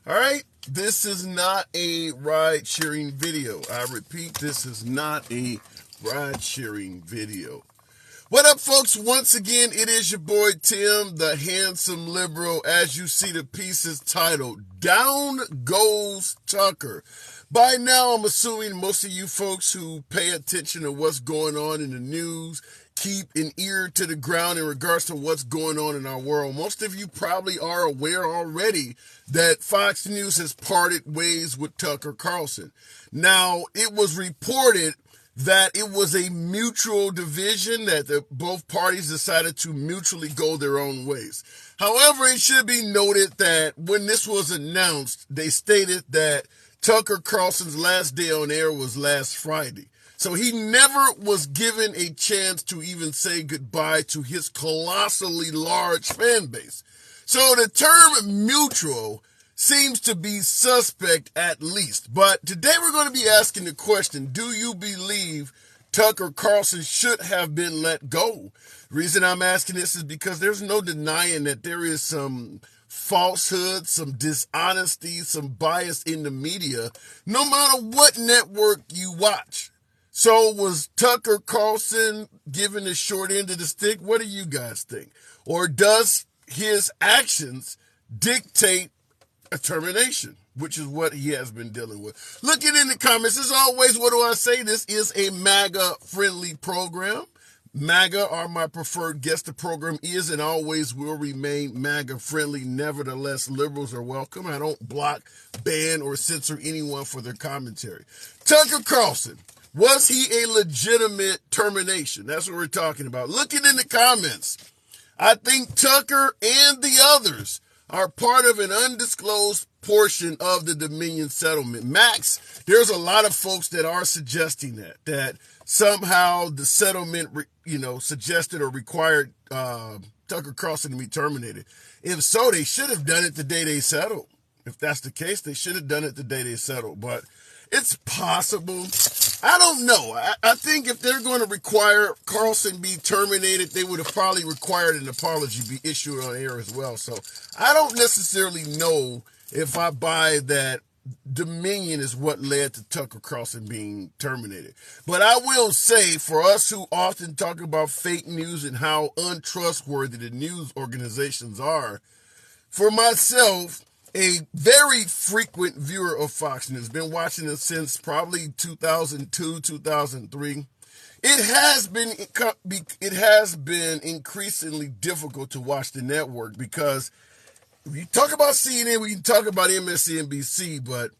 All right, this is not a ride sharing video. I repeat, this is not a ride sharing video. What up, folks? Once again, it is your boy Tim, the handsome liberal. As you see, the piece is titled Down Goes Tucker. By now, I'm assuming most of you folks who pay attention to what's going on in the news keep an ear to the ground in regards to what's going on in our world. Most of you probably are aware already that Fox News has parted ways with Tucker Carlson. Now, it was reported that it was a mutual division, that both parties decided to mutually go their own ways. However, it should be noted that when this was announced, they stated that Tucker Carlson's last day on air was last Friday. So he never was given a chance to even say goodbye to his colossally large fan base. So the term mutual seems to be suspect at least. But today we're going to be asking the question, do you believe Tucker Carlson should have been let go? The reason I'm asking this is because there's no denying that there is some falsehood, some dishonesty, some bias in the media, no matter what network you watch. So was Tucker Carlson given the short end of the stick? What do you guys think? Or does his actions dictate a termination, which is what he has been dealing with? Look it in the comments. As always, what do I say? This is a MAGA-friendly program. MAGA are my preferred guest. The program is and always will remain MAGA-friendly. Nevertheless, liberals are welcome. I don't block, ban, or censor anyone for their commentary. Tucker Carlson, was he a legitimate termination? That's what we're talking about. Look it in the comments. I think Tucker and the others are part of an undisclosed portion of the Dominion settlement. Max, there's a lot of folks that are suggesting that somehow the settlement, suggested or required Tucker Carlson to be terminated. If so, they should have done it the day they settled. If that's the case, they should have done it the day they settled. But it's possible. I don't know. I think if they're going to require Carlson be terminated, they would have probably required an apology be issued on air as well. So I don't necessarily know if I buy that Dominion is what led to Tucker Carlson being terminated. But I will say, for us who often talk about fake news and how untrustworthy the news organizations are, for myself, a very frequent viewer of Fox News, been watching it since probably 2002, 2003. It has been increasingly difficult to watch the network because we talk about CNN, we can talk about MSNBC, but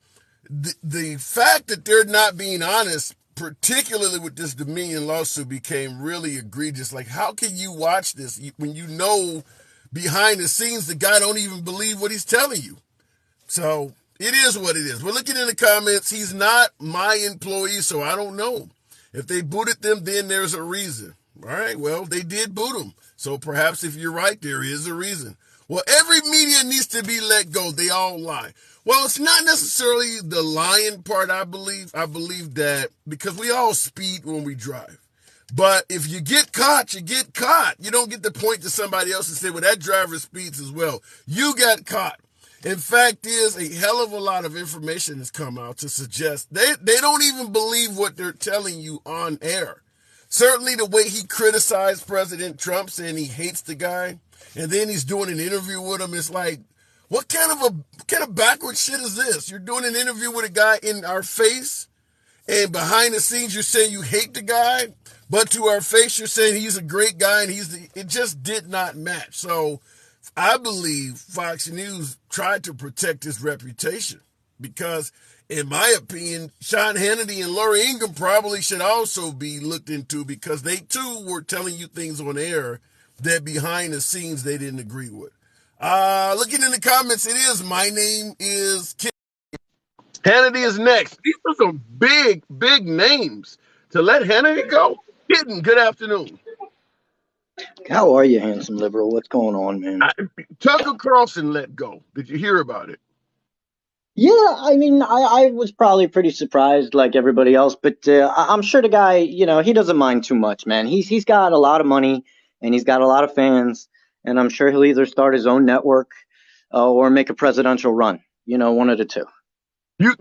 the fact that they're not being honest, particularly with this Dominion lawsuit, became really egregious. Like, how can you watch this when you know behind the scenes the guy don't even believe what he's telling you? So it is what it is. We're looking in the comments. He's not my employee, so I don't know. If they booted them, then there's a reason. All right, well, they did boot him. So perhaps if you're right, there is a reason. Well, every media needs to be let go. They all lie. Well, it's not necessarily the lying part, I believe. I believe that because we all speed when we drive. But if you get caught, you get caught. You don't get to point to somebody else and say, well, that driver speeds as well. You got caught. In fact, is a hell of a lot of information has come out to suggest they don't even believe what they're telling you on air. Certainly the way he criticized President Trump, saying he hates the guy, and then he's doing an interview with him. It's like, what kind of backward shit is this? You're doing an interview with a guy in our face, and behind the scenes you're saying you hate the guy, but to our face you're saying he's a great guy, and it just did not match. So I believe Fox News tried to protect his reputation because, in my opinion, Sean Hannity and Laura Ingraham probably should also be looked into because they too were telling you things on air that behind the scenes they didn't agree with. Looking in the comments, it is my name is Kid. Hannity is next. These are some big names. To let Hannity go? Kitten, good afternoon. How are you, handsome liberal? What's going on, man? Tucker Carlson let go. Did you hear about it? Yeah, I mean, I was probably pretty surprised like everybody else, but I'm sure the guy, he doesn't mind too much, man. He's got a lot of money and he's got a lot of fans, and I'm sure he'll either start his own network or make a presidential run. one of the two. You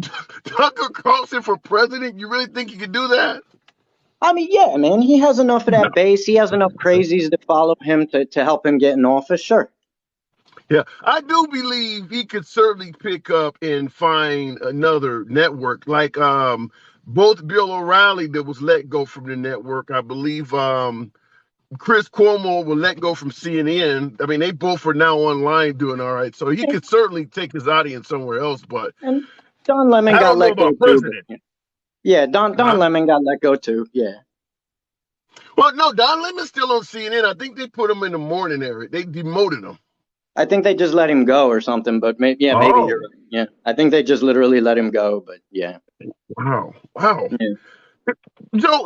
Tucker Carlson for president? You really think you could do that? I mean, yeah, man, he has enough of No. that base. He has enough crazies to follow him to help him get in office. Sure. Yeah, I do believe he could certainly pick up and find another network, like both Bill O'Reilly that was let go from the network. I believe Chris Cuomo will let go from CNN. I mean, they both are now online doing all right, so he could certainly take his audience somewhere else. But And Don Lemon I got don't know let go about too. But president. yeah, Don Huh? Lemon got let go too. Yeah. Well, no, Don Lemon's still on CNN. I think they put him in the morning area. They demoted him. I think they just let him go or something, but maybe you're Oh, right. Yeah. I think they just literally let him go, but yeah. wow. Yeah.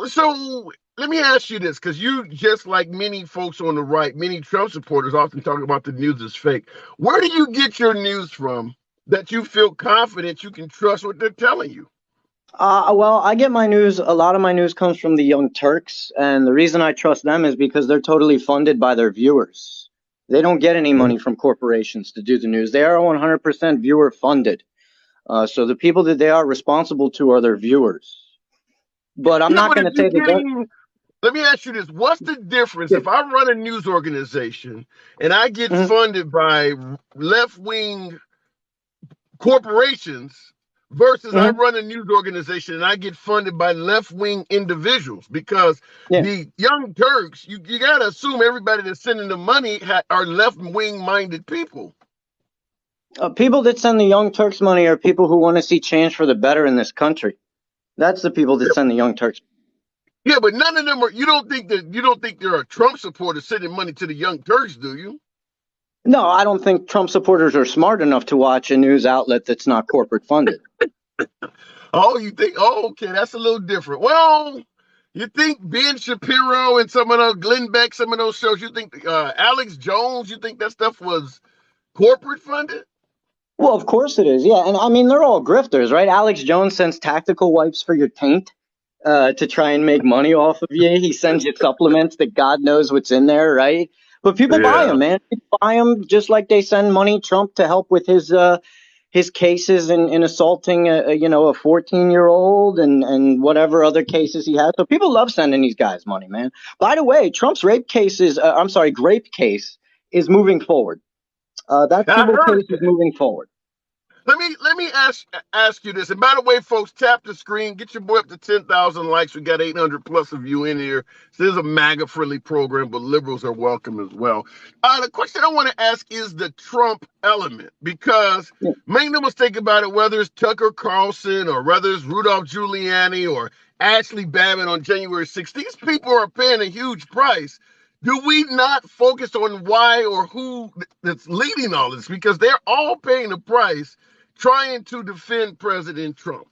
So let me ask you this, because you, just like many folks on the right, many Trump supporters often talk about the news is fake. Where do you get your news from that you feel confident you can trust what they're telling you? Well, I get my news. A lot of my news comes from the Young Turks, and the reason I trust them is because they're totally funded by their viewers. They don't get any money from corporations to do the news. They are 100% viewer funded. So the people that they are responsible to are their viewers. But I'm Yeah, not but going if to you're say that they're. getting, let me ask you this: what's the difference Yeah. if I run a news organization and I get Mhm. funded by left-wing corporations versus I Mhm. run a news organization and I get funded by left-wing individuals? Because Yeah. the Young Turks, you got to assume everybody that's sending the money are left-wing minded people. People that send the Young Turks money are people who want to see change for the better in this country. That's the people that send the Young Turks. Yeah, but none of them are. You don't think there are Trump supporters sending money to the Young Turks, do you? No, I don't think Trump supporters are smart enough to watch a news outlet that's not corporate funded. Oh, you think? Oh, okay, that's a little different. Well, you think Ben Shapiro and some of those Glenn Beck, some of those shows? You think Alex Jones? You think that stuff was corporate funded? Well, of course it is. Yeah, and I mean they're all grifters, right? Alex Jones sends tactical wipes for your taint to try and make money off of you. He sends you supplements that God knows what's in there, right? But people buy Yeah. them, man. People buy them just like they send money Trump to help with his cases in assaulting a 14-year-old and whatever other cases he has. So people love sending these guys money, man. By the way, Trump's grape case is moving forward. That I civil heard case is that. moving forward. Let me ask you this. And by the way, folks, tap the screen, get your boy up to 10,000 likes. We got 800 plus of you in here. So this is a MAGA friendly program, but liberals are welcome as well. The question I want to ask is the Trump element, because Yeah. make no mistake about it, whether it's Tucker Carlson or whether it's Rudolph Giuliani or Ashley Babbitt on January 6th, these people are paying a huge price. Do we not focus on why or who that's leading all this? Because they're all paying the price trying to defend President Trump.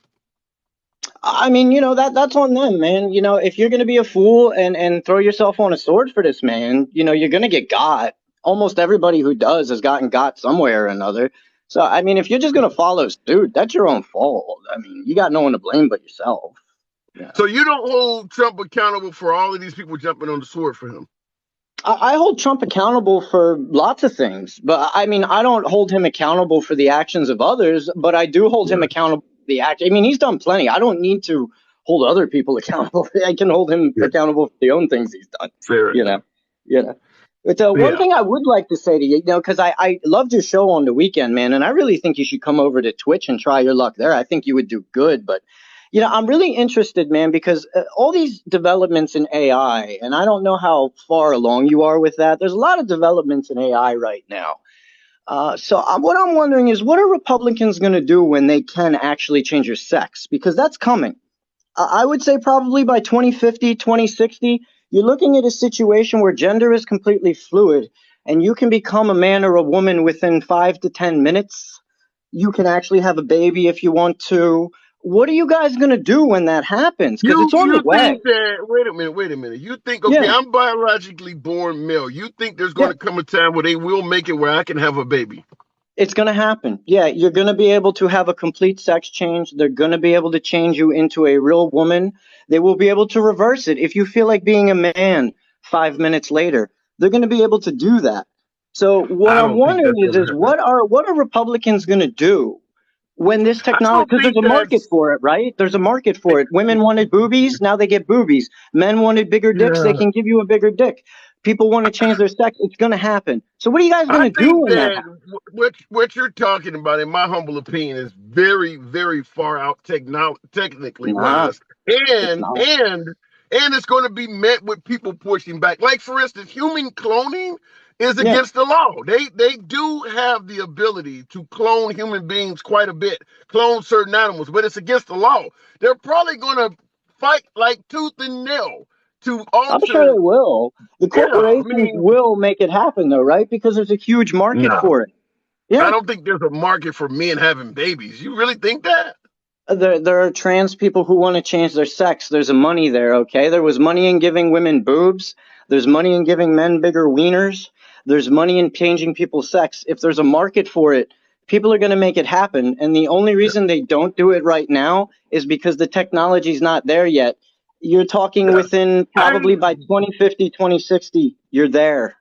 I mean, that's on them, man. If you're gonna be a fool and throw yourself on a sword for this man, you're gonna get got. Almost everybody who does has gotten got somewhere or another. So I mean, if you're just gonna follow suit, that's your own fault. I mean, you got no one to blame but yourself. Yeah. So you don't hold Trump accountable for all of these people jumping on the sword for him. I hold Trump accountable for lots of things, but I mean, I don't hold him accountable for the actions of others, but I do hold him Yeah. accountable for the act. I mean, he's done plenty. I don't need to hold other people accountable. I can hold him Yeah. accountable for the own things he's done. Fair You know, enough. you know. But one Yeah. thing I would like to say to you, because I loved your show on the weekend, man, and I really think you should come over to Twitch and try your luck there. I think you would do good, but I'm really interested, man, because all these developments in AI, and I don't know how far along you are with that. There's a lot of developments in AI right now. What I'm wondering is, what are Republicans going to do when they can actually change your sex? Because that's coming. I would say probably by 2050, 2060, you're looking at a situation where gender is completely fluid and you can become a man or a woman within 5 to 10 minutes. You can actually have a baby if you want to. What are you guys going to do when that happens? Because You it's on the you way. think that wait a minute. You think, okay, Yeah, I'm biologically born male. You think there's yeah. gonna come a time where they will make it where I can have a baby? It's going to happen. Yeah, you're going to be able to have a complete sex change. They're going to be able to change you into a real woman. They will be able to reverse it. If you feel like being a man 5 minutes later, they're going to be able to do that. So what I I'm don't think wondering that's is, gonna is happen. what are Republicans going to do When this I technology, don't because there's think a market that's for it, right? There's a market for it. Women wanted boobies, now they get boobies. Men wanted bigger dicks, they yeah. can give you a bigger dick. People want to change their sex, it's going to happen. So what are you guys going I to do think when that that happens? what you're talking about, in my humble opinion, is very, very far out technically Nah, wise, it's and not. and and it's going to be met with people pushing back. Like for instance, human cloning is Yeah. against the law. They do have the ability to clone human beings quite a bit, clone certain animals, but it's against the law. They're probably going to fight like tooth and nail to I'm sure alter. they will. The Yeah, I corporations mean, will make it happen, though, right? Because there's a huge market no. for it. I Yeah. don't think there's a market for men having babies. You really think that? There are trans people who want to change their sex. There's a money there, okay? There was money in giving women boobs. There's money in giving men bigger wieners. There's money in changing people's sex. If there's a market for it, people are going to make it happen. And the only reason they don't do it right now is because the technology's not there yet. You're talking Yeah. within I probably by 2050, 2060, you're there.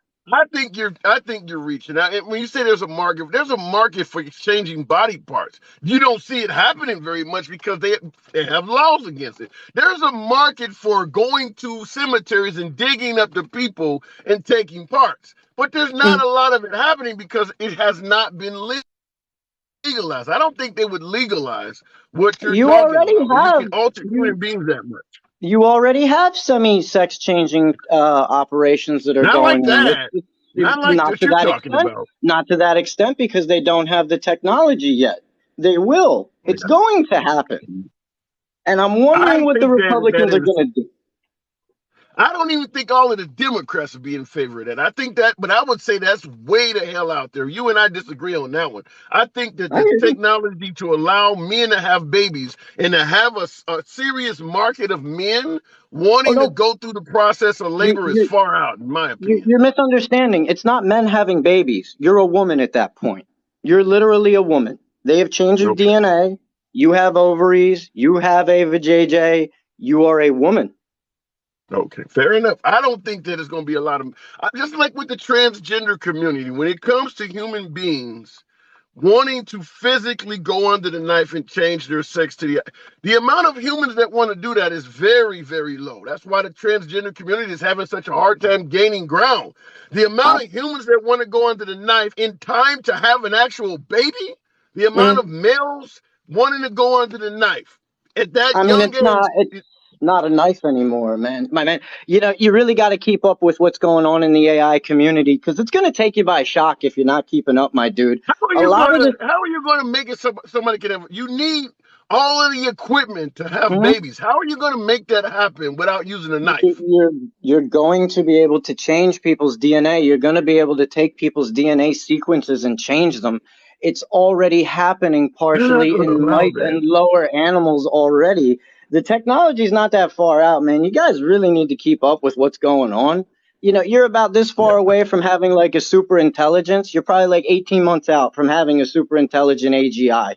I think you're reaching out. And when you say there's a market for exchanging body parts. You don't see it happening very much because they have laws against it. There's a market for going to cemeteries and digging up the people and taking parts. But there's not a lot of it happening because it has not been legalized. I don't think they would legalize what you're You talking already about, where you have can alter you human beings that much. you already have semi-sex changing operations that are Not going like on. that. Not like Not what to you're that talking extent. about. Not to that extent because they don't have the technology yet. They will. It's going to happen. And I'm wondering I what the think that Republicans are is. going to do. I don't even think all of the Democrats would be in favor of that. I think that, but I would say that's way the hell out there. You and I disagree on that one. I think that I the hear you. technology to allow men to have babies and to have a serious market of men Oh wanting to no, go through the process of you, labor is you, far out, in my opinion. you're misunderstanding. It's not men having babies. You're a woman at that point. You're literally a woman. They have changed your Okay. DNA. You have ovaries. You have a vajayjay. You are a woman. Okay, fair enough. I don't think that it's going to be a lot of, just like with the transgender community, when it comes to human beings wanting to physically go under the knife and change their sex to the amount of humans that want to do that is very, very low. That's why the transgender community is having such a hard time gaining ground. The Uh, amount of humans that want to go under the knife in time to have an actual baby, the amount mm, of males wanting to go under the knife at that I mean, young it's not. age. It's not a knife anymore, man. My man, you really got to keep up with what's going on in the AI community because it's going to take you by shock if you're not keeping up, my dude. A lot of this. How are you gonna make it so somebody can have? You need all of the equipment to have Mhm. babies. How are you gonna make that happen without using a knife? You're you're going to be able to change people's DNA. You're going to be able to take people's DNA sequences and change them. It's already happening They're not partially gonna in allow mice that. and lower animals already. The technology's not that far out, man. You guys really need to keep up with what's going on. You're about this Yeah. far away from having like a super intelligence. You're probably like 18 months out from having a super intelligent AGI.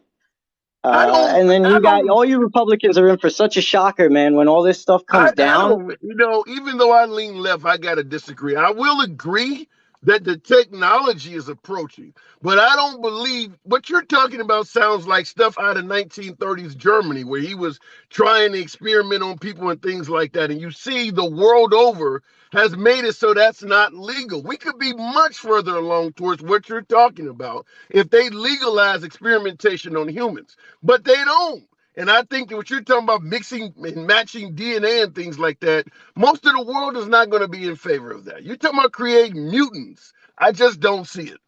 And then I you got don't all you Republicans are in for such a shocker, man. When all this stuff comes I down, don't, even though I lean left, I got to disagree. I will agree that the technology is approaching, but I don't believe what you're talking about sounds like stuff out of 1930s Germany, where he was trying to experiment on people and things like that. And you see, the world over has made it so that's not legal. We could be much further along towards what you're talking about if they legalize experimentation on humans, but they don't. And I think that what you're talking about, mixing and matching DNA and things like that, most of the world is not going to be in favor of that. You're talking about creating mutants. I just don't see it.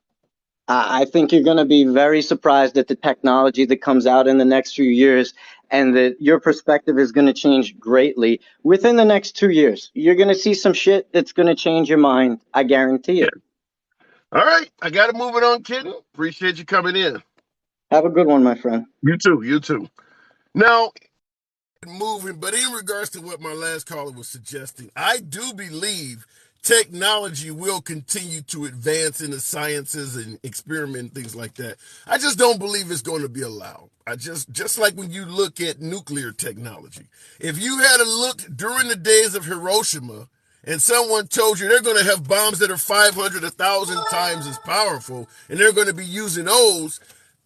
I think you're going to be very surprised at the technology that comes out in the next few years, and that your perspective is going to change greatly within the next 2 years. You're going to see some shit that's going to change your mind. I guarantee Yeah. it. All right. I got to move it on, kitten. Appreciate you coming in. Have a good one, my friend. You too. You too. Now, moving, but in regards to what my last caller was suggesting, I do believe technology will continue to advance in the sciences and experiment and things like that. I just don't believe it's going to be allowed. I just like when you look at nuclear technology. If you had a look during the days of Hiroshima and someone told you they're going to have bombs that are 500, 1,000 times as powerful, and they're going to be using those,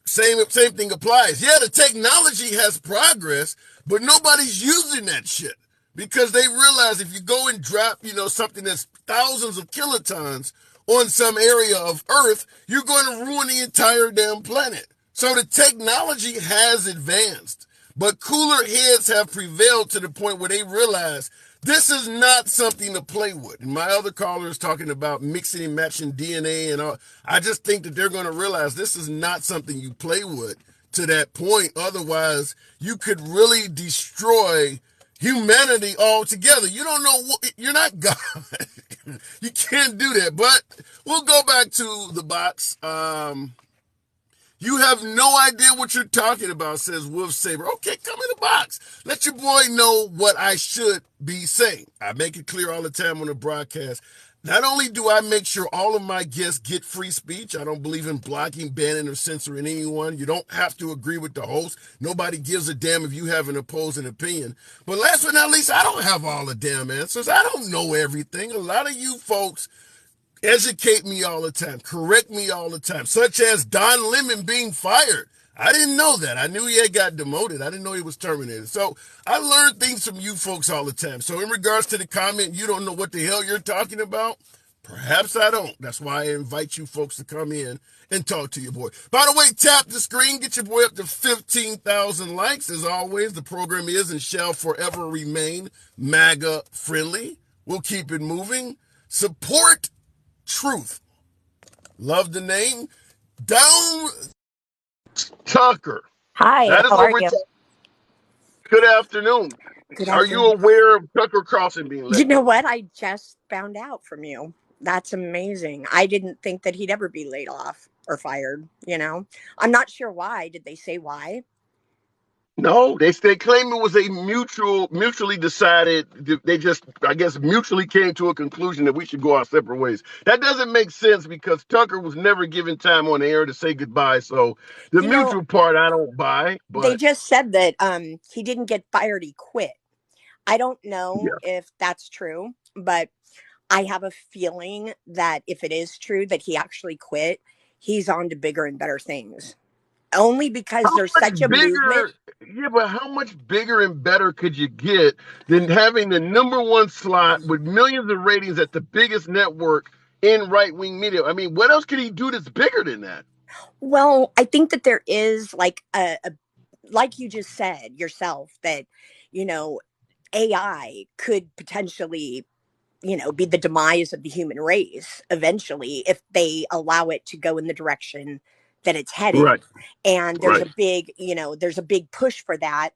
Same thing applies. Yeah, the technology has progress, but nobody's using that shit because they realize if you go and drop, something that's thousands of kilotons on some area of Earth, you're going to ruin the entire damn planet. So the technology has advanced, but cooler heads have prevailed to the point where they realize this is not something to play with. And my other caller is talking about mixing and matching DNA and all. I just think that they're going to realize this is not something you play with to that point. Otherwise, you could really destroy humanity altogether. You don't know what, you're not God. You can't do that. But we'll go back to the box. You have no idea what you're talking about, says Wolf Saber. Okay, come in the box. Let your boy know what I should be saying. I make it clear all the time on the broadcast. Not only do I make sure all of my guests get free speech, I don't believe in blocking, banning, or censoring anyone. You don't have to agree with the host. Nobody gives a damn if you have an opposing opinion. But last but not least, I don't have all the damn answers. I don't know everything. A lot of you folks educate me all the time, correct me all the time, such as Don Lemon being fired. I didn't know that. I knew he had got demoted. I didn't know he was terminated. So I learn things from you folks all the time. So in regards to the comment, you don't know what the hell you're talking about. Perhaps I don't. That's why I invite you folks to come in and talk to your boy. By the way, tap the screen, get your boy up to 15,000 likes. As always, the program is and shall forever remain MAGA friendly. We'll keep it moving. Support truth. Love the name. Down Tucker. Hi, That is how what are we're you? talking. Good afternoon. Good Are you afternoon. aware of Tucker Carlson being You let know go? what? I just found out from you. That's amazing. I didn't think that he'd ever be laid off or fired. I'm not sure why. Did they say why? No, they claim it was a mutually decided. They just, I guess, mutually came to a conclusion that we should go our separate ways. That doesn't make sense because Tucker was never given time on air to say goodbye. So the You know, mutual part I don't buy, they but just said that he didn't get fired, he quit. I don't know yeah. if that's true, but I have a feeling that if it is true that he actually quit, he's on to bigger and better things. Only because How there's much such a movement. bigger? Yeah, but how much bigger and better could you get than having the number one slot with millions of ratings at the biggest network in right wing media? I mean, what else could he do that's bigger than that? Well, I think that there is like like you just said yourself that you know AI could potentially be the demise of the human race eventually if they allow it to go in the direction that it's headed. Right, And right. there's a big push for that.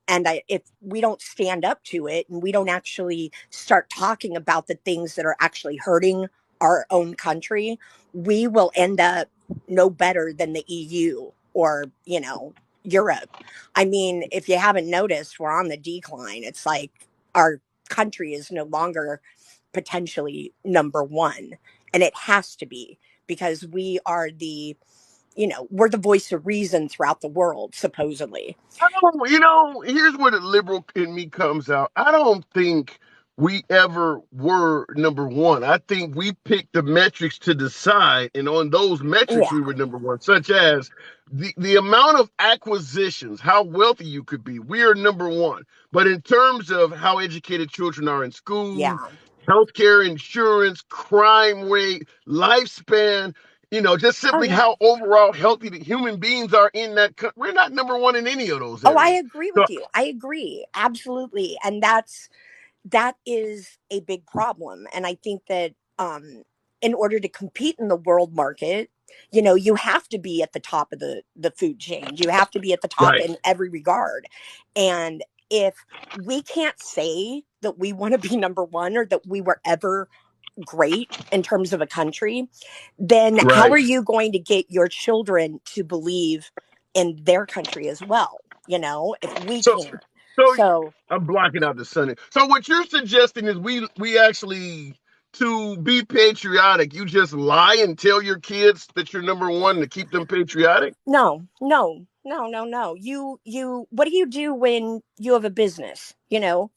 And if we don't stand up to it and we don't actually start talking about the things that are actually hurting our own country, we will end up no better than the EU or Europe. I mean, if you haven't noticed, we're on the decline. It's like our country is no longer potentially number one, and it has to be because we are we're the voice of reason throughout the world, supposedly. I don't, here's where the liberal in me comes out. I don't think we ever were number one. I think we picked the metrics to decide, and on those metrics, Yeah, we were number one, such as the amount of acquisitions, how wealthy you could be. We are number one. But in terms of how educated children are in school, yeah. healthcare, insurance, crime rate, lifespan, just Oh simply yeah. how overall healthy the human beings are in that country. We're not number one in any of those Oh, I areas. agree So, with you. I agree absolutely, and that is a big problem. And I think that in order to compete in the world market, you have to be at the top of the food chain. You have to be at the top right. in every regard. And if we can't say that we want to be number one or that we were ever great in terms of a country, then how Right. are you going to get your children to believe in their country as well? If we So, can't. so So I'm blocking out the sun. So what you're suggesting is we actually, to be patriotic, you just lie and tell your kids that you're number one to keep them patriotic. no, no, no, no, no. What do you do when you have a business?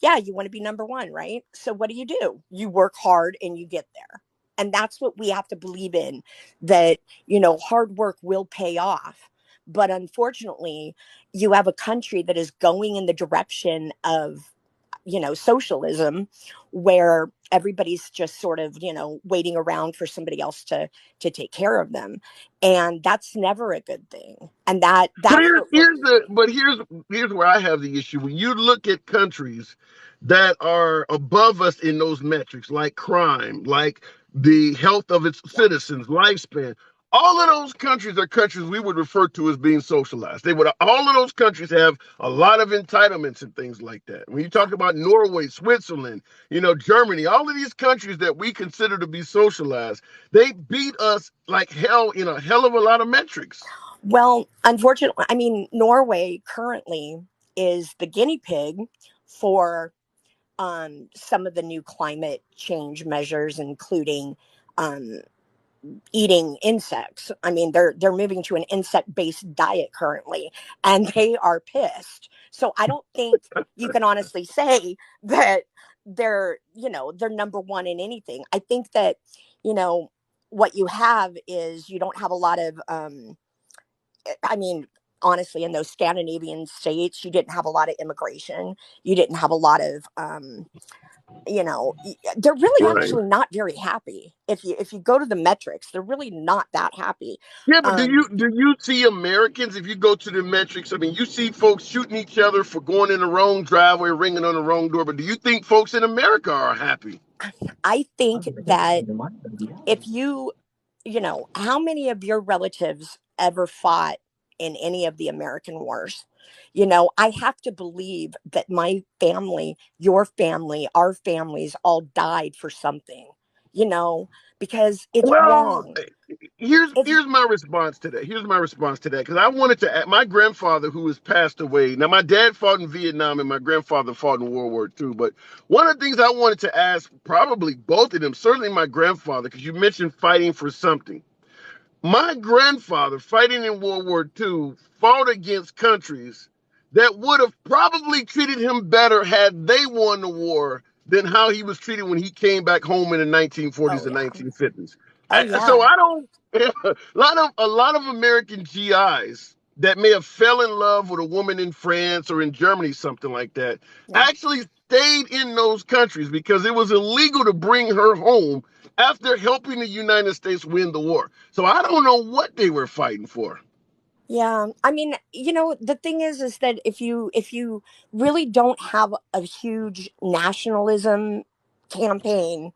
Yeah, you want to be number one, right? So what do? You work hard and you get there. And that's what we have to believe in, that, hard work will pay off. But unfortunately, you have a country that is going in the direction of, socialism, where everybody's just sort of, waiting around for somebody else to take care of them. And that's never a good thing. And But that's what we're. here's where I have the issue. When you look at countries that are above us in those metrics, like crime, like the health of its Yeah. citizens, lifespan, all of those countries are countries we would refer to as being socialized. All of those countries have a lot of entitlements and things like that. When you Yeah. talk about Norway, Switzerland, Germany, all of these countries that we consider to be socialized, they beat us like hell in a hell of a lot of metrics. Well, unfortunately, I mean, Norway currently is the guinea pig for some of the new climate change measures, including um, eating insects. I mean, they're moving to an insect based diet currently, and they are pissed. So I don't think you can honestly say that they're number one in anything. I think that you know what you have is you don't have a lot of I mean, honestly, in those Scandinavian states, you didn't have a lot of immigration. You didn't have a lot of, they're really Right. actually not very happy. If you go to the metrics, they're really not that happy. Yeah, but do Um, you do you see Americans, if you go to the metrics? I mean, you see folks shooting each other for going in the wrong driveway, ringing on the wrong door. But do you think folks in America are happy? I think that if how many of your relatives ever fought in any of the American wars? I have to believe that my family, your family, our families all died for something, you know, because it's Well, wrong. here's It's, here's my response to that. Here's my response to that because I wanted to. My grandfather, who has passed away. Now, my dad fought in Vietnam, and my grandfather fought in World War II. But one of the things I wanted to ask, probably both of them, certainly my grandfather, because you mentioned fighting for something. My grandfather, fighting in World War II, fought against countries that would have probably treated him better had they won the war than how he was treated when he came back home in the oh 1940s and yeah. 1950s. Oh So yeah. I don't. A lot of American GIs that may have fell in love with a woman in France or in Germany, something like that, Yeah. actually stayed in those countries because it was illegal to bring her home after helping the United States win the war. So I don't know what they were fighting for. Yeah, I mean, the thing is that if you really don't have a huge nationalism campaign,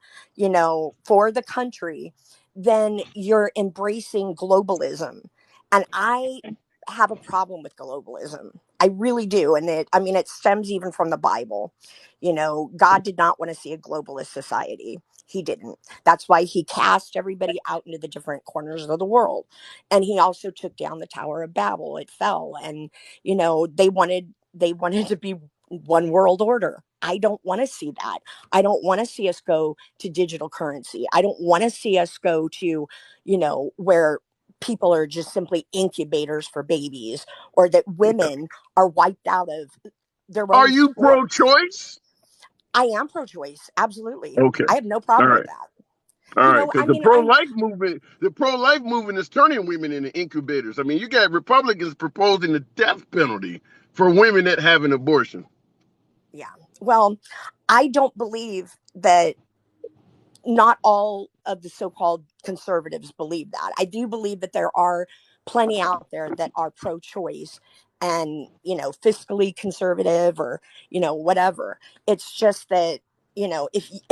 for the country, then you're embracing globalism. And I have a problem with globalism. I really do. And it stems even from the Bible. God did not want to see a globalist society. He didn't. That's why he cast everybody out into the different corners of the world, and he also took down the Tower of Babel. It fell, and they wanted to be one world order. I don't want to see that. I don't want to see us go to digital currency. I don't want to see us go to, where people are just simply incubators for babies, or that women are wiped out of their Are own you sports. pro-choice? I am pro-choice, absolutely. Okay. I have no All problem with right. that. All right. Because I the mean, pro-life movement is turning women into incubators. I mean, you got Republicans proposing the death penalty for women that have an abortion. yeah. Well, I don't believe that not all of the so-called conservatives believe that. I do believe that there are plenty out there that are pro-choice and, fiscally conservative, or, whatever. It's just that,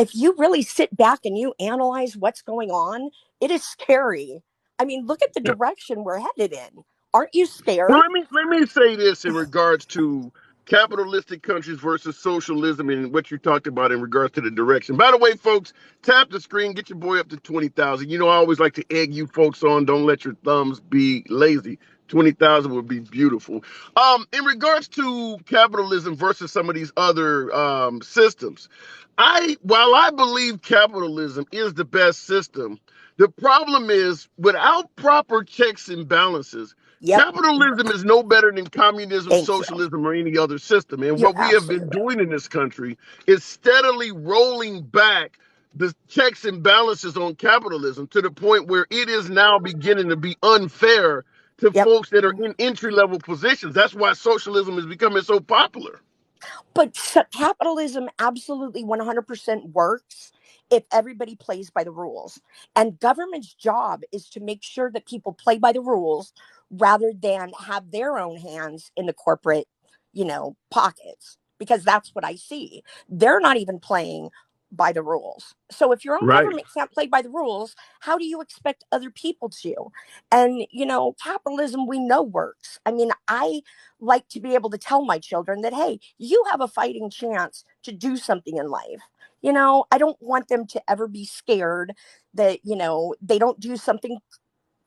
if you really sit back and you analyze what's going on, it is scary. I mean, look at the direction we're headed in. Aren't you Well, scared? let me say this in regards to capitalistic countries versus socialism and what you talked about in regards to the direction. By the way, folks, tap the screen, get your boy up to 20,000. I always like to egg you folks on. Don't let your thumbs be lazy. 20,000 would be beautiful. In regards to capitalism versus some of these other systems, while I believe capitalism is the best system, the problem is without proper checks and balances. Yep. Capitalism is no better than communism, Thank you. socialism, or any other system. And You're what we have absolutely been right. doing in this country is steadily rolling back the checks and balances on capitalism to the point where it is now beginning to be unfair to Yep. folks that are in entry level positions. That's why socialism is becoming so popular. But capitalism absolutely 100% works if everybody plays by the rules. And government's job is to make sure that people play by the rules rather than have their own hands in the corporate, pockets. Because that's what I see. They're not even playing by the rules. So if your own Right. government can't play by the rules, how do you expect other people to? And, capitalism we know works. I mean, I like to be able to tell my children that, hey, you have a fighting chance to do something in life. I don't want them to ever be scared that, they don't do something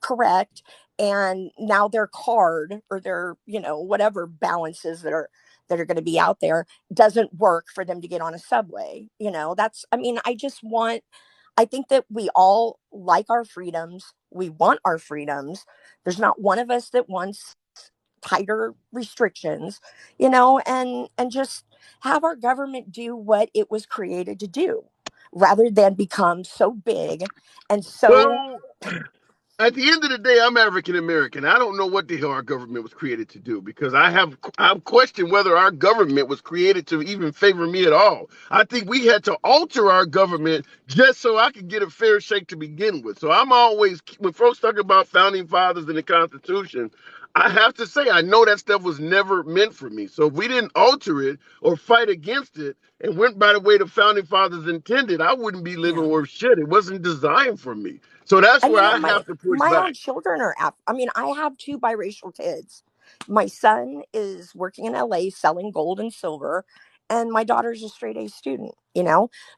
correct and now their card or their, whatever balances that are going to be out there doesn't work for them to get on a subway. I think that we all like our freedoms. We want our freedoms. There's not one of us that wants tighter restrictions, and just have our government do what it was created to do rather than become so big and so. Well, at the end of the day, I'm African American. I don't know what the hell our government was created to do because I've questioned whether our government was created to even favor me at all. I think we had to alter our government just so I could get a fair shake to begin with. So I'm always, when folks talk about founding fathers and the Constitution, I have to say I know that stuff was never meant for me. So if we didn't alter it or fight against it and went by the way the founding fathers intended, I wouldn't be Yeah. living worth shit. It wasn't designed for me. So that's And where I my have to push my own back. children are I have two biracial kids. My son is working in LA selling gold and silver, and my daughter's a straight A student.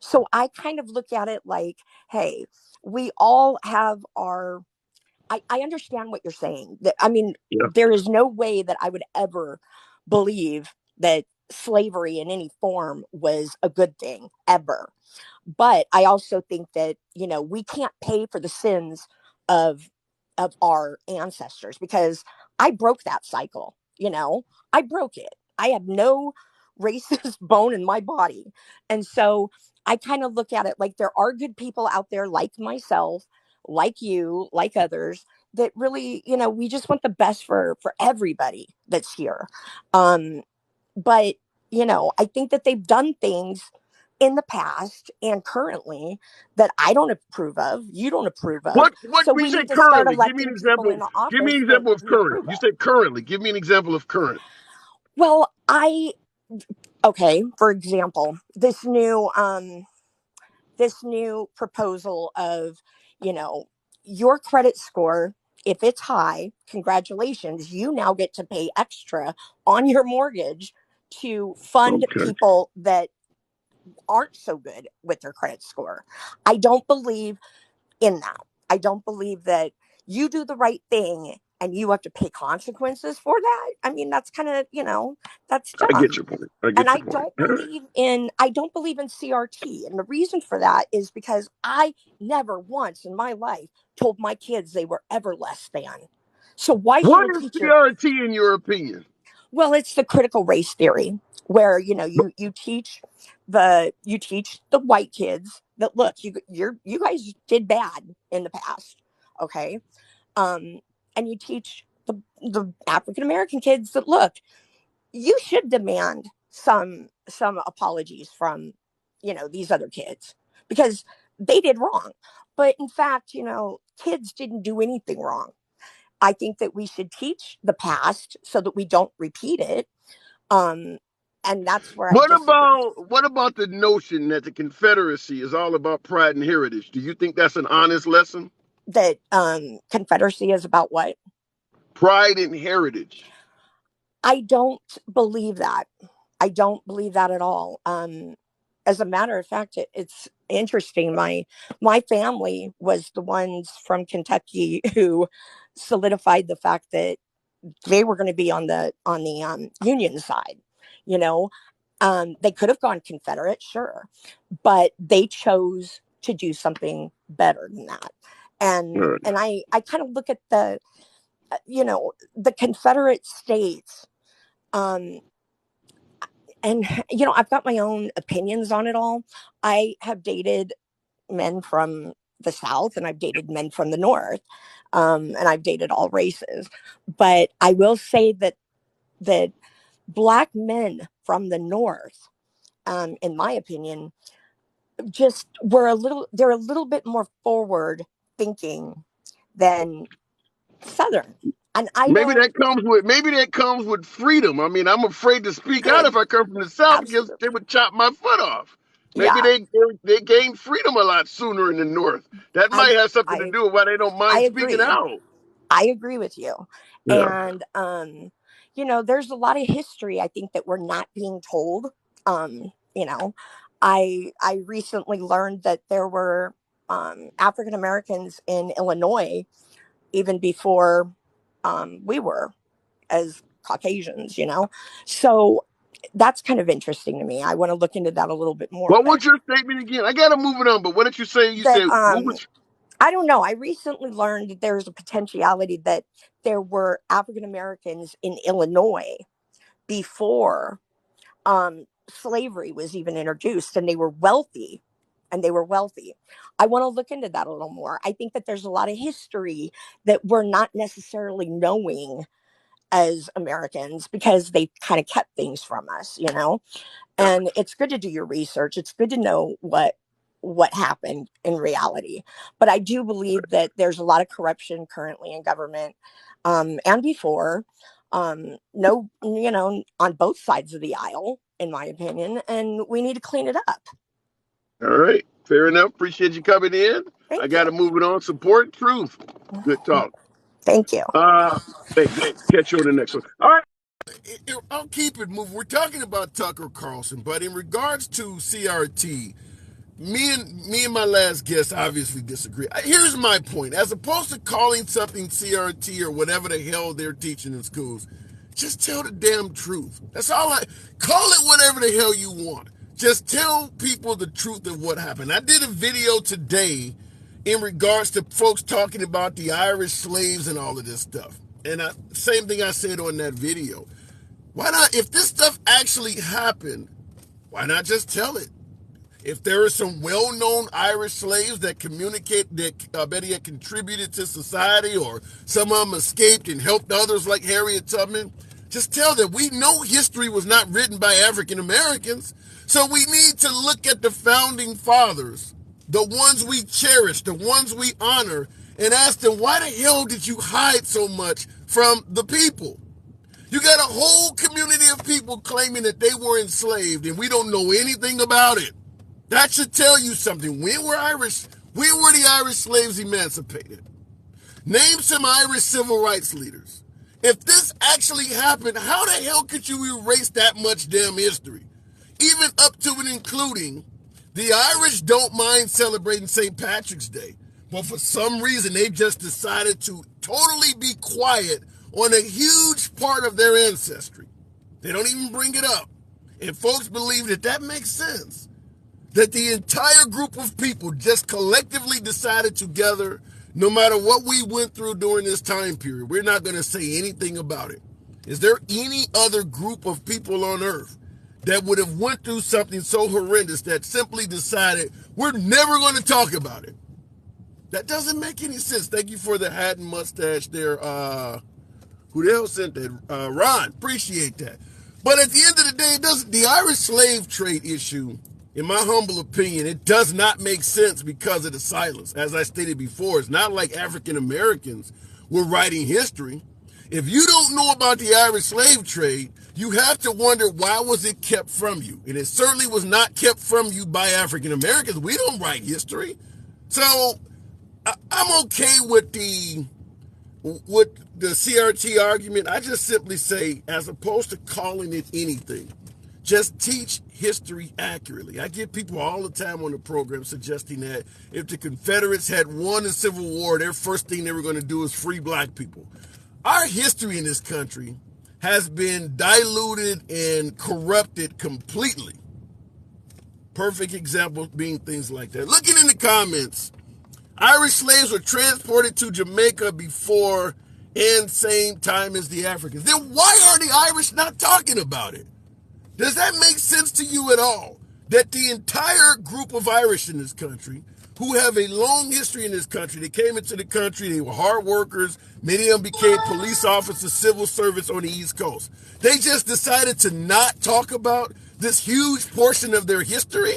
So I kind of look at it like, hey, we all have our. I understand what you're saying. Yeah. There is no way that I would ever believe that slavery in any form was a good thing ever. But I also think that, we can't pay for the sins of our ancestors because I broke that cycle. I broke it. I have no racist bone in my body. And so I kind of look at it like there are good people out there like myself, like you, like others that really, we just want the best for everybody that's here. Um but I think that they've done things in the past and currently that I don't approve of, you don't approve of. What So when you we say need to start currently, give me an electing people example. into Give me office an that example of we current. approve You of. said currently. Give me an example of current. Well, okay, for example, this new proposal of, you know, your credit score, if it's high, congratulations, you now get to pay extra on your mortgage to fund Okay. people that aren't so good with their credit score. I don't believe in that. I don't believe that you do the right thing and you have to pay consequences for that. That's kind of, that's I get dumb. your point. I And get your point. All right. I don't believe in CRT. And the reason for that is because I never once in my life told my kids they were ever less than. So why should What a is teacher? CRT in your opinion? Well, it's the critical race theory where, you teach the white kids that, look, you guys did bad in the past. Okay. Um and you teach the African American kids that, look, you should demand some apologies from, these other kids because they did wrong. But in fact, kids didn't do anything wrong. I think that we should teach the past so that we don't repeat it. um and that's where I disagree. What about the notion that the Confederacy is all about pride and heritage? Do you think that's an honest lesson? That Confederacy is about what? Pride and heritage. I don't believe that. I don't believe that at all. As a matter of fact, it's interesting. My family was the ones from Kentucky who solidified the fact that they were going to be on the Union side. You know, they could have gone Confederate, sure, but they chose to do something better than that. And All and I kind of look at the Confederate States. Um, and I've got my own opinions on it all. I have dated men from the South and I've dated men from the North. and I've dated all races. But I will say that black men from the North, in my opinion, just they're a little bit more forward thinking than Southern. And I Maybe don't, that comes with freedom. I mean, I'm afraid to speak out if I come from the South because absolutely. they would chop my foot off. Maybe Yeah, they gain freedom a lot sooner in the North. That I, might have something to I, do with why they don't I mind speaking agree. out. I agree with you. Yeah. And, there's a lot of history I think that we're not being told. You know, I recently learned that there were African Americans in Illinois even before we were as Caucasians. So that's kind of interesting to me. I want to look into that a little bit more. What But was your statement again? I gotta move it on. But what did you say? You that said what was? I don't know. I recently learned that there's a potentiality that there were African Americans in Illinois before slavery was even introduced, and they were wealthy. I want to look into that a little more. I think that there's a lot of history that we're not necessarily knowing as Americans because they kind of kept things from us. Yeah. And it's good to do your research. It's good to know what happened in reality. But I do believe that there's a lot of corruption currently in government, and before, no, on both sides of the aisle, in my opinion, and we need to clean it up. All right, fair enough. Appreciate you coming in. I Thank you. gotta move it on. Support truth. Good talk. Thank you. Uh, Thank you. Catch you on the next one. All right. I'll keep it moving. We're talking about Tucker Carlson, but in regards to CRT, me and my last guest obviously disagree. Here's my point. As opposed to calling something CRT or whatever the hell they're teaching in schools, just tell the damn truth. That's all call it whatever the hell you want. Just tell people the truth of what happened. I did a video today in regards to folks talking about the Irish slaves and all of this stuff. And same thing I said on that video. Why not, if this stuff actually happened, why not just tell it? If there are some well-known Irish slaves that Betty had contributed to society, or some of them escaped and helped others like Harriet Tubman, just tell them we know history was not written by African Americans, so we need to look at the founding fathers, the ones we cherish, the ones we honor, and ask them, why the hell did you hide so much from the people? You got a whole community of people claiming that they were enslaved and we don't know anything about it. That should tell you something. When were the Irish slaves emancipated? Name some Irish civil rights leaders. If this actually happened, how the hell could you erase that much damn history? Even up to and including, the Irish don't mind celebrating St. Patrick's Day, but for some reason they just decided to totally be quiet on a huge part of their ancestry. They don't even bring it up. And folks believe that makes sense. That the entire group of people just collectively decided together, no matter what we went through during this time period, we're not going to say anything about it. Is there any other group of people on earth that would have went through something so horrendous that simply decided we're never going to talk about it? That doesn't make any sense. Thank you for the hat and mustache there. Who the hell sent that? Ron, appreciate that. But at the end of the day, the Irish slave trade issue, in my humble opinion, it does not make sense because of the silence. As I stated before, it's not like African Americans were writing history. If you don't know about the Irish slave trade, you have to wonder, why was it kept from you? And it certainly was not kept from you by African Americans. We don't write history. So I'm okay with the CRT argument. I just simply say, as opposed to calling it anything, just teach history accurately. I get people all the time on the program suggesting that if the Confederates had won the Civil War, their first thing they were going to do is free black people. Our history in this country has been diluted and corrupted completely. Perfect example being things like that. Looking in the comments, Irish slaves were transported to Jamaica before and same time as the Africans. Then why are the Irish not talking about it? Does that make sense to you at all? That the entire group of Irish in this country who have a long history in this country. They came into the country, they were hard workers, many of them became police officers, civil servants on the East Coast. They just decided to not talk about this huge portion of their history?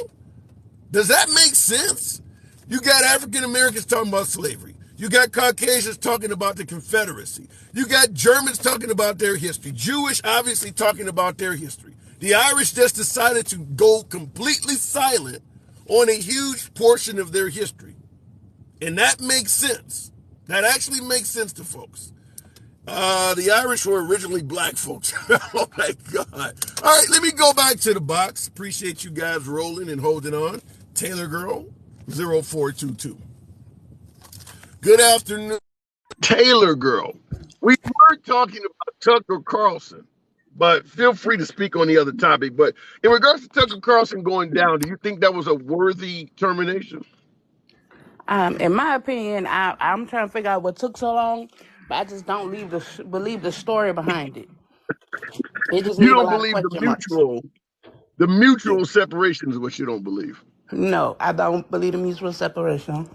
Does that make sense? You got African Americans talking about slavery. You got Caucasians talking about the Confederacy. You got Germans talking about their history. Jewish, obviously, talking about their history. The Irish just decided to go completely silent on a huge portion of their history. And that makes sense. That actually makes sense to folks. The Irish were originally black folks. Oh my God. All right, let me go back to the box. Appreciate you guys rolling and holding on. Taylor Girl, 0422. Good afternoon, Taylor Girl. We were talking about Tucker Carlson, but feel free to speak on the other topic. But in regards to Tucker Carlson going down, do you think that was a worthy termination? In my opinion, I'm trying to figure out what took so long, but I just don't believe the story behind it. It just You leaves a don't lot of believe question marks. the mutual separation is what you don't believe. No, I don't believe the mutual separation.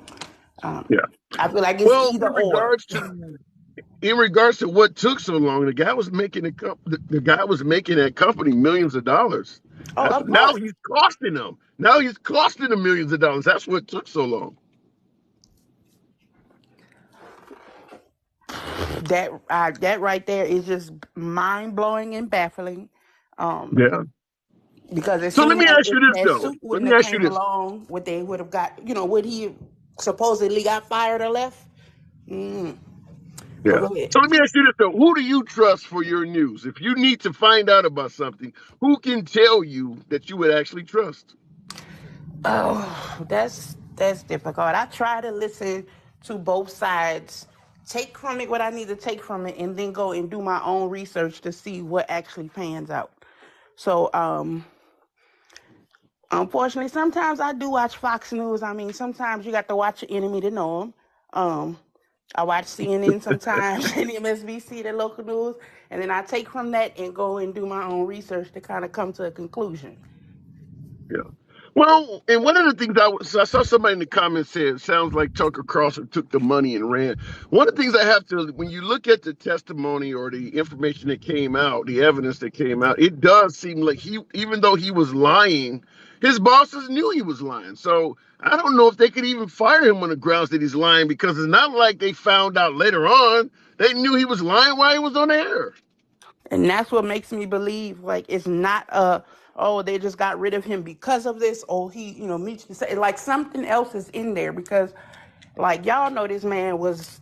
Yeah. I feel like it's Well, either or. in regards to what took so long, the guy was making that company millions of dollars. Oh, of Now course. he's costing them. Now he's costing them millions of dollars. That's what took so long. That right there is just mind blowing and baffling. Yeah. Because it So let seemed me like ask you if this that though. suit Let wouldn't me have ask you came this. along, would they would have got, would he supposedly got fired or left? But Yeah. go ahead. So let me ask you this though. Who do you trust for your news? If you need to find out about something, who can tell you that you would actually trust? Oh, that's difficult. I try to listen to both sides, take from it what I need to take from it, and then go and do my own research to see what actually pans out. So, unfortunately, sometimes I do watch Fox News. I mean, sometimes you got to watch your enemy to know them. I watch CNN sometimes and MSNBC, the local news, and then I take from that and go and do my own research to kind of come to a conclusion. Yeah. Well, and one of the things I saw somebody in the comments say it sounds like Tucker Carlson took the money and ran. One of the things I have to, when you look at the testimony or the information that came out, the evidence that came out, it does seem like even though he was lying, his bosses knew he was lying. So I don't know if they could even fire him on the grounds that he's lying, because it's not like they found out later on. They knew he was lying while he was on air. And that's what makes me believe, like, it's not they just got rid of him because of this, or he, like something else is in there, because like y'all know this man was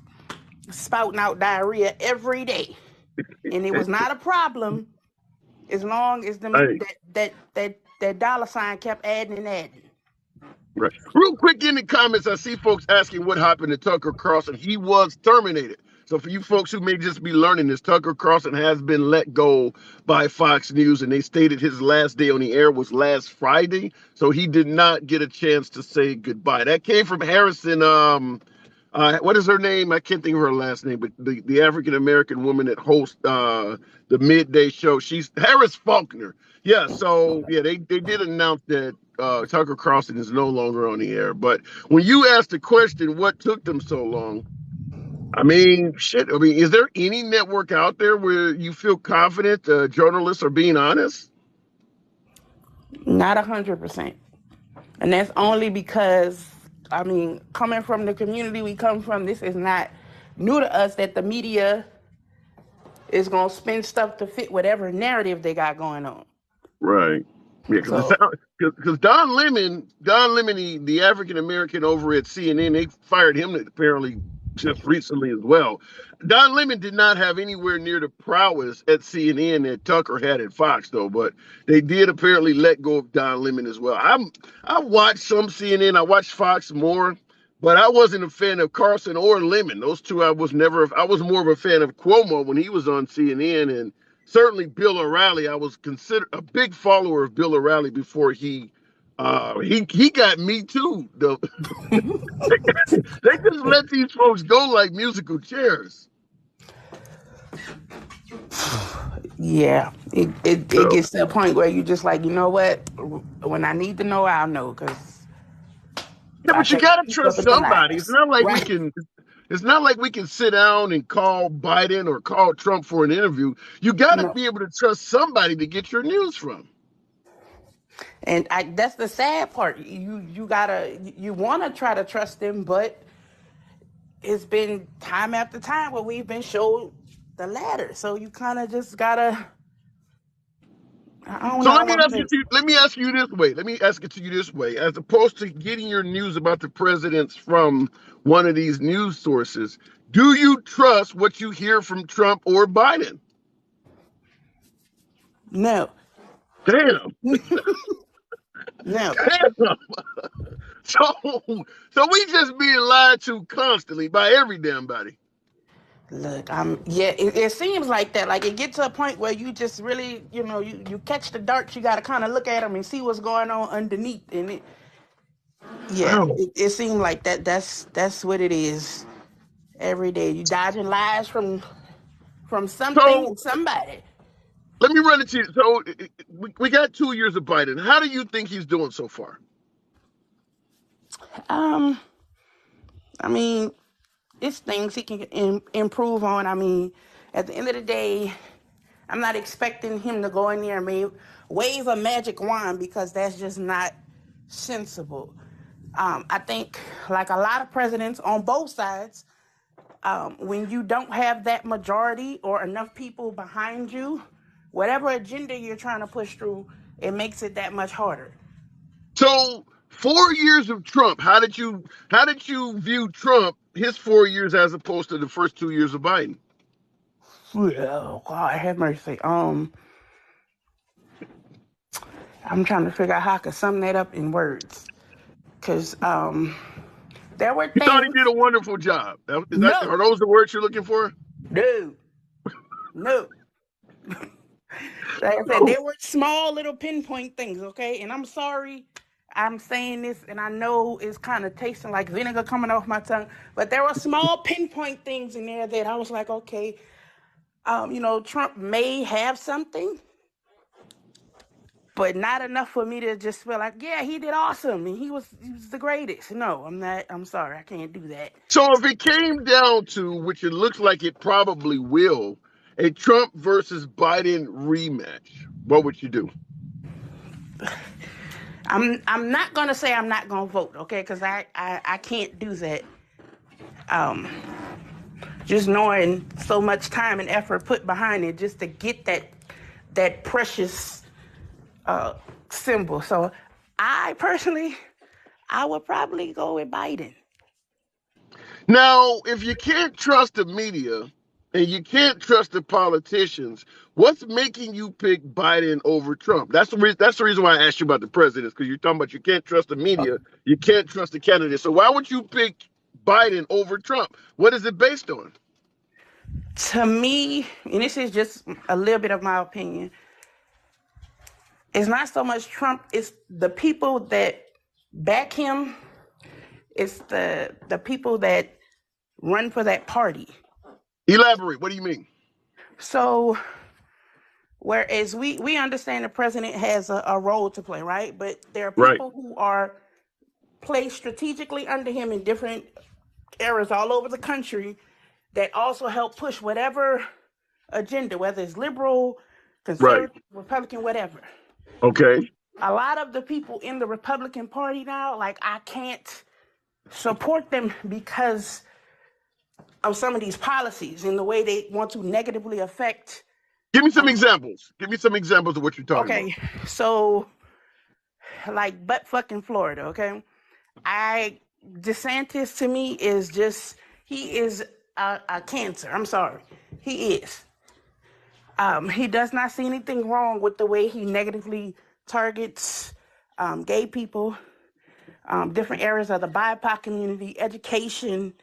spouting out diarrhea every day. And it was not a problem as long as Hey. that dollar sign kept adding and adding. Right. Real quick in the comments, I see folks asking what happened to Tucker Carlson. He was terminated. So for you folks who may just be learning this, Tucker Carlson has been let go by Fox News, and they stated his last day on the air was last Friday. So he did not get a chance to say goodbye. That came from Harrison. What is her name? I can't think of her last name, but the African American woman that hosts the midday show. She's Harris Faulkner. Yeah. So yeah, they did announce that Tucker Carlson is no longer on the air. But when you asked the question, what took them so long? I mean, shit. I mean, is there any network out there where you feel confident journalists are being honest? Not 100%. And that's only because, I mean, coming from the community we come from, this is not new to us, that the media is going to spin stuff to fit whatever narrative they got going on. Right. Yeah, because Don Lemon, the African American over at CNN, they fired him apparently just recently as well. Don Lemon did not have anywhere near the prowess at CNN that Tucker had at Fox, though. But they did apparently let go of Don Lemon as well. I watched some CNN. I watched Fox more, but I wasn't a fan of Carlson or Lemon. Those two, I was more of a fan of Cuomo when he was on CNN, and certainly Bill O'Reilly. I was considered a big follower of Bill O'Reilly before he got me too. Though they just let these folks go like musical chairs. Yeah, it So, gets to a point where you just like, you know what? When I need to know, I'll know. Cause Yeah, I but you can't gotta keep up trust with the somebody. It's lies. not like we Right. can. It's not like we can sit down and call Biden or call Trump for an interview. You got to No. be able to trust somebody to get your news from. And that's the sad part. You want to try to trust them, but it's been time after time where we've been showed the latter. So you kind of just gotta. I don't So know. I let me want ask to you. say Let me ask you this way. Let me ask it to you this way. As opposed to getting your news about the presidents from one of these news sources, do you trust what you hear from Trump or Biden? no, Damn. no. Damn. So, so we just being lied to constantly by every damn body. Look, yeah. It seems like that. Like it gets to a point where you just really, you catch the darts. You got to kind of look at them and see what's going on underneath. And yeah, Wow. it seemed like that. That's what it is. Every day you dodging lies from something So and somebody. let me run it to you. So we got 2 years of Biden. How do you think he's doing so far? Um, I mean, it's things he can improve on. I mean, at the end of the day, I'm not expecting him to go in there and wave a magic wand because that's just not sensible. I think, like a lot of presidents on both sides, when you don't have that majority or enough people behind you, whatever agenda you're trying to push through, it makes it that much harder. So 4 years of Trump. How did you view Trump his 4 years as opposed to the first 2 years of Biden? Oh God, have mercy. I'm trying to figure out how I could sum that up in words, because there were You thought he things. did a wonderful job. No, Are those the words you're looking for? no, no. Like I said, there were small little pinpoint things, okay? And I'm sorry I'm saying this, and I know it's kind of tasting like vinegar coming off my tongue, but there were small pinpoint things in there that I was like, okay, Trump may have something, but not enough for me to just feel like, yeah, he did awesome and he was the greatest. No, I'm not. I'm sorry, I can't do that. So if it came down to, which it looks like it probably will, a Trump versus Biden rematch, what would you do? I'm not gonna say I'm not gonna vote, okay? Because I can't do that. Um, just knowing so much time and effort put behind it just to get that precious symbol. So I personally, I would probably go with Biden. Now, if you can't trust the media and you can't trust the politicians, what's making you pick Biden over Trump? That's the reason why I asked you about the presidents, because you're talking about you can't trust the media, you can't trust the candidates. So why would you pick Biden over Trump? What is it based on? To me, and this is just a little bit of my opinion, it's not so much Trump, it's the people that back him, it's the people that run for that party. Elaborate. What do you mean? So whereas we understand the president has a role to play, right? But there are Right. people who are placed strategically under him in different areas all over the country that also help push whatever agenda, whether it's liberal, Right. conservative, Republican, whatever. Okay. A lot of the people in the Republican Party now, like I can't support them because of some of these policies and the way they want to negatively affect. Give me some examples. Give me some examples of what you're talking about. Okay, so like butt fucking Florida, okay? I DeSantis to me is just he is a cancer. I'm sorry, he is. He does not see anything wrong with the way he negatively targets gay people, different areas of the BIPOC community, education.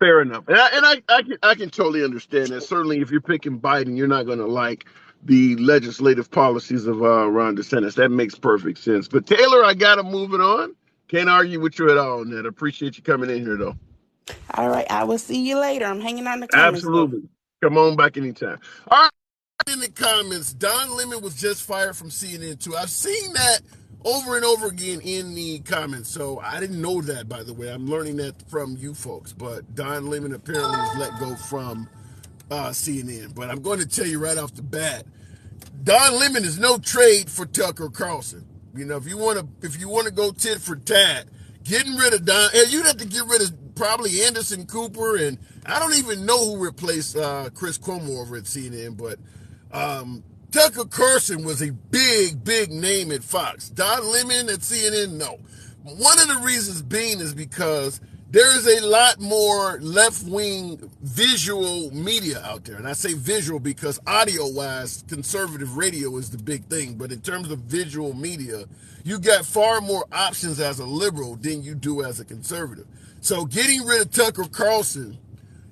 Fair enough. And I can totally understand that. Certainly, if you're picking Biden, you're not going to like the legislative policies of Ron DeSantis. That makes perfect sense. But Taylor, I got to move it on. Can't argue with you at all, Ned. Appreciate you coming in here, though. All right, I will see you later. I'm hanging on the comments though. Absolutely. Come on back anytime. All right. In the comments, Don Lemon was just fired from CNN too. I've seen that over and over again in the comments. So I didn't know that, by the way. I'm learning that from you folks. But Don Lemon apparently was let go from CNN. But I'm going to tell you right off the bat, Don Lemon is no trade for Tucker Carlson. You know, if you want to go tit for tat, getting rid of Don, you'd have to get rid of probably Anderson Cooper, and I don't even know who replaced Chris Cuomo over at CNN, but Tucker Carlson was a big name at Fox. Don Lemon at CNN, no. One of the reasons being is because there is a lot more left-wing visual media out there. And I say visual because audio-wise, conservative radio is the big thing. But in terms of visual media, you got far more options as a liberal than you do as a conservative. So getting rid of Tucker Carlson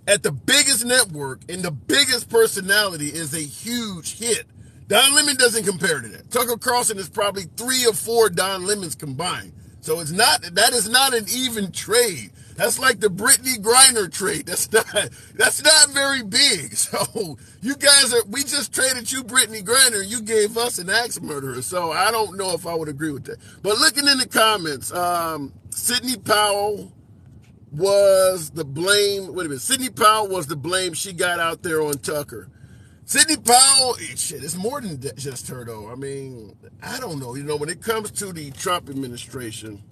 at the biggest network and the biggest personality is a huge hit. Don Lemon doesn't compare to that. Tucker Carlson is probably 3 or 4 Don Lemons combined. So that is not an even trade. That's like the Brittany Griner trade. That's not very big. So we just traded you Brittany Griner, and you gave us an axe murderer. So I don't know if I would agree with that. But looking in the comments, Sidney Powell was the blame. Wait a minute. Sidney Powell was the blame she got out there on Tucker. Sidney Powell, shit, it's more than just her, though. I mean, I don't know. You know, when it comes to the Trump administration,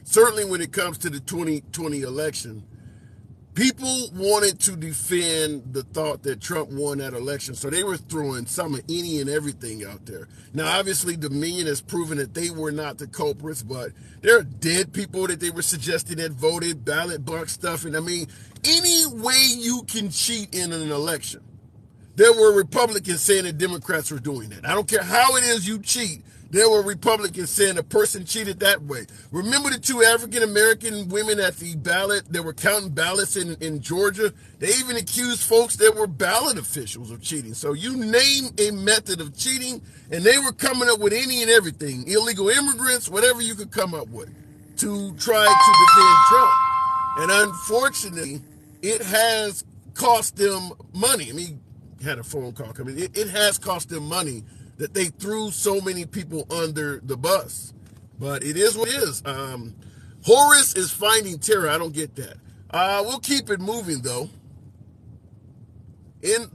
certainly when it comes to the 2020 election, people wanted to defend the thought that Trump won that election. So they were throwing some of any and everything out there. Now, obviously, Dominion has proven that they were not the culprits, but there are dead people that they were suggesting that voted, ballot box stuff. And I mean, any way you can cheat in an election. There were Republicans saying that Democrats were doing that. I don't care how it is you cheat. There were Republicans saying a person cheated that way. Remember the 2 African-American women at the ballot that were counting ballots in Georgia? They even accused folks that were ballot officials of cheating. So you name a method of cheating, and they were coming up with any and everything. Illegal immigrants, whatever you could come up with to try to defend Trump. And unfortunately, it has cost them money. I mean, had a phone call coming. It has cost them money that they threw so many people under the bus. But it is what it is. Horace is finding terror. I don't get that. We'll keep it moving, though. In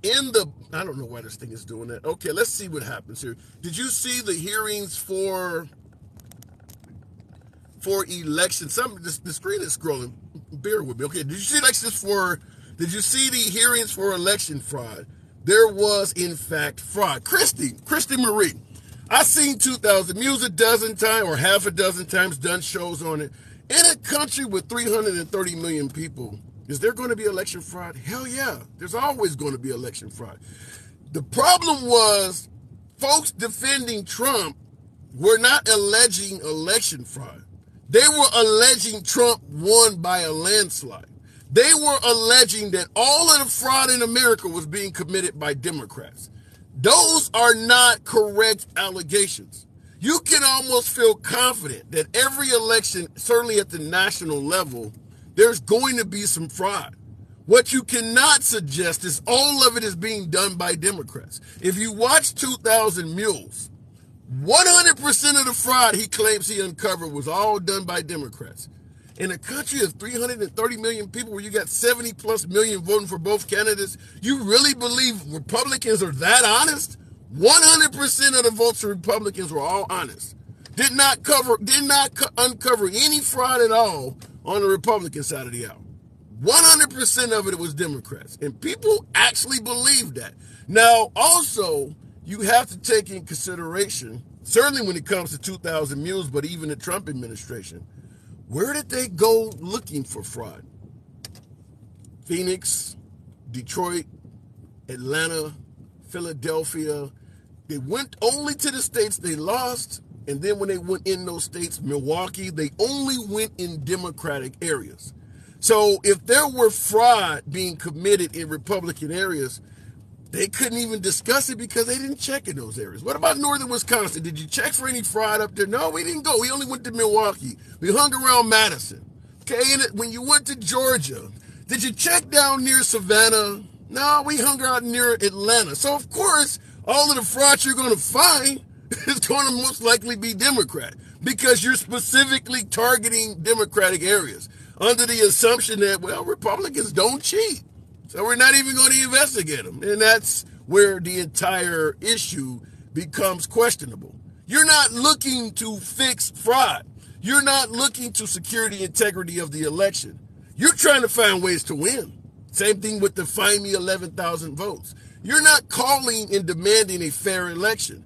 the, I don't know why this thing is doing that. Okay, let's see what happens here. Did you see the hearings for election? The screen is scrolling. Bear with me. Okay, did you see Did you see the hearings for election fraud? There was, in fact, fraud. Christy Marie, I've seen 2,000 Mules a dozen times or half a dozen times, done shows on it. In a country with 330 million people, is there going to be election fraud? Hell yeah. There's always going to be election fraud. The problem was folks defending Trump were not alleging election fraud. They were alleging Trump won by a landslide. They were alleging that all of the fraud in America was being committed by Democrats. Those are not correct allegations. You can almost feel confident that every election, certainly at the national level, there's going to be some fraud. What you cannot suggest is all of it is being done by Democrats. If you watch 2,000 Mules, 100% of the fraud he claims he uncovered was all done by Democrats. In a country of 330 million people where you got 70 plus million voting for both candidates, you really believe Republicans are that honest? 100% of the votes for Republicans were all honest. Did not uncover any fraud at all on the Republican side of the aisle. 100% of it was Democrats. And people actually believe that. Now, also, you have to take in consideration, certainly when it comes to 2,000 Mules, but even the Trump administration, where did they go looking for fraud? Phoenix, Detroit, Atlanta, Philadelphia. They went only to the states they lost, and then when they went in those states, Milwaukee, they only went in Democratic areas. So if there were fraud being committed in Republican areas, they couldn't even discuss it because they didn't check in those areas. What about northern Wisconsin? Did you check for any fraud up there? No, we didn't go. We only went to Milwaukee. We hung around Madison. Okay, and when you went to Georgia, did you check down near Savannah? No, we hung out near Atlanta. So, of course, all of the fraud you're going to find It's going to most likely be Democrat because you're specifically targeting Democratic areas under the assumption that, well, Republicans don't cheat. So we're not even going to investigate them. And that's where the entire issue becomes questionable. You're not looking to fix fraud. You're not looking to secure the integrity of the election. You're trying to find ways to win. Same thing with the find me 11,000 votes. You're not calling and demanding a fair election.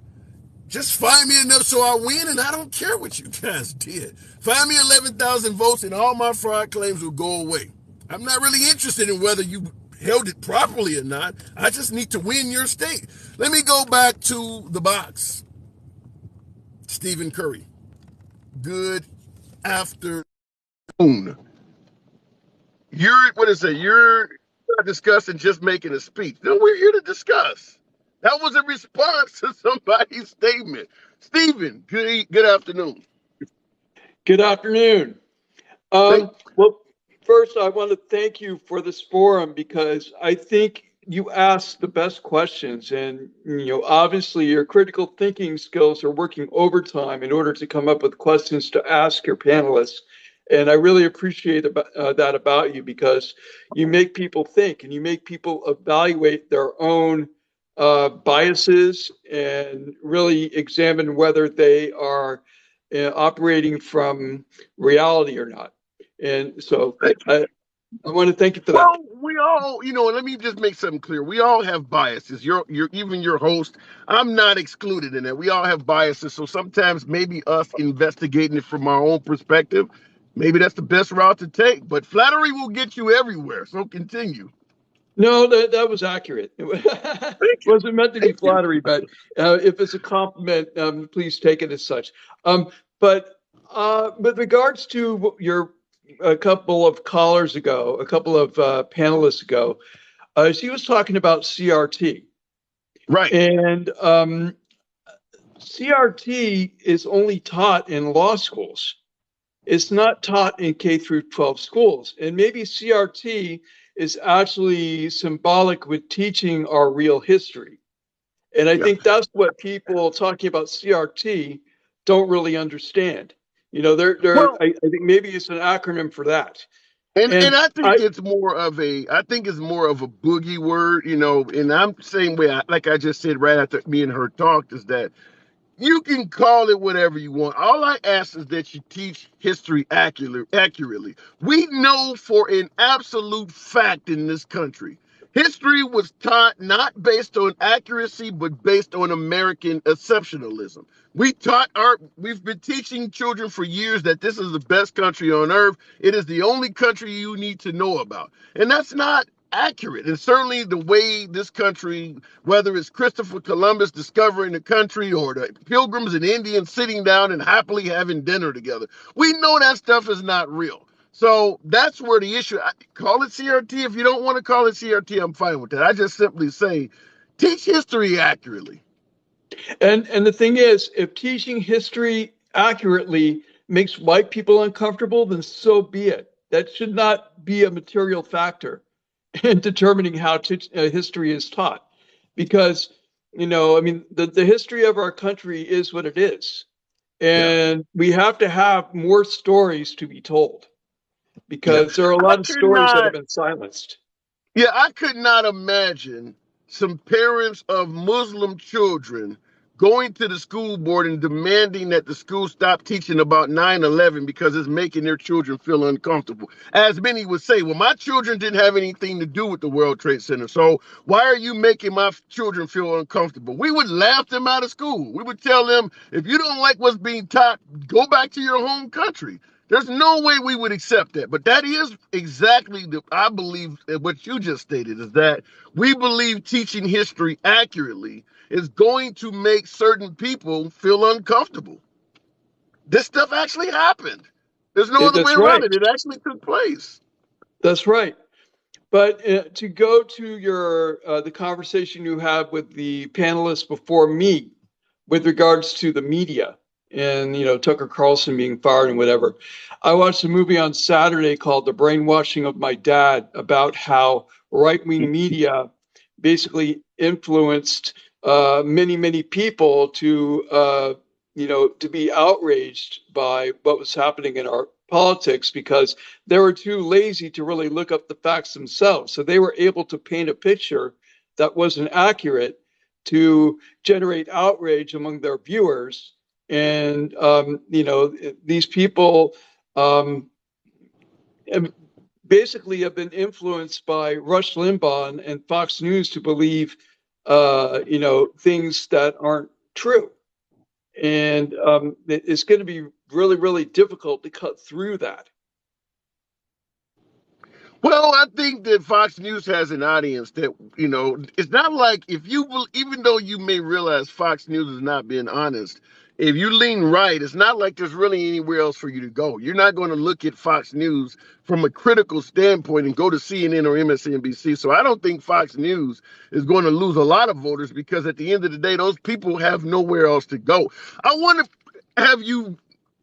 Just find me enough so I win, and I don't care what you guys did. Find me 11,000 votes, and all my fraud claims will go away. I'm not really interested in whether you held it properly or not. I just need to win your state. Let me go back to the box. Stephen Curry. Good afternoon. You're not discussing, just making a speech. No, we're here to discuss. That was a response to somebody's statement. Stephen, good afternoon. Good afternoon. Well, first, I want to thank you for this forum because I think you asked the best questions, and obviously your critical thinking skills are working overtime in order to come up with questions to ask your panelists. And I really appreciate that about you because you make people think and you make people evaluate their own biases and really examine whether they are operating from reality or not. And so I want to thank you for that. Well, we all, let me just make something clear. We all have biases. You're even your host. I'm not excluded in that. We all have biases. So sometimes maybe us investigating it from our own perspective, maybe that's the best route to take. But flattery will get you everywhere. So continue. No, that was accurate. It wasn't meant to be flattery, but if it's a compliment, please take it as such. But with regards to a couple of callers ago, a couple of panelists ago, she was talking about CRT. Right. And CRT is only taught in law schools. It's not taught in K through 12 schools. And maybe CRT is actually symbolic with teaching our real history. And I think that's what people talking about CRT don't really understand. I think maybe it's an acronym for that. And I think it's more of a boogie word, and I'm the same way, like I just said right after me and her talked, is that you can call it whatever you want. All I ask is that you teach history accurately. We know for an absolute fact in this country, history was taught not based on accuracy, but based on American exceptionalism. We've been teaching children for years that this is the best country on earth. It is the only country you need to know about. And that's not accurate. And certainly the way this country, whether it's Christopher Columbus discovering the country or the Pilgrims and Indians sitting down and happily having dinner together, we know that stuff is not real. So that's where the issue, call it CRT. If you don't want to call it CRT, I'm fine with that. I just simply say, teach history accurately. And the thing is, if teaching history accurately makes white people uncomfortable, then so be it. That should not be a material factor in determining how history is taught. Because, the history of our country is what it is. And we have to have more stories to be told. Because there are a lot of stories that have been silenced. Yeah, I could not imagine some parents of Muslim children going to the school board and demanding that the school stop teaching about 9/11 because it's making their children feel uncomfortable. As many would say, well, my children didn't have anything to do with the World Trade Center, so why are you making my children feel uncomfortable? We would laugh them out of school. We would tell them, if you don't like what's being taught, go back to your home country. There's no way we would accept that. But that is exactly I believe what you just stated, is that we believe teaching history accurately is going to make certain people feel uncomfortable. This stuff actually happened. There's no other way around it. It actually took place. That's right. But to go to the conversation you had with the panelists before me with regards to the media and, Tucker Carlson being fired and whatever, I watched a movie on Saturday called The Brainwashing of My Dad about how right-wing media basically influenced many people to to be outraged by what was happening in our politics because they were too lazy to really look up the facts themselves. So they were able to paint a picture that wasn't accurate to generate outrage among their viewers. And, these people basically have been influenced by Rush Limbaugh and Fox News to believe, things that aren't true. And it's going to be really, really difficult to cut through that. Well, I think that Fox News has an audience that, it's not like even though you may realize Fox News is not being honest, if you lean right, it's not like there's really anywhere else for you to go. You're not going to look at Fox News from a critical standpoint and go to CNN or MSNBC. So I don't think Fox News is going to lose a lot of voters because at the end of the day, those people have nowhere else to go. I want to have you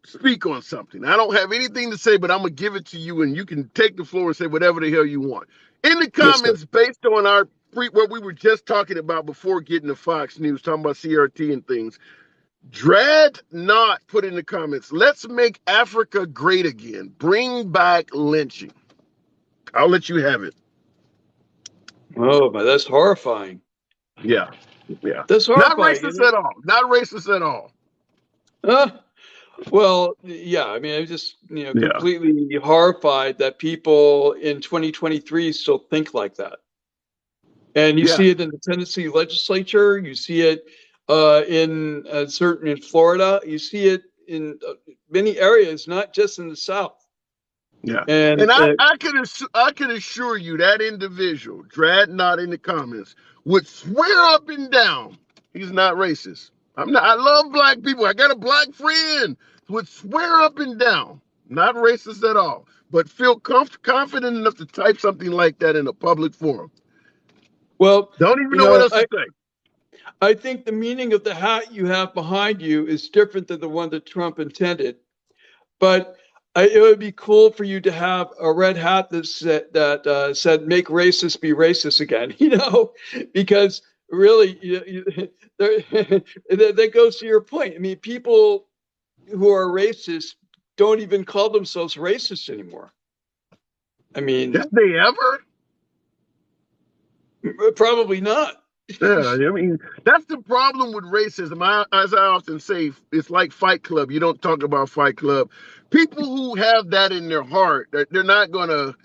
speak on something. I don't have anything to say, but I'm going to give it to you and you can take the floor and say whatever the hell you want. In the comments, based on what we were just talking about before getting to Fox News, talking about CRT and things, Dread Not put in the comments, let's make Africa great again. Bring back lynching. I'll let you have it. Oh, but that's horrifying. Yeah. That's horrifying. Not racist at all. Not racist at all. Well, yeah, I mean, I'm just, completely horrified that people in 2023 still think like that. And you see it in the Tennessee legislature, you see it in Florida, you see it in many areas, not just in the South. Yeah, and I can assure you that individual, Dread Not in the comments, would swear up and down he's not racist. I love black people. I got a black friend. Would swear up and down, not racist at all, but feel confident enough to type something like that in a public forum. Well, don't even know what else to say. I think the meaning of the hat you have behind you is different than the one that Trump intended. But it would be cool for you to have a red hat that said "Make racists be racist again," because really, that goes to your point. I mean, people who are racist don't even call themselves racist anymore. I mean, did they ever? Probably not. Yeah, I mean, that's the problem with racism. As I often say, it's like Fight Club. You don't talk about Fight Club. People who have that in their heart, they're not gonna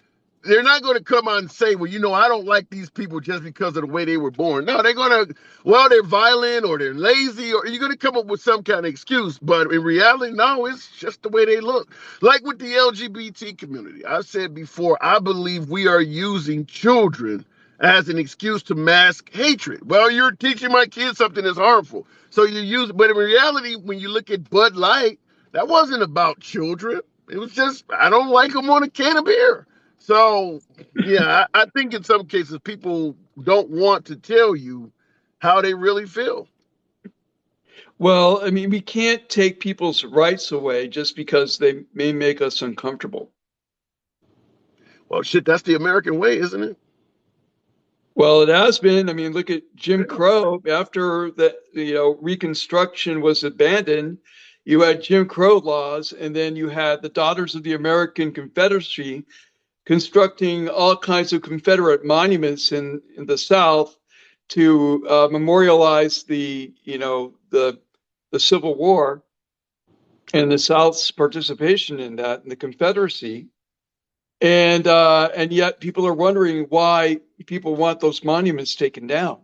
come on and say, well, I don't like these people just because of the way they were born. No, they're violent or they're lazy, or you're gonna come up with some kind of excuse. But in reality, no, it's just the way they look. Like with the LGBT community, I said before, I believe we are using children as an excuse to mask hatred. Well, you're teaching my kids something that's harmful. So but in reality, when you look at Bud Light, that wasn't about children. It was just, I don't like them on a can of beer. So, yeah, I think in some cases people don't want to tell you how they really feel. Well, I mean, we can't take people's rights away just because they may make us uncomfortable. Well, shit, that's the American way, isn't it? Well, it has been. I mean, look at Jim Crow. After the Reconstruction was abandoned, you had Jim Crow laws, and then you had the Daughters of the American Confederacy constructing all kinds of Confederate monuments in the South to memorialize the Civil War and the South's participation in that, in the Confederacy. And yet people are wondering why people want those monuments taken down.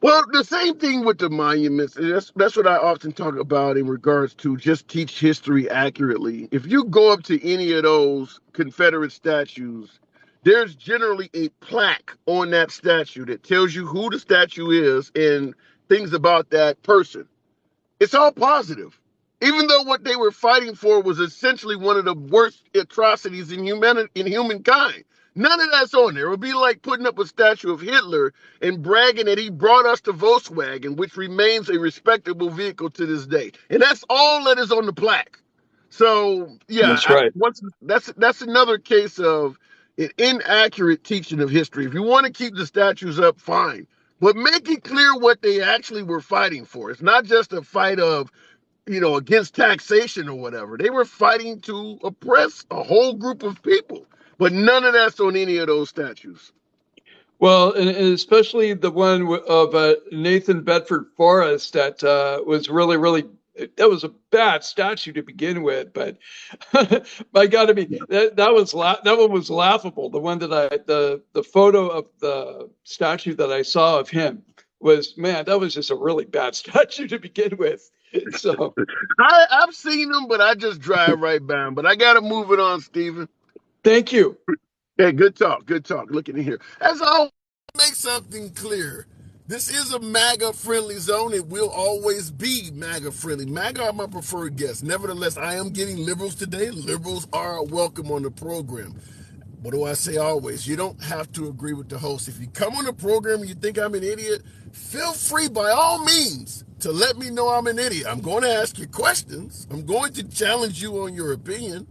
Well, the same thing with the monuments. That's what I often talk about in regards to just teach history accurately. If you go up to any of those Confederate statues, there's generally a plaque on that statue that tells you who the statue is and things about that person. It's all positive. Even though what they were fighting for was essentially one of the worst atrocities in humankind. None of that's on there. It would be like putting up a statue of Hitler and bragging that he brought us the Volkswagen, which remains a respectable vehicle to this day. And that's all that is on the plaque. So, yeah, that's right. That's another case of, an inaccurate teaching of history. If you want to keep the statues up, fine. But make it clear what they actually were fighting for. It's not just a fight of, against taxation or whatever. They were fighting to oppress a whole group of people. But none of that's on any of those statues. Well, and especially the one of Nathan Bedford Forrest that was really, really, that was a bad statue to begin with. But by God, I mean that one was laughable. The one that the photo of the statue that I saw of him was, man, that was just a really bad statue to begin with. So I've seen them, but I just drive right by them. But I got to move it on, Stephen. thank you. Hey, good talk. Good talk. Looking in here. As always, make something clear. This is a MAGA friendly zone. It will always be MAGA friendly. MAGA are my preferred guests. Nevertheless, I am getting liberals today. Liberals are welcome on the program. What do I say always? You don't have to agree with the host. If you come on the program and you think I'm an idiot, feel free by all means to let me know I'm an idiot. I'm going to ask you questions. I'm going to challenge you on your opinion.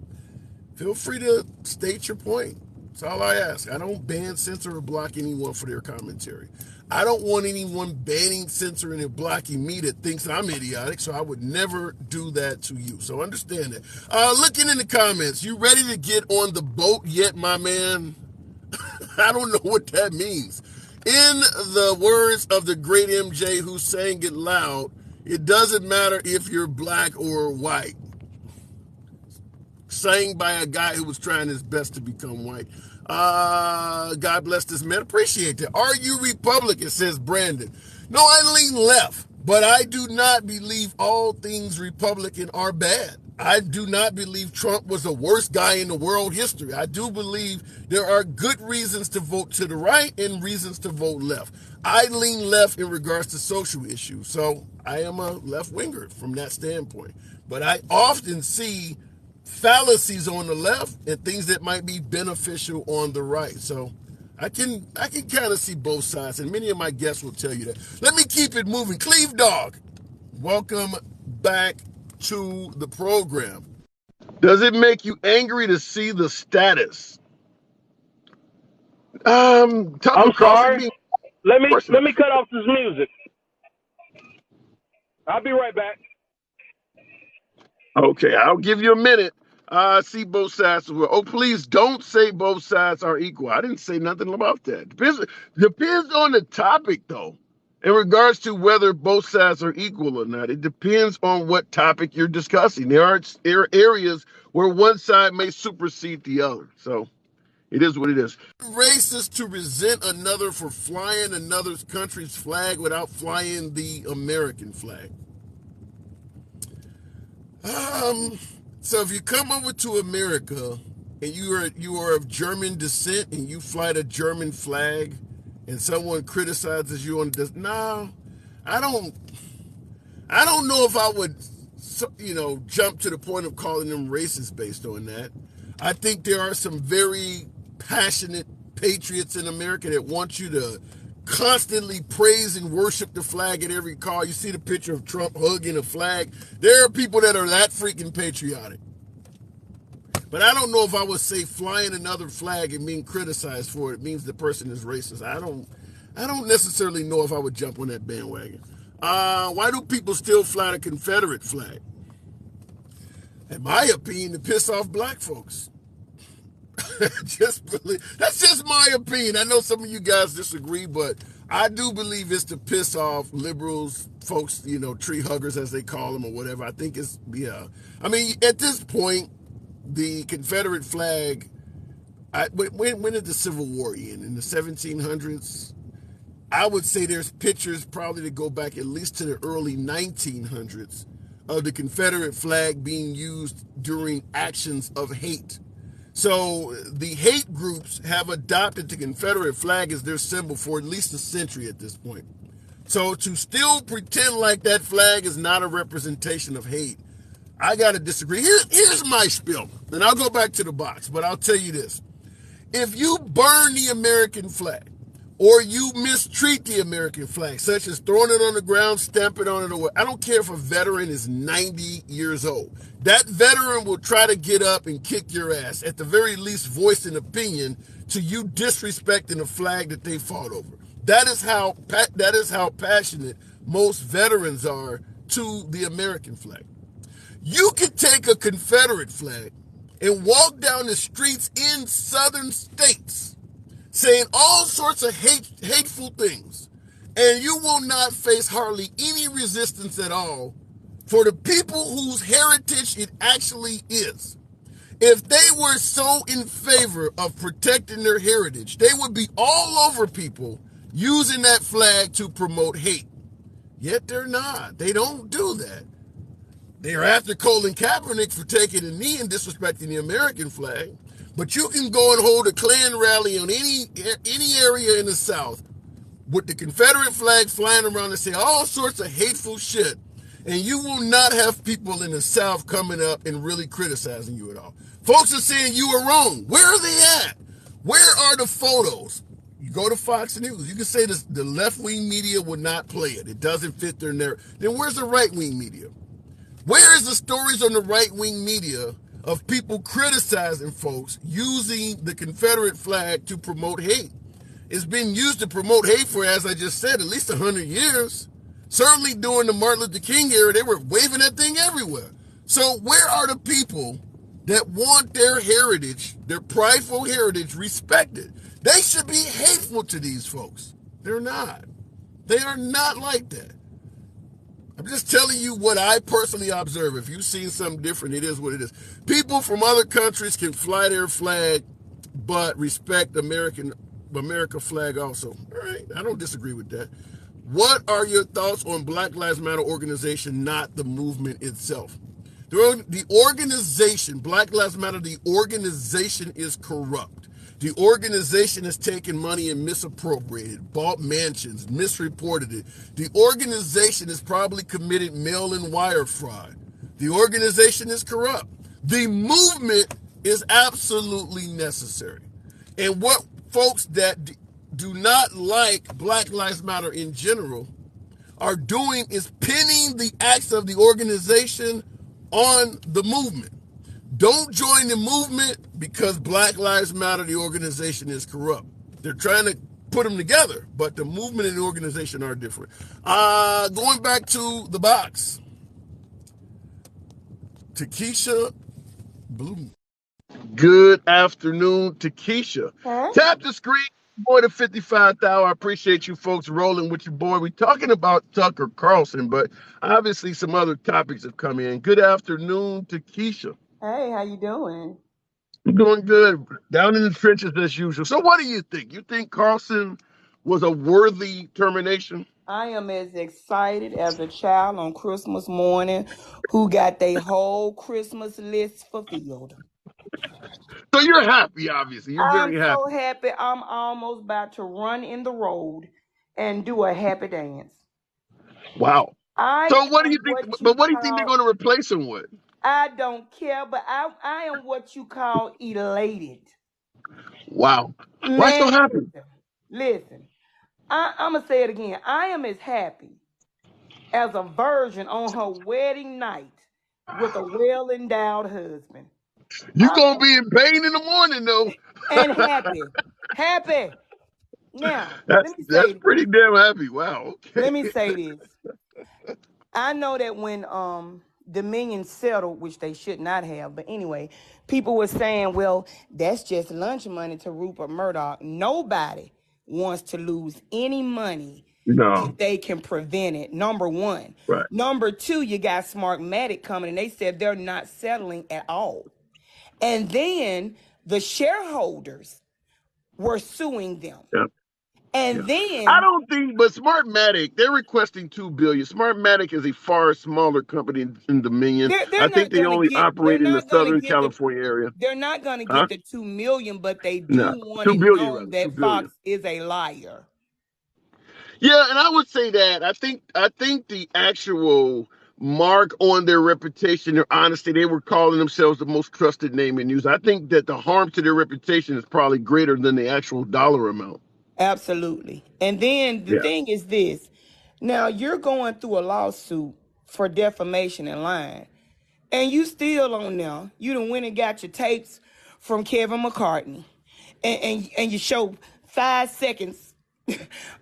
Feel free to state your point. That's all I ask. I don't ban, censor, or block anyone for their commentary. I don't want anyone banning, censoring, and blocking me that thinks I'm idiotic, so I would never do that to you. So understand that. Looking in the comments, you ready to get on the boat yet, my man? I don't know what that means. In the words of the great MJ who sang it loud, it doesn't matter if you're black or white. Sang by a guy who was trying his best to become white. God bless this man. Appreciate that. Are you Republican, says Brandon. No, I lean left, but I do not believe all things Republican are bad. I do not believe Trump was the worst guy in the world history. I do believe there are good reasons to vote to the right and reasons to vote left. I lean left in regards to social issues, so I am a left-winger from that standpoint. But I often see fallacies on the left and things that might be beneficial on the right. So I can kind of see both sides, and many of my guests will tell you that. Let me keep it moving. Cleve Dog, welcome back to the program. Does it make you angry to see the status? I'm sorry. Let me cut off this music. I'll be right back. Okay, I'll give you a minute. I see both sides as well. Oh, please don't say both sides are equal. I didn't say nothing about that. Depends on the topic, though. In regards to whether both sides are equal or not, it depends on what topic you're discussing. There are areas where one side may supersede the other. So it is what it is. Racist to resent another for flying another country's flag without flying the American flag. So if you come over to America and you are of German descent and you fly the German flag and someone criticizes you on this, no, I don't know if I would, jump to the point of calling them racist based on that. I think there are some very passionate patriots in America that want you to constantly praise and worship the flag at every call. You see the picture of Trump hugging a flag. There are people that are that freaking patriotic. But I don't know if I would say flying another flag and being criticized for it means the person is racist. I don't necessarily know if I would jump on that bandwagon. Why do people still fly the Confederate flag? In my opinion, to piss off black folks. That's just my opinion. I know some of you guys disagree, but I do believe it's to piss off liberals, folks, tree huggers as they call them or whatever. I think it's, yeah. I mean, at this point, the Confederate flag, when did the Civil War end? In the 1700s? I would say there's pictures probably to go back at least to the early 1900s of the Confederate flag being used during actions of hate. So the hate groups have adopted the Confederate flag as their symbol for at least a century at this point. So to still pretend like that flag is not a representation of hate, I got to disagree. Here's my spiel, and I'll go back to the box, but I'll tell you this. If you burn the American flag, or you mistreat the American flag, such as throwing it on the ground, stamping on it, or I don't care if a veteran is 90 years old. That veteran will try to get up and kick your ass, at the very least voice an opinion to you disrespecting the flag that they fought over. That is how passionate most veterans are to the American flag. You could take a Confederate flag and walk down the streets in southern states saying all sorts of hateful things, and you will not face hardly any resistance at all for the people whose heritage it actually is. If they were so in favor of protecting their heritage, they would be all over people using that flag to promote hate. Yet they're not. They don't do that. They're after Colin Kaepernick for taking a knee and disrespecting the American flag. But you can go and hold a Klan rally on any area in the South with the Confederate flag flying around and say all sorts of hateful shit, and you will not have people in the South coming up and really criticizing you at all. Folks are saying you are wrong. Where are they at? Where are the photos? You go to Fox News. You can say this, the left-wing media would not play it. It doesn't fit their narrative. Then where's the right-wing media? Where is the stories on the right-wing media of people criticizing folks using the Confederate flag to promote hate? It's been used to promote hate for, as I just said, at least 100 years. Certainly during the Martin Luther King era, they were waving that thing everywhere. So where are the people that want their heritage, their prideful heritage, respected? They should be hateful to these folks. They're not. They are not like that. I'm just telling you what I personally observe. If you've seen something different, it is what it is. People from other countries can fly their flag, but respect America flag also. All right, I don't disagree with that. What are your thoughts on Black Lives Matter organization, not the movement itself? The organization, Black Lives Matter, the organization is corrupt. The organization has taken money and misappropriated, bought mansions, misreported it. The organization has probably committed mail-in wire fraud. The organization is corrupt. The movement is absolutely necessary. And what folks that do not like Black Lives Matter in general are doing is pinning the acts of the organization on the movement. Don't join the movement because Black Lives Matter, the organization, is corrupt. They're trying to put them together, but the movement and the organization are different. Going back to the box. Takesha Bloom. Good afternoon, Takesha. Huh? Tap the screen. Boy, the 55th hour. I appreciate you folks rolling with your boy. We're talking about Tucker Carlson, but obviously some other topics have come in. Good afternoon, Takesha. Hey, how you doing? I'm doing good. Down in the trenches as usual. So what do you think? You think Carlson was a worthy termination? I am as excited as a child on Christmas morning who got their whole Christmas list fulfilled. So you're happy, obviously. You're very happy. I'm so happy. I'm almost about to run in the road and do a happy dance. Wow. So what do you think? But what do you think they're going to replace him with? I don't care, but I am what you call elated. Wow. Why so happy? Listen, I'm going to say it again. I am as happy as a virgin on her wedding night with a well-endowed husband. You're going to be in pain in the morning, though. And happy. Happy. Now, that's pretty damn happy. Wow. Okay. Let me say this. I know that when Dominion settled, which they should not have, but anyway, people were saying, well, that's just lunch money to Rupert Murdoch. Nobody wants to lose any money if they can prevent it, number one. Right. Number two, you got Smartmatic coming, and they said they're not settling at all. And then the shareholders were suing them. Yeah. And then I don't think, but Smartmatic, they're requesting $2 billion. Smartmatic is a far smaller company than Dominion. I think they only operate in the Southern California area. They're not going to get the $2 million, but they do want to know that Fox is a liar. Yeah, and I would say that I think the actual mark on their reputation, their honesty, they were calling themselves the most trusted name in news. I think that the harm to their reputation is probably greater than the actual dollar amount. Absolutely. And then the thing is this. Now you're going through a lawsuit for defamation and lying. And you still on there. You done went and got your tapes from Kevin McCartney. And you show 5 seconds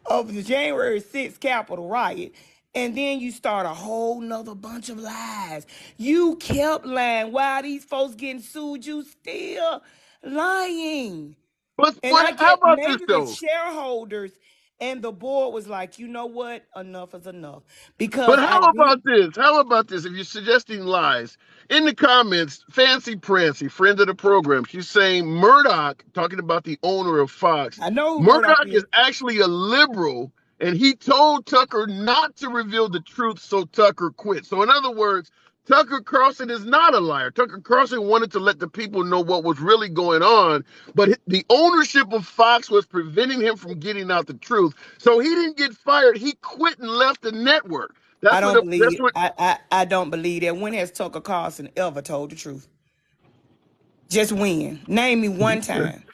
of the January 6th Capitol riot. And then you start a whole nother bunch of lies. You kept lying. Why these folks getting sued? You still lying. But And I how get about this maybe the though? shareholders and the board was like, you know what? Enough is enough. But Because I how did. about this? How about this? If you're suggesting lies, in the comments, Fancy Prancy, friend of the program, she's saying Murdoch, talking about the owner of Fox, I know who Murdoch Murdoch is. is actually a liberal, and he told Tucker not to reveal the truth, so Tucker quit. So in other words, Tucker Carlson is not a liar. Tucker Carlson wanted to let the people know what was really going on, but the ownership of Fox was preventing him from getting out the truth. So he didn't get fired. He quit and left the network. I That's what. don't That's believe what. I don't believe that. When has Tucker Carlson ever told the truth? Just when? Name me one time.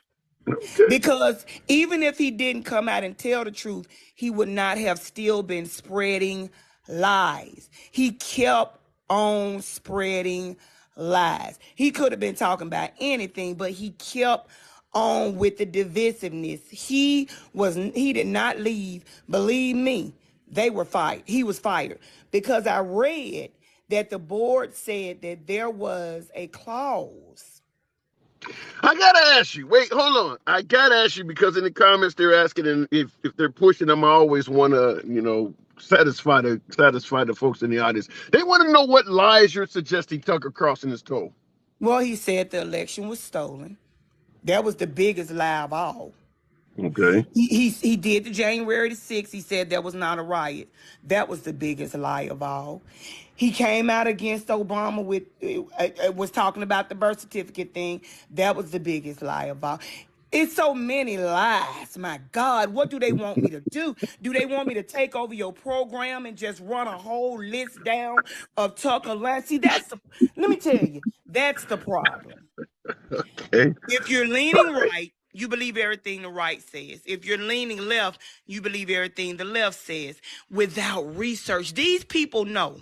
Okay. Because even if he didn't come out and tell the truth, he would not have still been spreading lies. He kept on spreading lies. He could have been talking about anything, but he kept on with the divisiveness. He did not leave. Believe me, they were fired. He was fired because I read that the board said that there was a clause. I gotta ask you. Wait, hold on. I gotta ask you because in the comments they're asking, and if they're pushing them, I always want to, satisfy the folks in the audience. They want to know what lies you're suggesting Tucker Carlson is told. Well, he said the election was stolen. That was the biggest lie of all. Okay. He did the January the 6th. He said that was not a riot. That was the biggest lie of all. He came out against Obama with was talking about the birth certificate thing. That was the biggest lie of all. It's so many lies. My God, what do they want me to do? Do they want me to take over your program and just run a whole list down of Tucker lies? See, let me tell you, that's the problem. Okay. If you're leaning right, you believe everything the right says. If you're leaning left, you believe everything the left says without research. These people know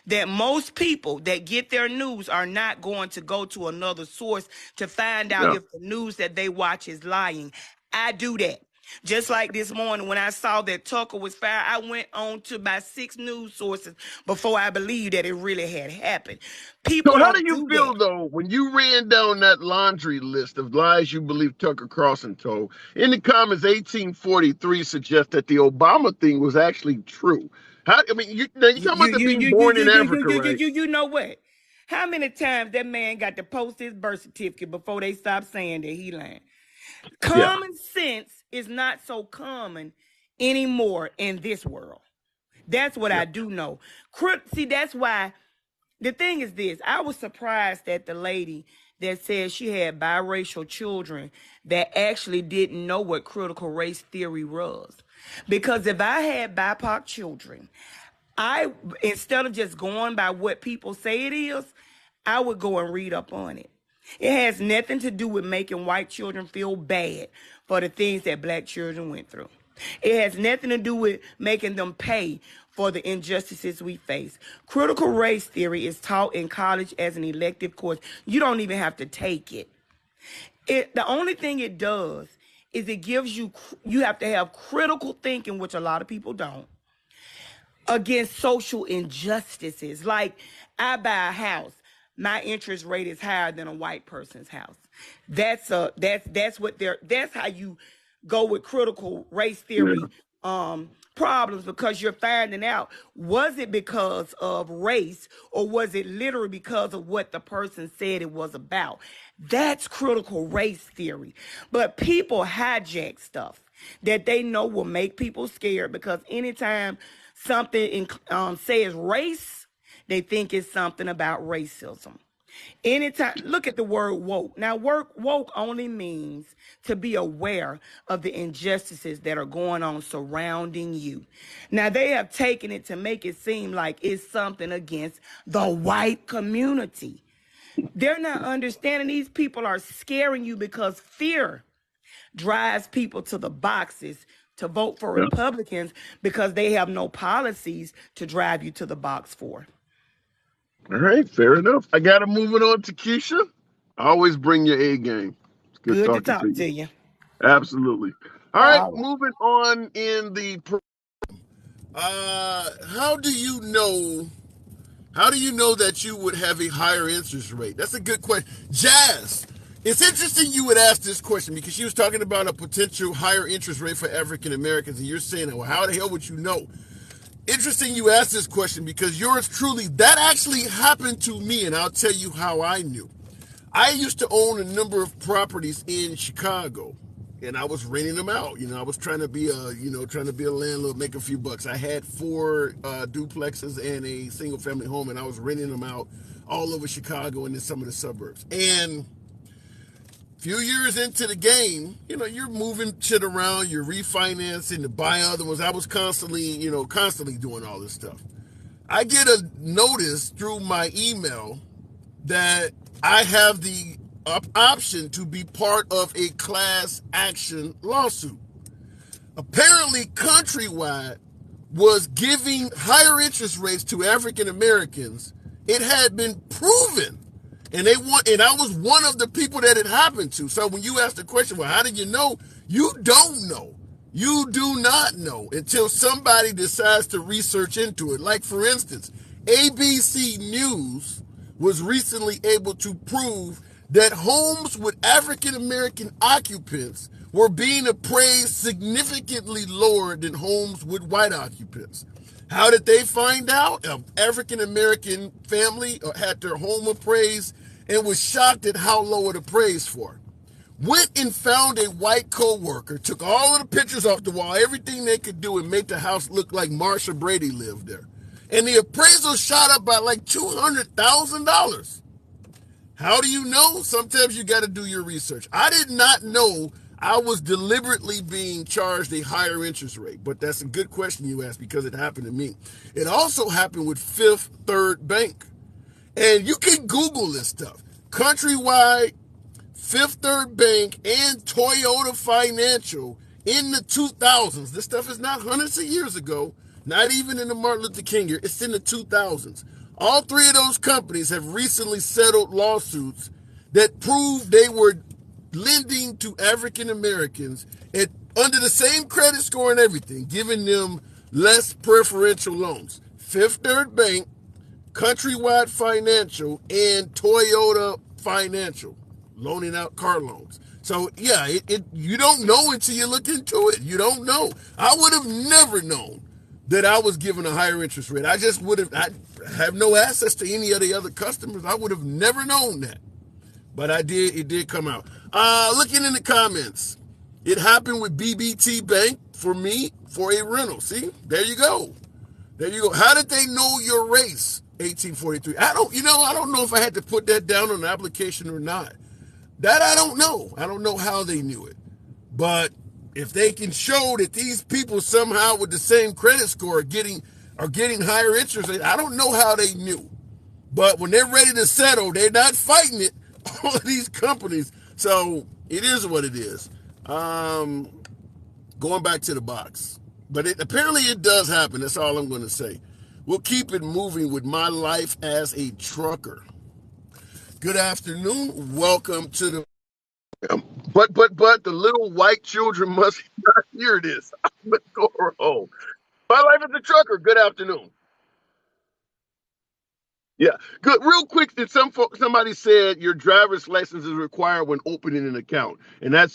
that most people that get their news are not going to go to another source to find out Yeah. if the news that they watch is lying. I do that. Just like this morning when I saw that Tucker was fired, I went on to about 6 news sources before I believed that it really had happened. People So how do don't you do feel that. though when you ran down that laundry list of lies you believe Tucker Carlson told? In the comments, 1843 suggests that the Obama thing was actually true. You talking about the being born in Africa, right? You know what? How many times that man got to post his birth certificate before they stopped saying that he lying? Yeah. Common sense is not so common anymore in this world. That's what Yeah. I do know. See, that's why the thing is this. I was surprised that the lady that said she had biracial children that actually didn't know what critical race theory was. Because if I had BIPOC children, instead of just going by what people say it is, I would go and read up on it. It has nothing to do with making white children feel bad for the things that black children went through. It has nothing to do with making them pay for the injustices we face. Critical race theory is taught in college as an elective course. You don't even have to take it. The only thing it does is it gives you have to have critical thinking, which a lot of people don't, against social injustices. Like, I buy a house, my interest rate is higher than a white person's house. That's how you go with critical race theory problems, because you're finding out, was it because of race or was it literally because of what the person said it was about? That's critical race theory. But people hijack stuff that they know will make people scared, because anytime something says race, they think it's something about racism. Anytime, look at the word woke. Now, woke only means to be aware of the injustices that are going on surrounding you. Now, they have taken it to make it seem like it's something against the white community. They're not understanding. These people are scaring you because fear. drives people to the boxes to vote for Republicans because they have no policies to drive you to the box for. All right, fair enough. I got to move it on to Keisha. Always bring your A game. It's good Good to talking talk to you. to you. Absolutely. All right, All right. moving on in the. How do you know? How do you know that you would have a higher interest rate? That's a good question. Jazz, it's interesting you would ask this question because she was talking about a potential higher interest rate for African Americans, and you're saying, well, how the hell would you know? Interesting you asked this question because yours truly, that actually happened to me, and I'll tell you how I knew. I used to own a number of properties in Chicago, and I was renting them out. I was trying to be a landlord, make a few bucks. I had 4 duplexes and a single family home, and I was renting them out all over Chicago and in some of the suburbs. And a few years into the game, you're moving shit around, you're refinancing to buy other ones. I was constantly doing all this stuff. I get a notice through my email that I have the option to be part of a class action lawsuit. Apparently, Countrywide was giving higher interest rates to African Americans. It had been proven, and I was one of the people that it happened to. So when you ask the question, well, how did you know? You don't know. You do not know until somebody decides to research into it. Like, for instance, ABC News was recently able to prove that homes with African American occupants were being appraised significantly lower than homes with white occupants. How did they find out? An African American family had their home appraised and was shocked at how low it appraised for. Went and found a white co-worker, took all of the pictures off the wall, everything they could do, and make the house look like Marsha Brady lived there. And the appraisal shot up by like $200,000. How do you know? Sometimes you got to do your research. I did not know I was deliberately being charged a higher interest rate, but that's a good question you asked because it happened to me. It also happened with Fifth Third Bank. And you can Google this stuff. Countrywide, Fifth Third Bank, and Toyota Financial in the 2000s. This stuff is not hundreds of years ago, not even in the Martin Luther King year. It's in the 2000s. All 3 of those companies have recently settled lawsuits that prove they were lending to African Americans under the same credit score and everything, giving them less preferential loans. Fifth Third Bank, Countrywide Financial, and Toyota Financial, loaning out car loans. So yeah, you don't know until you look into it. You don't know. I would have never known that I was given a higher interest rate. I have no access to any of the other customers. I would have never known that. But I did. It did come out. Looking in the comments, it happened with BBT Bank for me for a rental. See, there you go. There you go. How did they know your race? 1843. I don't know if I had to put that down on the application or not. That I don't know. I don't know how they knew it. But if they can show that these people somehow with the same credit score are getting higher interest rates, I don't know how they knew. But when they're ready to settle, they're not fighting it. All of these companies. So it is what it is. Going back to the box. But apparently it does happen. That's all I'm going to say. We'll keep it moving with my life as a trucker. Good afternoon. Welcome to the... But the little white children must not hear this. Let's go home. My life as a trucker. Good afternoon. Yeah, good. Real quick, somebody said your driver's license is required when opening an account, and that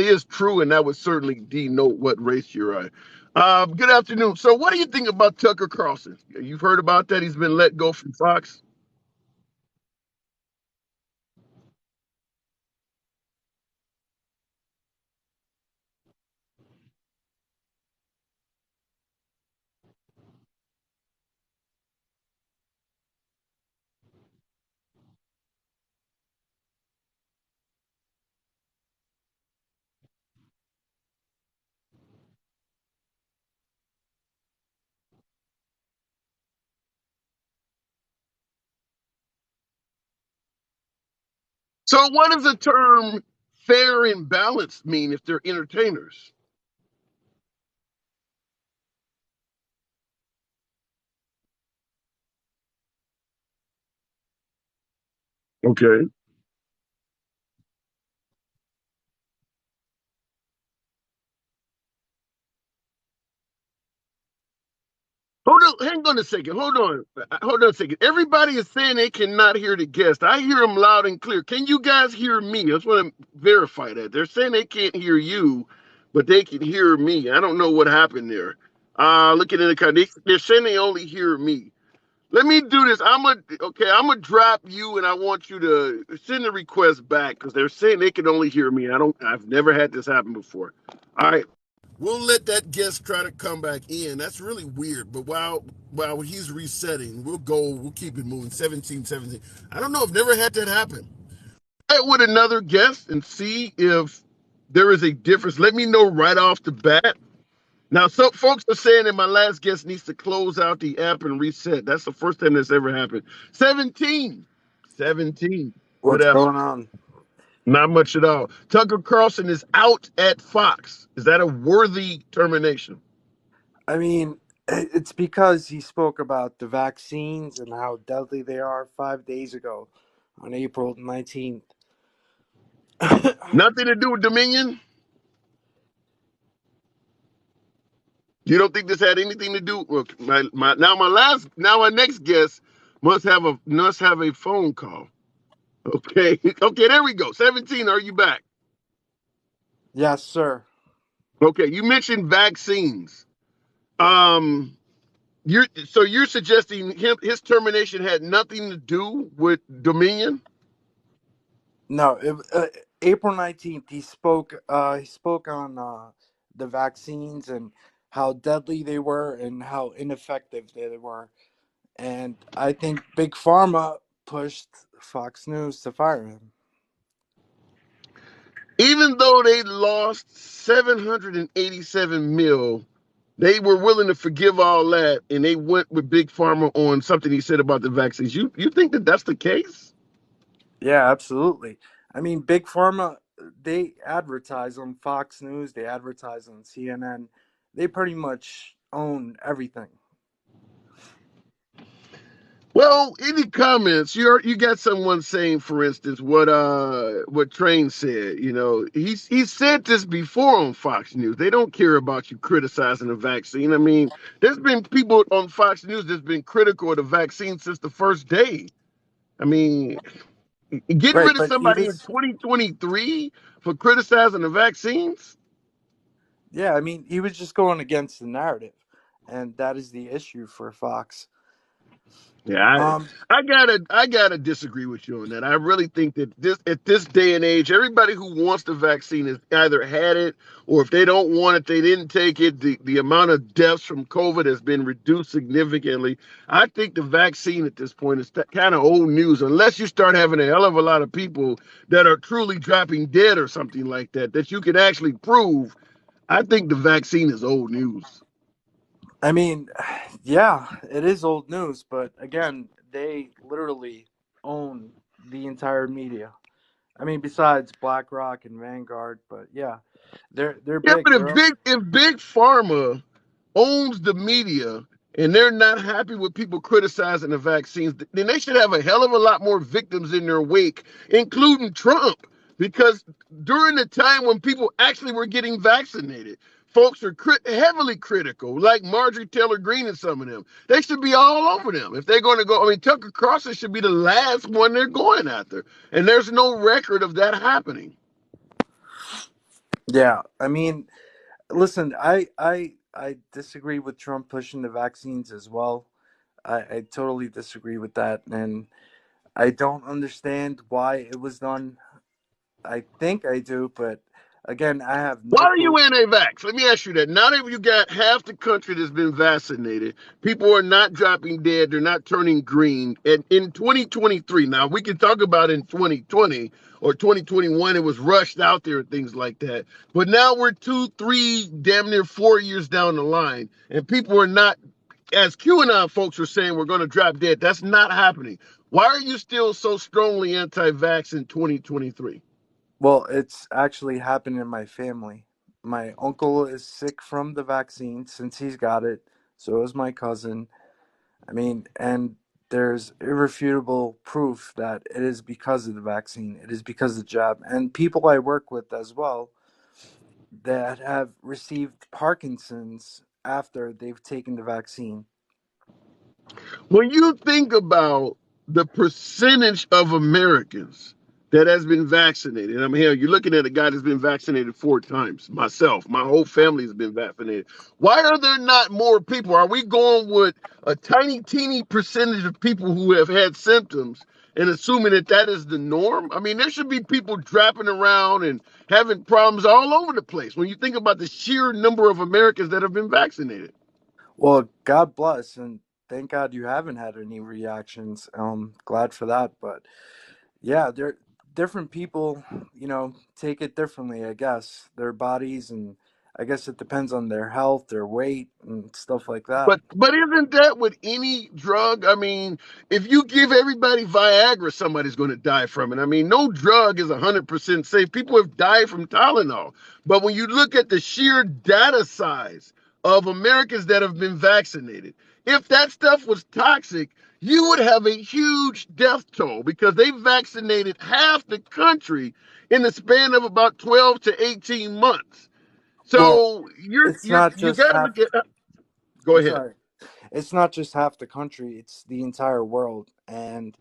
is true, and that would certainly denote what race you're on. Good afternoon. So, what do you think about Tucker Carlson? You've heard about that? He's been let go from Fox. So, what is the term fair and balanced mean if they're entertainers? Okay. Hold on, hang on a second. Hold on a second. Everybody is saying they cannot hear the guest. I hear them loud and clear. Can you guys hear me? I just want to verify that. They're saying they can't hear you, but they can hear me. I don't know what happened there. Looking in the car, they're saying they only hear me. Let me do this. I'm gonna drop you, and I want you to send the request back because they're saying they can only hear me. I've never had this happen before. All right. We'll let that guest try to come back in. That's really weird. But while he's resetting, we'll keep it moving. 17, 17. I don't know. I've never had that happen. Try it with another guest and see if there is a difference. Let me know right off the bat. Now, some folks are saying that my last guest needs to close out the app and reset. That's the first time that's ever happened. 17. 17. What What's else? going on? Not much at all. Tucker Carlson is out at Fox. Is that a worthy termination? I mean, it's because he spoke about the vaccines and how deadly they are 5 days ago on April 19th. Nothing to do with Dominion? You don't think this had anything to do? Look, my next guest must have a phone call. Okay, okay, there we go. 17. Are you back? Yes, sir. Okay, you mentioned vaccines. Um, you're suggesting his termination had nothing to do with Dominion? No, April 19th, he spoke. He spoke on the vaccines and how deadly they were and how ineffective they were. And I think Big Pharma pushed Fox News to fire him. Even though they lost 787 mil, they were willing to forgive all that, and they went with Big Pharma on something he said about the vaccines. You think that that's the case? Yeah, absolutely. I mean, Big Pharma, they advertise on Fox News, they advertise on CNN. They pretty much own everything. Well, any comments? You got someone saying, for instance, what Train said. You know, he said this before on Fox News. They don't care about you criticizing the vaccine. I mean, there's been people on Fox News that's been critical of the vaccine since the first day. I mean, getting Right, rid of but he somebody in was, 2023 for criticizing the vaccines? yeah, I mean, he was just going against the narrative. And that is the issue for Fox. Yeah, Um, I gotta disagree with you on that. I really think that at this day and age, everybody who wants the vaccine has either had it or if they don't want it, they didn't take it. The amount of deaths from COVID has been reduced significantly. I think the vaccine at this point is kind of old news, unless you start having a hell of a lot of people that are truly dropping dead or something like that you can actually prove. I think the vaccine is old news. I mean, yeah, it is old news, but again, they literally own the entire media. I mean, besides BlackRock and Vanguard, but yeah, they're Yeah, big. but if big pharma owns the media and they're not happy with people criticizing the vaccines, then they should have a hell of a lot more victims in their wake, including Trump. Because during the time when people actually were getting vaccinated, folks are heavily critical, like Marjorie Taylor Greene and some of them. They should be all over them if they're going to go. I mean, Tucker Carlson should be the last one they're going after, and there's no record of that happening. Yeah, I mean, listen, I disagree with Trump pushing the vaccines as well. I totally disagree with that, and I don't understand why it was done. I think I do, but again, I have Why no are clue. you anti-vax? Let me ask you that. Now that you got half the country that's been vaccinated, people are not dropping dead. They're not turning green. And in 2023, now we can talk about in 2020 or 2021, it was rushed out there and things like that. But now we're 2, 3, damn near 4 years down the line, and people are not, as QAnon folks are saying, we're going to drop dead. That's not happening. Why are you still so strongly anti-vax in 2023? Well, it's actually happened in my family. My uncle is sick from the vaccine since he's got it. So is my cousin. I mean, and there's irrefutable proof that it is because of the vaccine. It is because of the jab. And people I work with as well that have received Parkinson's after they've taken the vaccine. When you think about the percentage of Americans that has been vaccinated, I'm here, you're looking at a guy that's been vaccinated 4 times. Myself, my whole family has been vaccinated. Why are there not more people? Are we going with a tiny, teeny percentage of people who have had symptoms and assuming that that is the norm? I mean, there should be people dropping around and having problems all over the place when you think about the sheer number of Americans that have been vaccinated. Well, God bless, and thank God you haven't had any reactions. Glad for that. But yeah, there different people, take it differently. I guess their bodies, and I guess it depends on their health, their weight, and stuff like that. But isn't that with any drug? I mean, if you give everybody Viagra, somebody's going to die from it. I mean, no drug is 100% safe. People have died from Tylenol. But when you look at the sheer data size of Americans that have been vaccinated, if that stuff was toxic, you would have a huge death toll because they vaccinated half the country in the span of about 12 to 18 months. Well, So it's not you just got to half. look at. Go I'm ahead. sorry. It's not just half the country, it's the entire world. And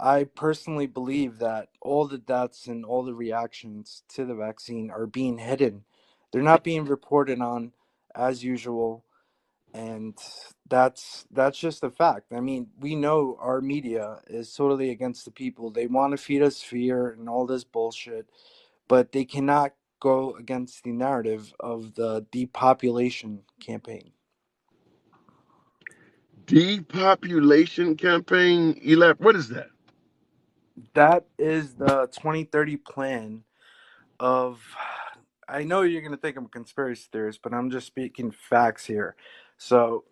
I personally believe that all the deaths and all the reactions to the vaccine are being hidden. They're not being reported on as usual, and that's just a fact. I mean, we know our media is totally against the people. They want to feed us fear and all this bullshit, but they cannot go against the narrative of the depopulation campaign. Depopulation campaign, what is that? That is the 2030 plan of, I know you're going to think I'm a conspiracy theorist, but I'm just speaking facts here. So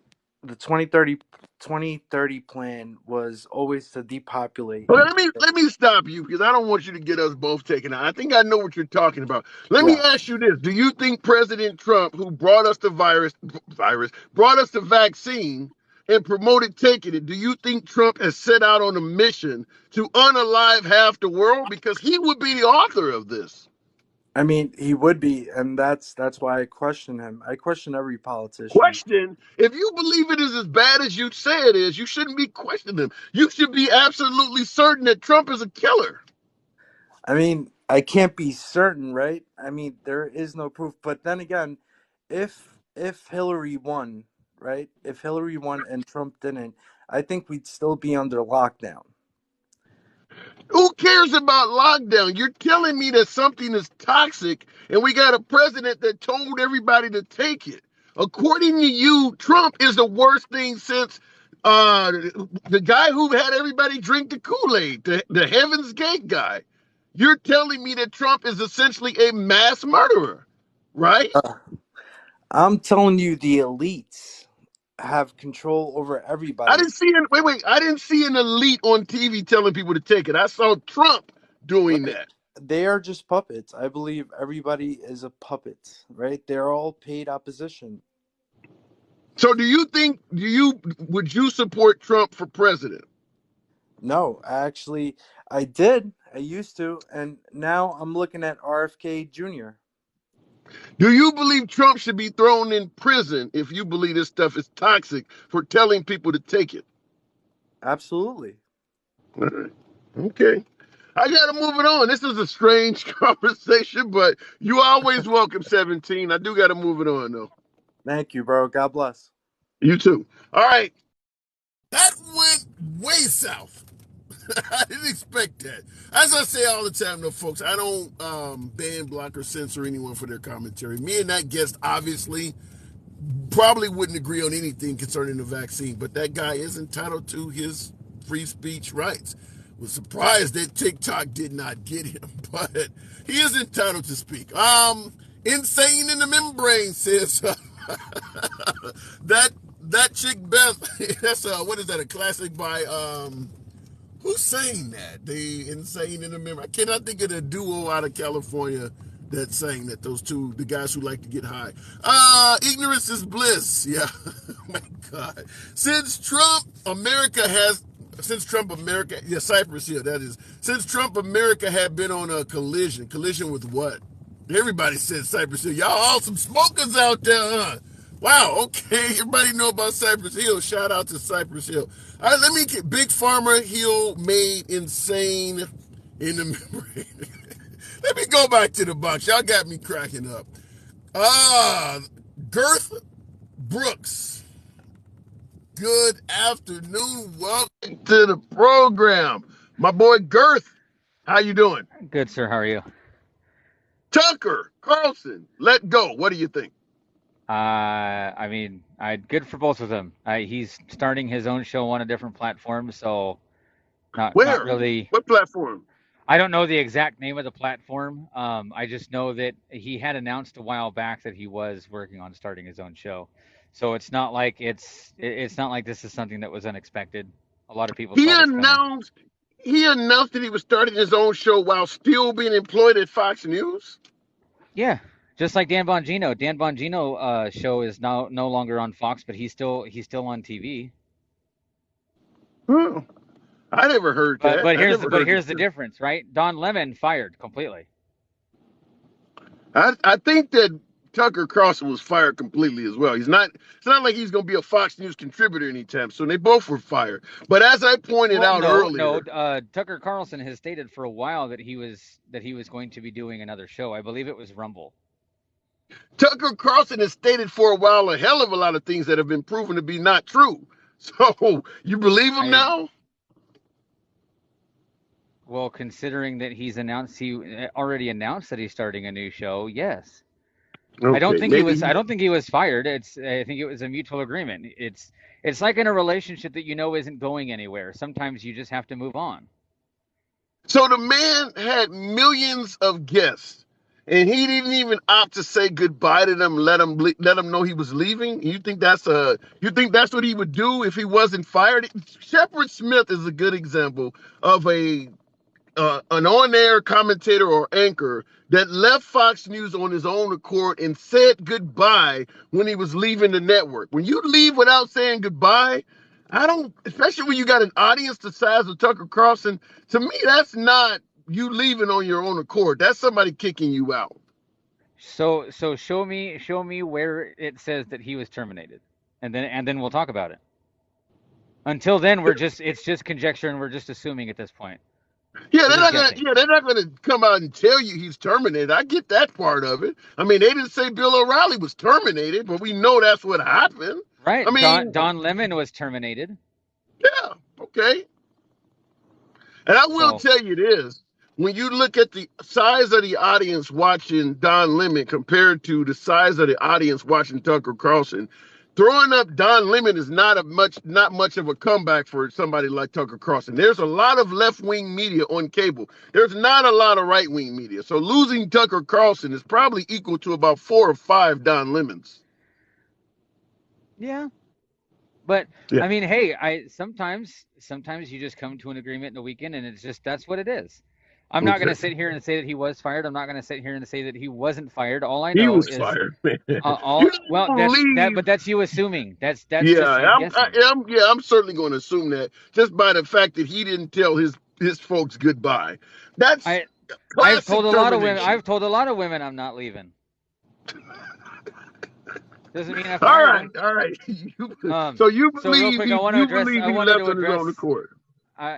the 2030 plan was always to depopulate. Well, let me stop you because I don't want you to get us both taken out. I think I know what you're talking about. Let me Yeah. ask you this: do you think President Trump, who brought us the brought us the vaccine and promoted taking it, do you think Trump has set out on a mission to unalive half the world? Because he would be the author of this. I mean, he would be, and that's why I question him. I question every politician. Question: if you believe it is as bad as you say it is, you shouldn't be questioning him. You should be absolutely certain that Trump is a killer. I mean, I can't be certain, right? I mean, there is no proof. But then again, if Hillary won, right? If Hillary won and Trump didn't, I think we'd still be under lockdown. Who cares about lockdown? You're telling me that something is toxic and we got a president that told everybody to take it. According to you, Trump is the worst thing since the guy who had everybody drink the Kool-Aid, the Heaven's Gate guy. You're telling me that Trump is essentially a mass murderer, right? I'm telling you, the elites have control over I everybody. didn't see an wait. I didn't see an elite on TV telling people to take it. I saw Trump doing Right. that. They are just puppets. I believe everybody is a puppet, right? They're all paid opposition. So would you support Trump for president? No, actually, I did. I used to, and now I'm looking at RFK Jr. Do you believe Trump should be thrown in prison if you believe this stuff is toxic for telling people to take it? Absolutely. All right. Okay. I got to move it on. This is a strange conversation, but you always welcome 17. I do got to move it on, though. Thank you, bro. God bless. You too. All right. That went way south. I didn't expect that. As I say all the time, though, folks, I don't ban, block, or censor anyone for their commentary. Me and that guest obviously probably wouldn't agree on anything concerning the vaccine, but that guy is entitled to his free speech rights. Was surprised that TikTok did not get him, but he is entitled to speak. Insane in the membrane says that chick Beth. That's what is that? A classic by Who's saying that? The Insane in America. I cannot think of the duo out of California that's saying that. Those two, the guys who like to get high. Ignorance is bliss. Yeah. Oh my God. Since Trump, America, yeah, Cypress Hill, that is. Since Trump, America had been on a collision. Collision with what? Everybody said Cypress Hill. Y'all all some smokers out there, huh? Wow, okay. Everybody know about Cypress Hill. Shout out to Cypress Hill. All right, let me get Big Pharma Hill made insane in the memory. Let me go back to the box. Y'all got me cracking up. Girth Brooks. Good afternoon. Welcome to the program. My boy Girth. How you doing? Good, sir. How are you? Tucker Carlson. Let go. What do you think? I mean, good for both of them. He's starting his own show on a different platform, so not really. What platform? I don't know the exact name of the platform. I just know that he had announced a while back that he was working on starting his own show. So it's not like it's not like this is something that was unexpected. A lot of people. He announced that he was starting his own show while still being employed at Fox News. Yeah. Just like Dan Bongino. Dan Bongino show is now no longer on Fox, but he's still on TV. Hmm. I never heard that. But here's the difference, right? Don Lemon fired completely. I think that Tucker Carlson was fired completely as well. It's not like he's going to be a Fox News contributor anytime soon. They both were fired. But as I pointed out earlier, Tucker Carlson has stated for a while that he was going to be doing another show. I believe it was Rumble. Tucker Carlson has stated for a while a hell of a lot of things that have been proven to be not true. So you believe him now? Well, considering that he already announced that he's starting a new show, yes. Okay, I don't think he was fired. I think it was a mutual agreement. It's like in a relationship that isn't going anywhere. Sometimes you just have to move on. So the man had millions of guests, and he didn't even opt to say goodbye to them, let them know he was leaving. You think that's what he would do if he wasn't fired? Shepard Smith is a good example of an on-air commentator or anchor that left Fox News on his own accord and said goodbye when he was leaving the network. When you leave without saying goodbye, especially when you got an audience the size of Tucker Carlson, to me, that's not you leaving on your own accord. That's somebody kicking you out. So show me where it says that he was terminated, and then we'll talk about it. Until then, it's just conjecture, and we're just assuming at this point. Yeah, they're not gonna come out and tell you he's terminated. I get that part of it. I mean, they didn't say Bill O'Reilly was terminated, but we know that's what happened. Right. I mean, Don Lemon was terminated. Yeah. Okay. And I will tell you this: when you look at the size of the audience watching Don Lemon compared to the size of the audience watching Tucker Carlson, throwing up Don Lemon is not much of a comeback for somebody like Tucker Carlson. There's a lot of left-wing media on cable. There's not a lot of right-wing media. So losing Tucker Carlson is probably equal to about 4 or 5 Don Lemons. Yeah. But yeah. I mean, hey, sometimes you just come to an agreement in a weekend, and that's what it is. I'm not going to sit here and say that he was fired. I'm not going to sit here and say that he wasn't fired. All I know he was fired. But that's you assuming. That's I'm certainly going to assume that just by the fact that he didn't tell his folks goodbye. I've told a lot of women I'm not leaving. Doesn't mean I fired All right. So you believe he left on his own accord.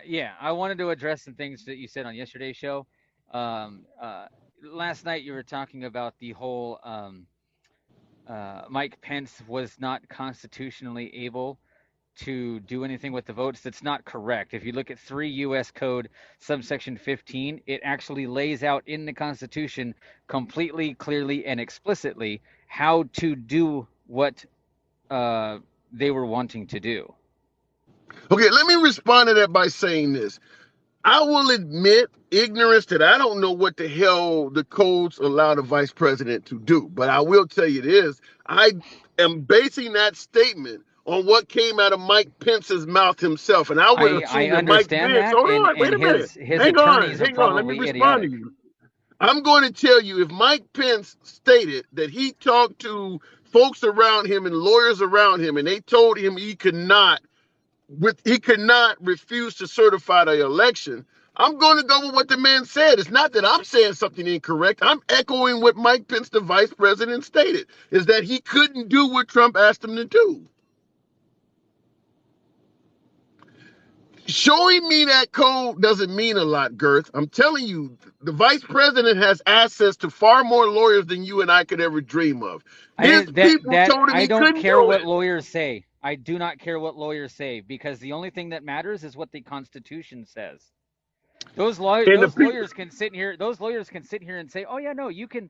Yeah, I wanted to address some things that you said on yesterday's show. Last night you were talking about the whole Mike Pence was not constitutionally able to do anything with the votes. That's not correct. If you look at 3 U.S. Code subsection 15, it actually lays out in the Constitution completely, clearly, and explicitly how to do what they were wanting to do. Okay, let me respond to that by saying this. I will admit ignorance that I don't know what the hell the codes allow the vice president to do. But I will tell you this. I am basing that statement on what came out of Mike Pence's mouth himself. And I would I assume that Mike understand Pence, that, hold on, wait and a minute. his Hang on, attorneys are hang on. Let me probably respond to idiotic. you. I'm going to tell you, if Mike Pence stated that he talked to folks around him and lawyers around him, and they told him he could not refuse to certify the election, I'm going to go with what the man said. It's not that I'm saying something incorrect. I'm echoing what Mike Pence, the vice president, stated, is that he couldn't do what Trump asked him to do. Showing me that code doesn't mean a lot, Girth. I'm telling you, the vice president has access to far more lawyers than you and I could ever dream of. His people told him I he don't couldn't care do what it. lawyers say. I do not care what lawyers say, because the only thing that matters is what the Constitution says. Those lawyers can sit here. Those lawyers can sit here and say, "Oh yeah, no, you can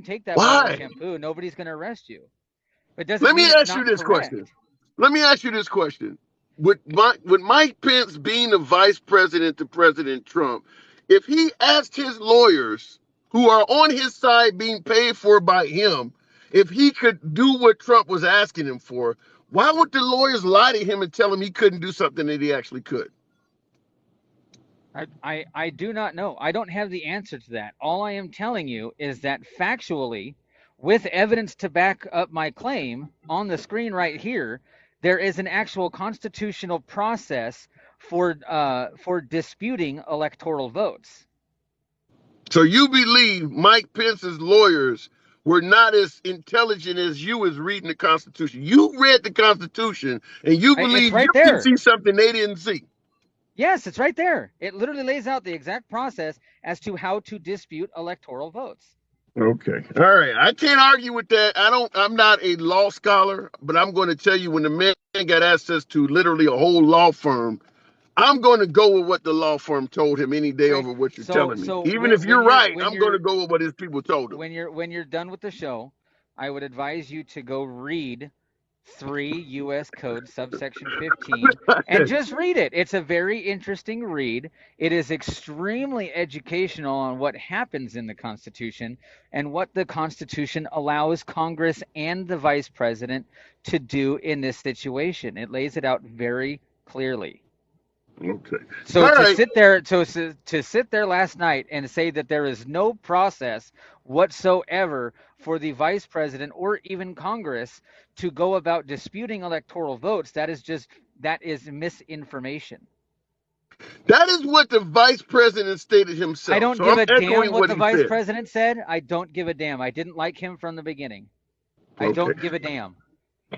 take that bottle of Why? shampoo. Nobody's going to arrest you." But it doesn't Let me mean it's ask you not this correct. question. Let me ask you this question. With Mike Pence being the vice president to President Trump, if he asked his lawyers, who are on his side being paid for by him, if he could do what Trump was asking him for, why would the lawyers lie to him and tell him he couldn't do something that he actually could? I do not know. I don't have the answer to that. All I am telling you is that factually, with evidence to back up my claim on the screen right here, there is an actual constitutional process for disputing electoral votes. So you believe Mike Pence's lawyers were not as intelligent as you as reading the Constitution? You read the Constitution, and you believe right you there. can see something they didn't see. Yes, it's right there. It literally lays out the exact process as to how to dispute electoral votes. Okay. All right. I can't argue with that. I'm not a law scholar, but I'm going to tell you, when the man got access to literally a whole law firm, I'm going to go with what the law firm told him any day over what you're telling me. Even if you're right, I'm going to go with what his people told him. When you're done with the show, I would advise you to go read 3 U.S. Code subsection 15 and just read it. It's a very interesting read. It is extremely educational on what happens in the Constitution and what the Constitution allows Congress and the Vice President to do in this situation. It lays it out very clearly. Okay. So to sit there last night and say that there is no process whatsoever for the vice president or even Congress to go about disputing electoral votes, that is misinformation. That is what the vice president stated himself. I don't give a damn what the vice president said. I don't give a damn. I didn't like him from the beginning. I don't give a damn.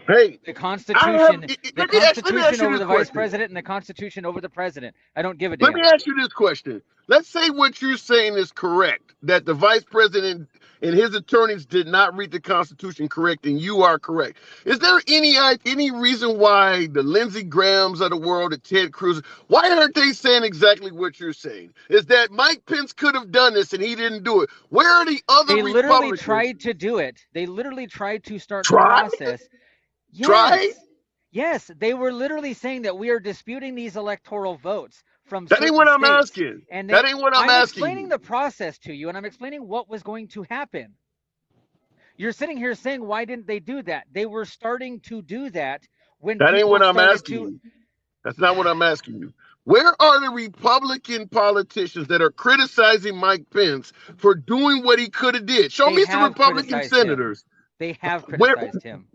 Hey, the Constitution over the vice president and the Constitution over the president. I don't give a damn. Let me ask you this question. Let's say what you're saying is correct, that the vice president and his attorneys did not read the Constitution correct, and you are correct. Is there any reason why the Lindsey Grahams of the world, the Ted Cruz, why aren't they saying exactly what you're saying? Is that Mike Pence could have done this and he didn't do it? Where are the other Republicans? They literally tried to do it. They literally tried to start the process. Yes. Yes, they were literally saying that we are disputing these electoral votes from that ain't what I'm asking. And that ain't what I'm asking. I'm explaining the process to you, and I'm explaining what was going to happen. You're sitting here saying, why didn't they do that? They were starting to do that when that ain't what I'm asking you. That's not what I'm asking you. Where are the Republican politicians that are criticizing Mike Pence for doing what he could have did? Show me some Republican senators. They have criticized him.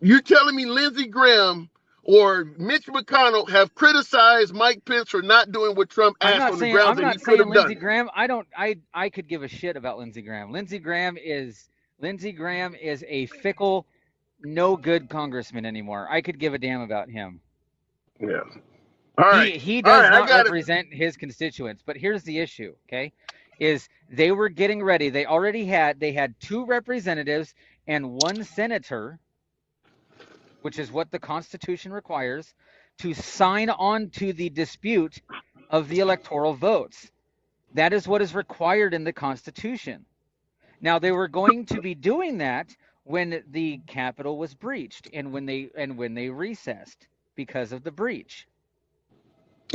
You're telling me Lindsey Graham or Mitch McConnell have criticized Mike Pence for not doing what Trump asked on the grounds that he could have done? Lindsey Graham. I could give a shit about Lindsey Graham. Lindsey Graham is a fickle, no good congressman anymore. I could give a damn about him. Yeah. All right. He does not represent his constituents. But here's the issue, okay? Is they were getting ready. They had 2 representatives and 1 senator, which is what the Constitution requires, to sign on to the dispute of the electoral votes. That is what is required in the Constitution. Now, they were going to be doing that when the Capitol was breached and when they recessed because of the breach.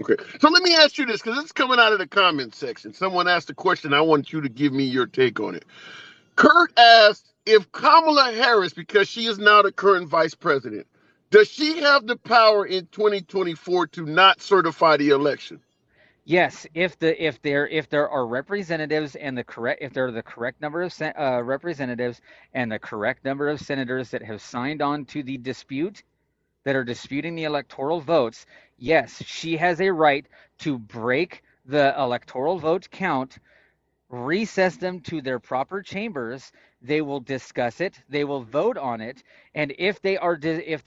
Okay. So let me ask you this, because it's coming out of the comment section. Someone asked a question. I want you to give me your take on it. Kurt asked if Kamala Harris, because she is now the current vice president, does she have the power in 2024 to not certify the election? Yes, if there are representatives and if there are the correct number of representatives and the correct number of senators that have signed on to the dispute, that are disputing the electoral votes, yes, she has a right to break the electoral vote count, recess them to their proper chambers. They will discuss it, they will vote on it, and if the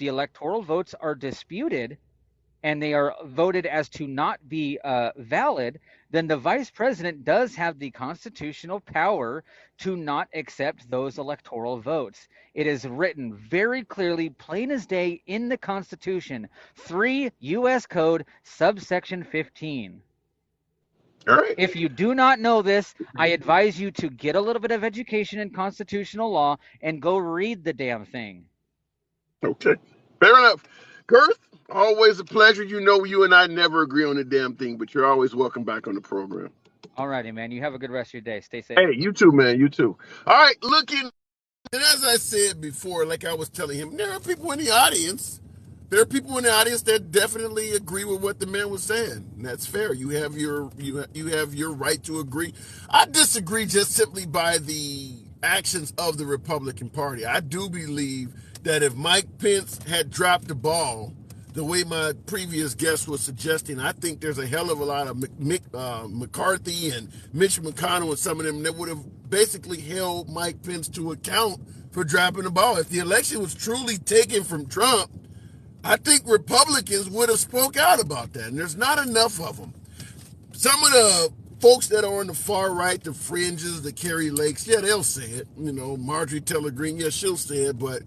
electoral votes are disputed and they are voted as to not be valid, then the vice president does have the constitutional power to not accept those electoral votes. It is written very clearly, plain as day, in the Constitution, 3 U.S. Code, subsection 15. All right. If you do not know this, I advise you to get a little bit of education in constitutional law and go read the damn thing. Okay. Fair enough. Girth, always a pleasure. You know, you and I never agree on a damn thing, but you're always welcome back on the program. All righty, man. You have a good rest of your day. Stay safe. Hey, you too, man. You too. All right. Looking, and as I said before, like I was telling him, there are people in the audience. There are people in the audience that definitely agree with what the man was saying. And that's fair. You have your right to agree. I disagree just simply by the actions of the Republican Party. I do believe that if Mike Pence had dropped the ball the way my previous guest was suggesting, I think there's a hell of a lot of McCarthy and Mitch McConnell and some of them that would have basically held Mike Pence to account for dropping the ball. If the election was truly taken from Trump, I think Republicans would have spoke out about that, and there's not enough of them. Some of the folks that are on the far right, the fringes, the Carrie Lakes, yeah, they'll say it. You know, Marjorie Taylor Greene, yeah, she'll say it, but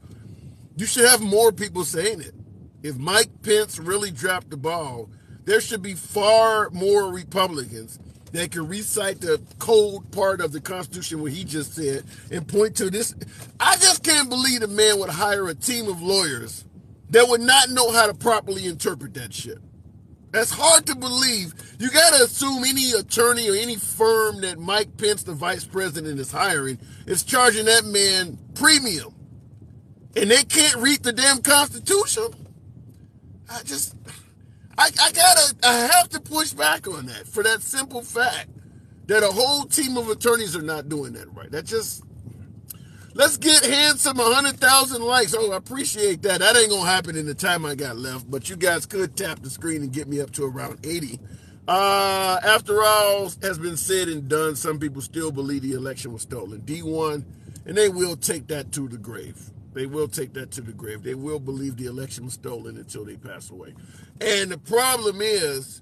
you should have more people saying it. If Mike Pence really dropped the ball, there should be far more Republicans that can recite the cold part of the Constitution, what he just said, and point to this. I just can't believe the man would hire a team of lawyers that would not know how to properly interpret that shit. That's hard to believe. You got to assume any attorney or any firm that Mike Pence, the vice president, is hiring is charging that man premium. And they can't read the damn Constitution. I have to push back on that for that simple fact that a whole team of attorneys are not doing that right. Let's get handsome 100,000 likes. Oh, I appreciate that. That ain't going to happen in the time I got left, but you guys could tap the screen and get me up to around 80. After all has been said and done, some people still believe the election was stolen. D1, and they will take that to the grave. They will take that to the grave. They will believe the election was stolen until they pass away. And the problem is,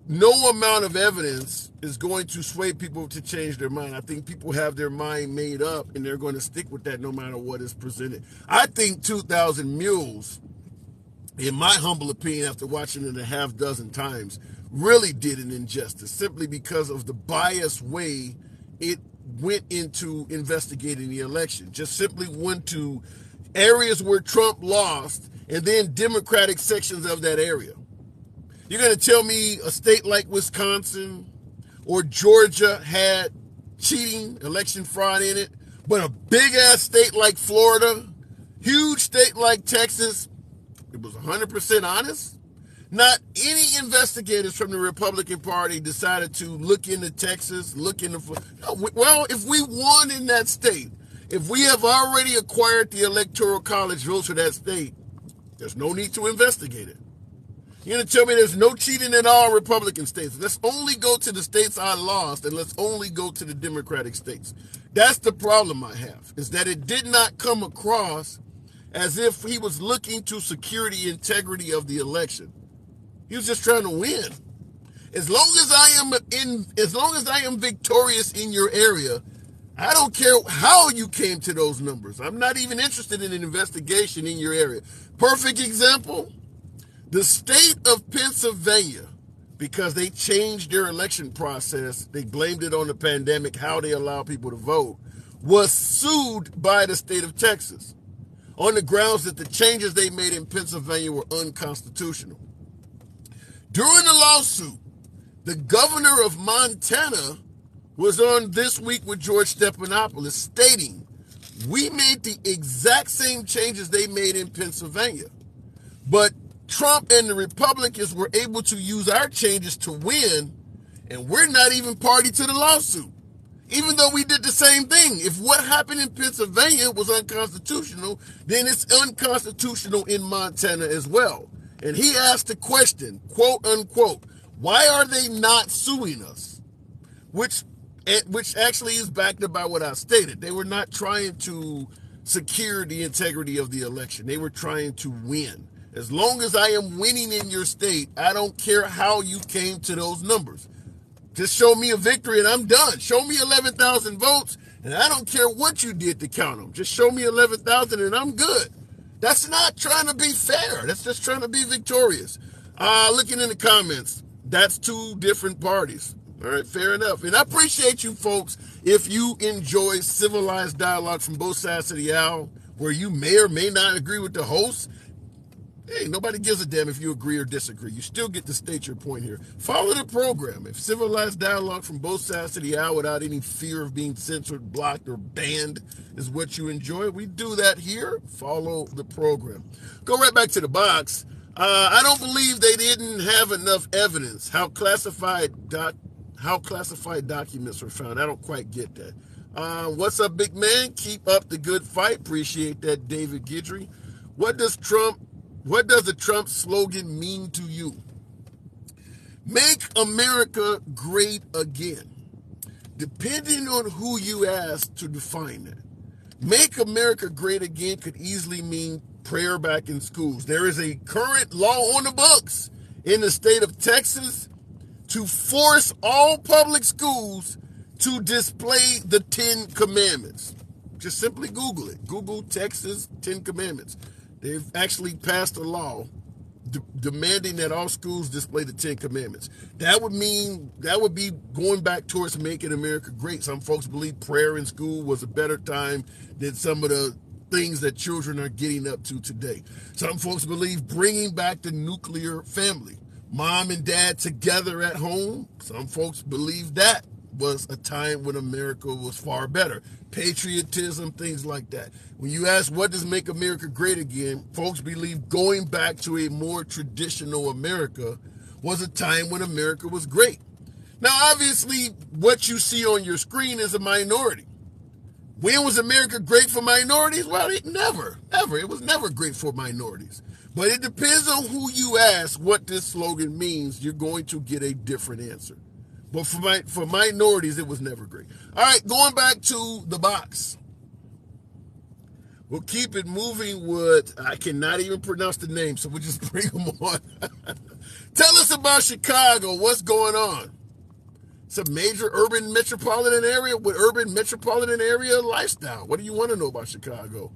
no amount of evidence is going to sway people to change their mind. I think people have their mind made up, and they're going to stick with that no matter what is presented. I think 2,000 Mules, in my humble opinion, after watching it a half dozen times, really did an injustice simply because of the biased way it went into investigating the election. Just simply went to areas where Trump lost and then Democratic sections of that area. You're going to tell me a state like Wisconsin or Georgia had cheating, election fraud in it, but a big-ass state like Florida, huge state like Texas, it was 100% honest? Not any investigators from the Republican Party decided to look into Texas, well, if we won in that state, if we have already acquired the Electoral College votes for that state, there's no need to investigate it. You're going to tell me there's no cheating in all Republican states. Let's only go to the states I lost, and let's only go to the Democratic states. That's the problem I have, is that it did not come across as if he was looking to secure the integrity of the election. He was just trying to win. As long as I am victorious in your area, I don't care how you came to those numbers. I'm not even interested in an investigation in your area. Perfect example, the state of Pennsylvania, because they changed their election process, they blamed it on the pandemic, how they allow people to vote, was sued by the state of Texas on the grounds that the changes they made in Pennsylvania were unconstitutional. During the lawsuit, the governor of Montana was on This Week with George Stephanopoulos stating, We made the exact same changes they made in Pennsylvania. But Trump and the Republicans were able to use our changes to win, and we're not even party to the lawsuit. Even though we did the same thing. If what happened in Pennsylvania was unconstitutional, then it's unconstitutional in Montana as well. And he asked the question, quote unquote, why are they not suing us? Which actually is backed up by what I stated. They were not trying to secure the integrity of the election. They were trying to win. As long as I am winning in your state, I don't care how you came to those numbers. Just show me a victory and I'm done. Show me 11,000 votes and I don't care what you did to count them. Just show me 11,000 and I'm good. That's not trying to be fair. That's just trying to be victorious. Looking in the comments, that's two different parties. All right, fair enough. And I appreciate you folks if you enjoy civilized dialogue from both sides of the aisle, where you may or may not agree with the host. Hey, nobody gives a damn if you agree or disagree. You still get to state your point here. Follow the program. If civilized dialogue from both sides of the aisle without any fear of being censored, blocked, or banned is what you enjoy, we do that here. Follow the program. Go right back to the box. I don't believe they didn't have enough evidence how classified documents were found. I don't quite get that. What's up, big man? Keep up the good fight. Appreciate that, David Guidry. What does the Trump slogan mean to you? Make America great again. Depending on who you ask to define that. Make America great again could easily mean prayer back in schools. There is a current law on the books in the state of Texas to force all public schools to display the 10 Commandments. Just simply Google it. Google Texas 10 Commandments. They've actually passed a law demanding that all schools display the 10 Commandments. That would be going back towards making America great. Some folks believe prayer in school was a better time than some of the things that children are getting up to today. Some folks believe bringing back the nuclear family, mom and dad together at home. Some folks believe that was a time when America was far better. Patriotism, things like that. When you ask what does make America great again, folks believe going back to a more traditional America was a time when America was great. Now, obviously, what you see on your screen is a minority. When was America great for minorities? Well, never. It was never great for minorities. But it depends on who you ask what this slogan means. You're going to get a different answer. But for minorities, it was never great. All right, going back to the box. We'll keep it moving with, I cannot even pronounce the name, so we'll just bring them on. Tell us about Chicago. What's going on? It's a major urban metropolitan area with urban metropolitan area lifestyle. What do you want to know about Chicago?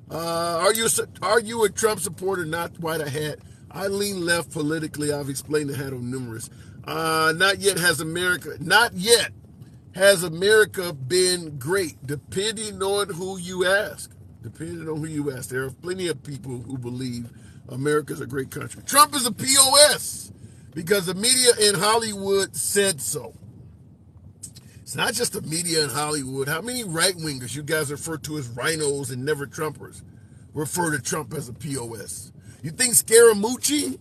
Are you a Trump supporter, not quite a hat? I lean left politically. I've explained the hat on numerous. Not yet has America been great, depending on who you ask. There are plenty of people who believe America's a great country. Trump is a POS because the media in Hollywood said so. It's not just the media in Hollywood. How many right-wingers you guys refer to as rhinos and never Trumpers refer to Trump as a POS? You think Scaramucci,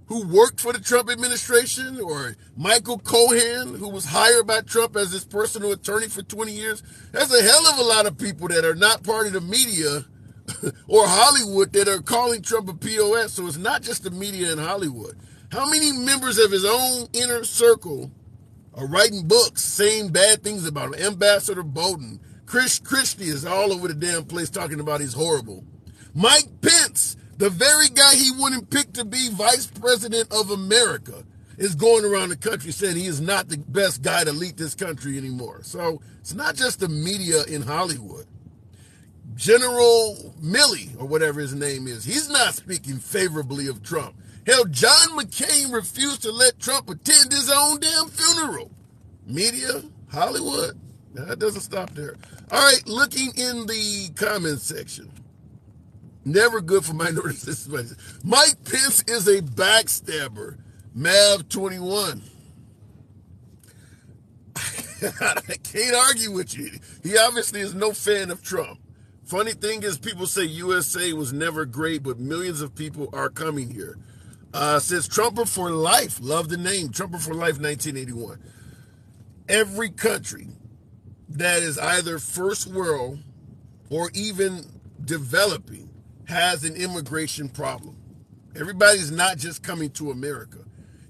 who worked for the Trump administration, or Michael Cohen, who was hired by Trump as his personal attorney for 20 years, there's a hell of a lot of people that are not part of the media or Hollywood that are calling Trump a POS. So it's not just the media in Hollywood. How many members of his own inner circle are writing books saying bad things about him? Ambassador Bolton, Chris Christie is all over the damn place talking about he's horrible. Mike Pence, the very guy he wouldn't pick to be vice president of America, is going around the country saying he is not the best guy to lead this country anymore. So it's not just the media in Hollywood. General Milley, or whatever his name is, he's not speaking favorably of Trump. Hell, John McCain refused to let Trump attend his own damn funeral. Media, Hollywood, that doesn't stop there. All right, looking in the comments section. Never good for minorities. Mike Pence is a backstabber. Mav21. I can't argue with you. He obviously is no fan of Trump. Funny thing is, people say USA was never great, but millions of people are coming here. Says Trumper for Life. Love the name. Trumper for Life 1981. Every country that is either first world or even developing has an immigration problem. Everybody's not just coming to America.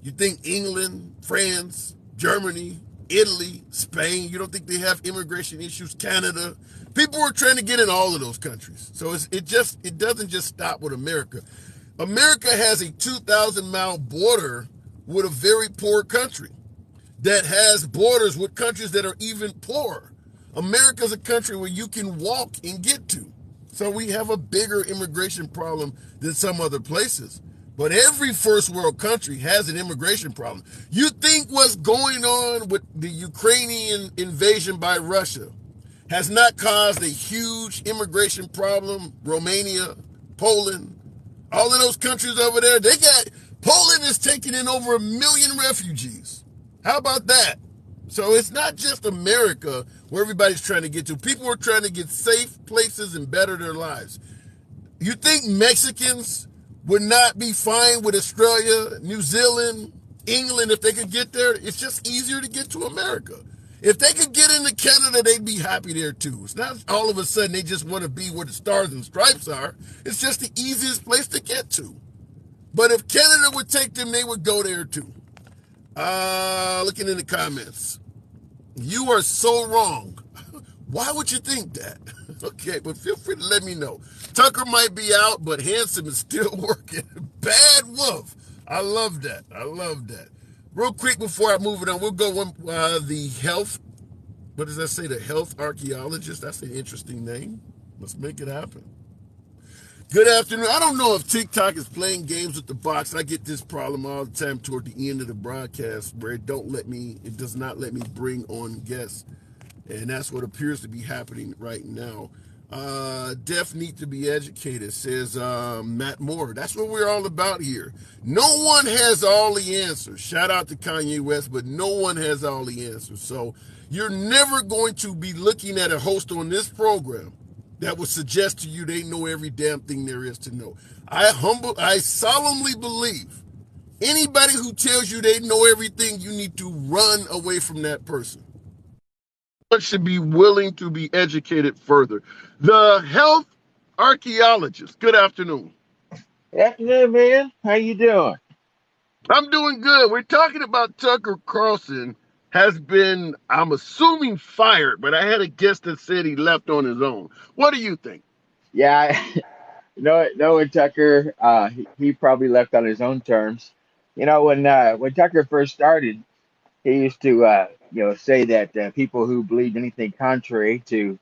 You think England, France, Germany, Italy, Spain, you don't think they have immigration issues? Canada. People are trying to get in all of those countries. So it doesn't just stop with America. America has a 2,000-mile border with a very poor country that has borders with countries that are even poorer. America's a country where you can walk and get to. So we have a bigger immigration problem than some other places. But every first world country has an immigration problem. You think what's going on with the Ukrainian invasion by Russia has not caused a huge immigration problem? Romania, Poland, all of those countries over there, Poland is taking in over 1 million refugees. How about that? So it's not just America where everybody's trying to get to. People are trying to get safe places and better their lives. You think Mexicans would not be fine with Australia, New Zealand, England if they could get there? It's just easier to get to America. If they could get into Canada, they'd be happy there too. It's not all of a sudden they just want to be where the stars and stripes are. It's just the easiest place to get to. But if Canada would take them, they would go there too. Looking in the comments. You are so wrong. Why would you think that? Okay, but feel free to let me know. Tucker might be out, but Handsome is still working. Bad wolf. I love that. I love that. Real quick before I move it on, we'll go on the health. What does that say? The health archaeologist. That's an interesting name. Let's make it happen. Good afternoon. I don't know if TikTok is playing games with the box. I get this problem all the time toward the end of the broadcast where it does not let me bring on guests. And that's what appears to be happening right now. Deaf need to be educated, says Matt Moore. That's what we're all about here. No one has all the answers. Shout out to Kanye West, but no one has all the answers. So you're never going to be looking at a host on this program that would suggest to you they know every damn thing there is to know. I solemnly believe anybody who tells you they know everything, you need to run away from that person. One should be willing to be educated further. The health archaeologist. Good afternoon. Good afternoon, man. How you doing? I'm doing good. We're talking about Tucker Carlson has been, I'm assuming, fired, but I had a guest that said he left on his own. What do you think? Yeah, knowing Tucker, he probably left on his own terms. When Tucker first started, he used to say that people who believed anything contrary to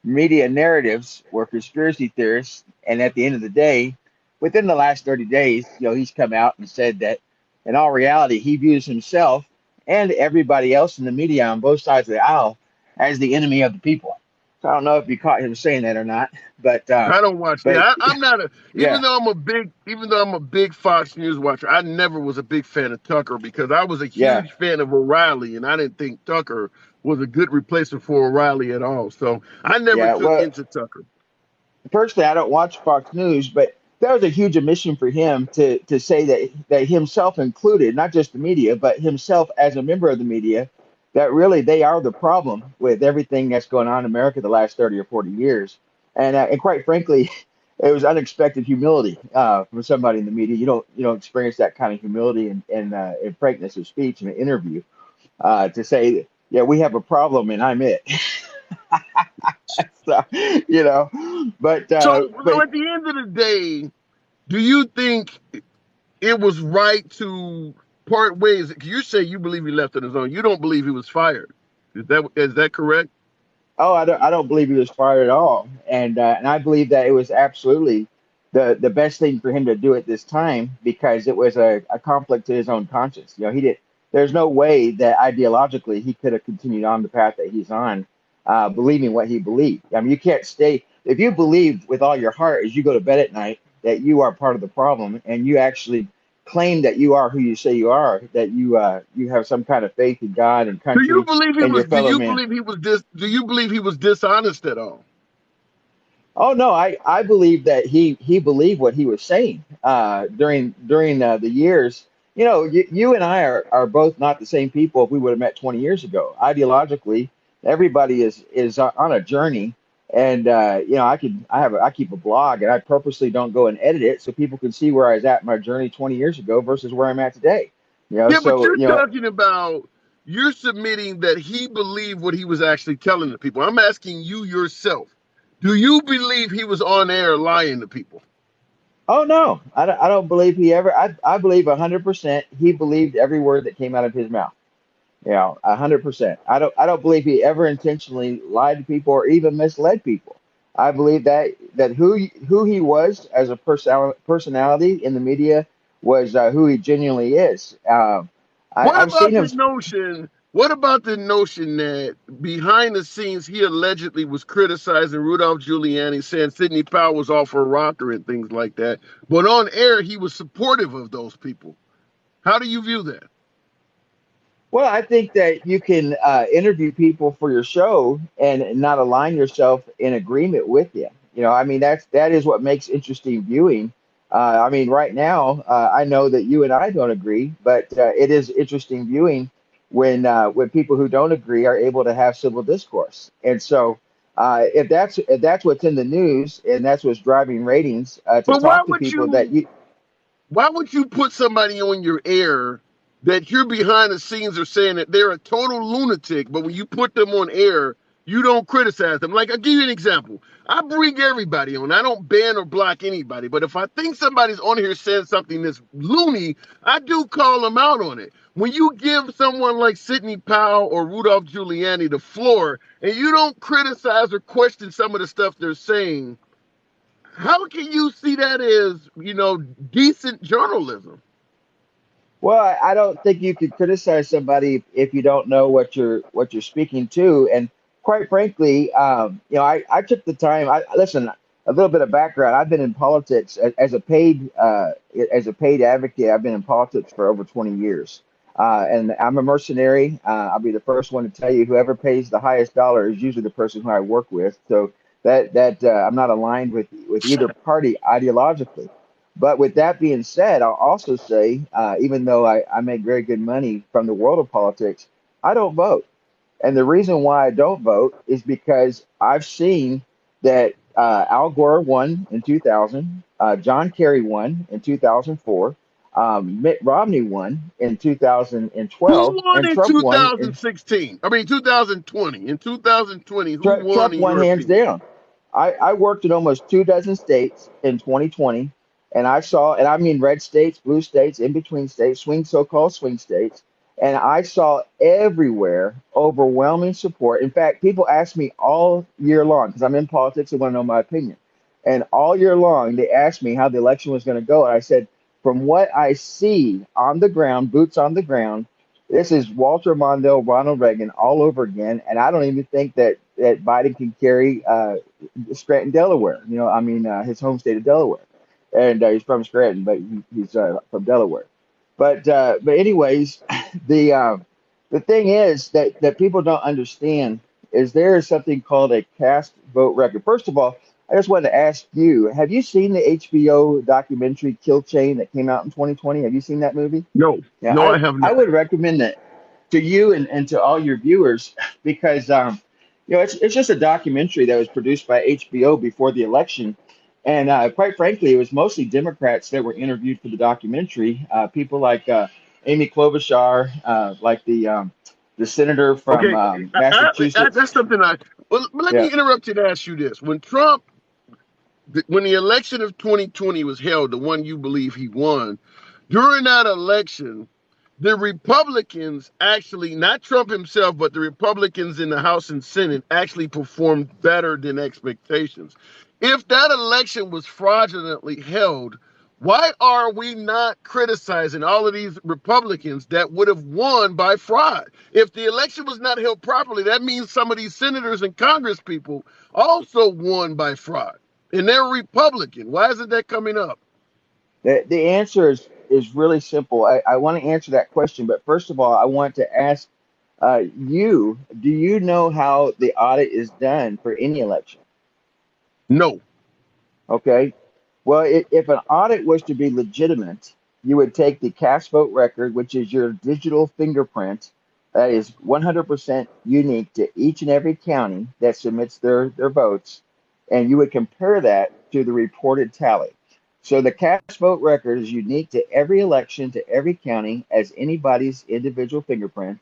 media narratives were conspiracy theorists. And at the end of the day, within the last 30 days, he's come out and said that in all reality, he views himself and everybody else in the media on both sides of the aisle as the enemy of the people. So I don't know if you caught him saying that or not, but I don't watch that. I'm not yeah, even though I'm a big Fox News watcher, I never was a big fan of Tucker because I was a yeah, huge fan of O'Reilly, and I didn't think Tucker was a good replacement for O'Reilly at all. So I never yeah. took Well, into Tucker. personally, I don't watch Fox News, but that was a huge omission for him to say that himself included, not just the media, but himself as a member of the media, that really they are the problem with everything that's going on in America the last 30 or 40 years. And quite frankly, it was unexpected humility from somebody in the media. You don't experience that kind of humility and frankness of speech in an interview to say, yeah, we have a problem and I'm it. So, but So but at the end of the day, do you think it was right to part ways? You say you believe he left on his own. You don't believe he was fired. Is that correct? Oh, I don't believe he was fired at all, and I believe that it was absolutely the best thing for him to do at this time because it was a conflict to his own conscience. He did. There's no way that ideologically he could have continued on the path that he's on, believing what he believed. I mean, you can't stay if you believe with all your heart as you go to bed at night that you are part of the problem, and you actually claim that you are who you say you are, that you have some kind of faith in God and Do you country believe he and was? your Do fellow you man. believe he was Do you believe he was dishonest at all? Oh no, I believe that he believed what he was saying during the years. You know, you and I are both not the same people if we would have met 20 years ago. Ideologically, everybody is on a journey, and you know, I keep a blog, and I purposely don't go and edit it so people can see where I was at in my journey 20 years ago versus where I'm at today. You know, Yeah, but so you're you know, talking about you're submitting that he believed what he was actually telling the people. I'm asking you yourself. Do you believe he was on air lying to people? oh no, I don't believe he ever. I believe 100% he believed every word that came out of his mouth. You know, 100%. I don't believe he ever intentionally lied to people or even misled people. I believe that who he was as a personality in the media was who he genuinely is. What I've seen about him. the notion? What about the notion that behind the scenes he allegedly was criticizing Rudolph Giuliani, saying Sidney Powell was off her rocker and things like that, but on air he was supportive of those people? How do you view that? Well, I think that you can interview people for your show and not align yourself in agreement with them. You know, I mean that is what makes interesting viewing. I mean, right now, I know that you and I don't agree, but it is interesting viewing when people who don't agree are able to have civil discourse. And so, if that's what's in the news and that's what's driving ratings, to But why talk to would people that you? you Why would you put somebody on your air that you're behind the scenes are saying that they're a total lunatic, but when you put them on air, you don't criticize them? Like, I'll give you an example. I bring everybody on. I don't ban or block anybody, but if I think somebody's on here saying something that's loony, I do call them out on it. When you give someone like Sidney Powell or Rudolph Giuliani the floor and you don't criticize or question some of the stuff they're saying, how can you see that as, decent journalism? Well, I don't think you could criticize somebody if you don't know what you're speaking to. And quite frankly, you know, I took the time. I listen. A little bit of background. I've been in politics as a paid advocate. I've been in politics for over 20 years, and I'm a mercenary. I'll be the first one to tell you. Whoever pays the highest dollar is usually the person who I work with. So that I'm not aligned with either party ideologically. But with that being said, I'll also say, even though I make very good money from the world of politics, I don't vote. And the reason why I don't vote is because I've seen that Al Gore won in 2000, John Kerry won in 2004, Mitt Romney won in Who 2012, won and in Trump won in 2016? I mean, 2020. In 2020, who won Trump in won your hands opinion? down. I worked in almost 2 dozen states in 2020, and I saw, and I mean red states, blue states, in between states, so-called swing states, and I saw everywhere overwhelming support. In fact, people ask me all year long because I'm in politics and want to know my opinion, and all year long they asked me how the election was going to go, and I said, from what I see on the ground, boots on the ground. This is Walter Mondale, Ronald Reagan all over again, and I don't even think that Biden can carry Scranton, Delaware. You know, I mean his home state of Delaware, and he's from Scranton, but he's from Delaware. But anyways, the thing is that people don't understand is there is something called a cast vote record. First of all, I just wanted to ask you: have you seen the HBO documentary Kill Chain that came out in 2020? Have you seen that movie? No, Yeah, no, I I have I not. would recommend that to you and to all your viewers because you know it's just a documentary that was produced by HBO before the election, and quite frankly, it was mostly Democrats that were interviewed for the documentary. People like Amy Klobuchar, like the senator from Okay, Massachusetts. that's something I. Well, let Yeah, me interrupt you to ask you this: when the election of 2020 was held, the one you believe he won, during that election, the Republicans actually, not Trump himself, but the Republicans in the House and Senate actually performed better than expectations. If that election was fraudulently held, why are we not criticizing all of these Republicans that would have won by fraud? If the election was not held properly, that means some of these senators and Congress people also won by fraud. And they're Republican. Why isn't that coming up? the answer is really simple. I want to answer that question, but first of all, I want to ask you: do you know how the audit is done for any election? No. Okay. Well, if an audit was to be legitimate, you would take the cast vote record, which is your digital fingerprint, that is 100% unique to each and every county that submits their votes, and you would compare that to the reported tally. So the cast vote record is unique to every election, to every county, as anybody's individual fingerprint,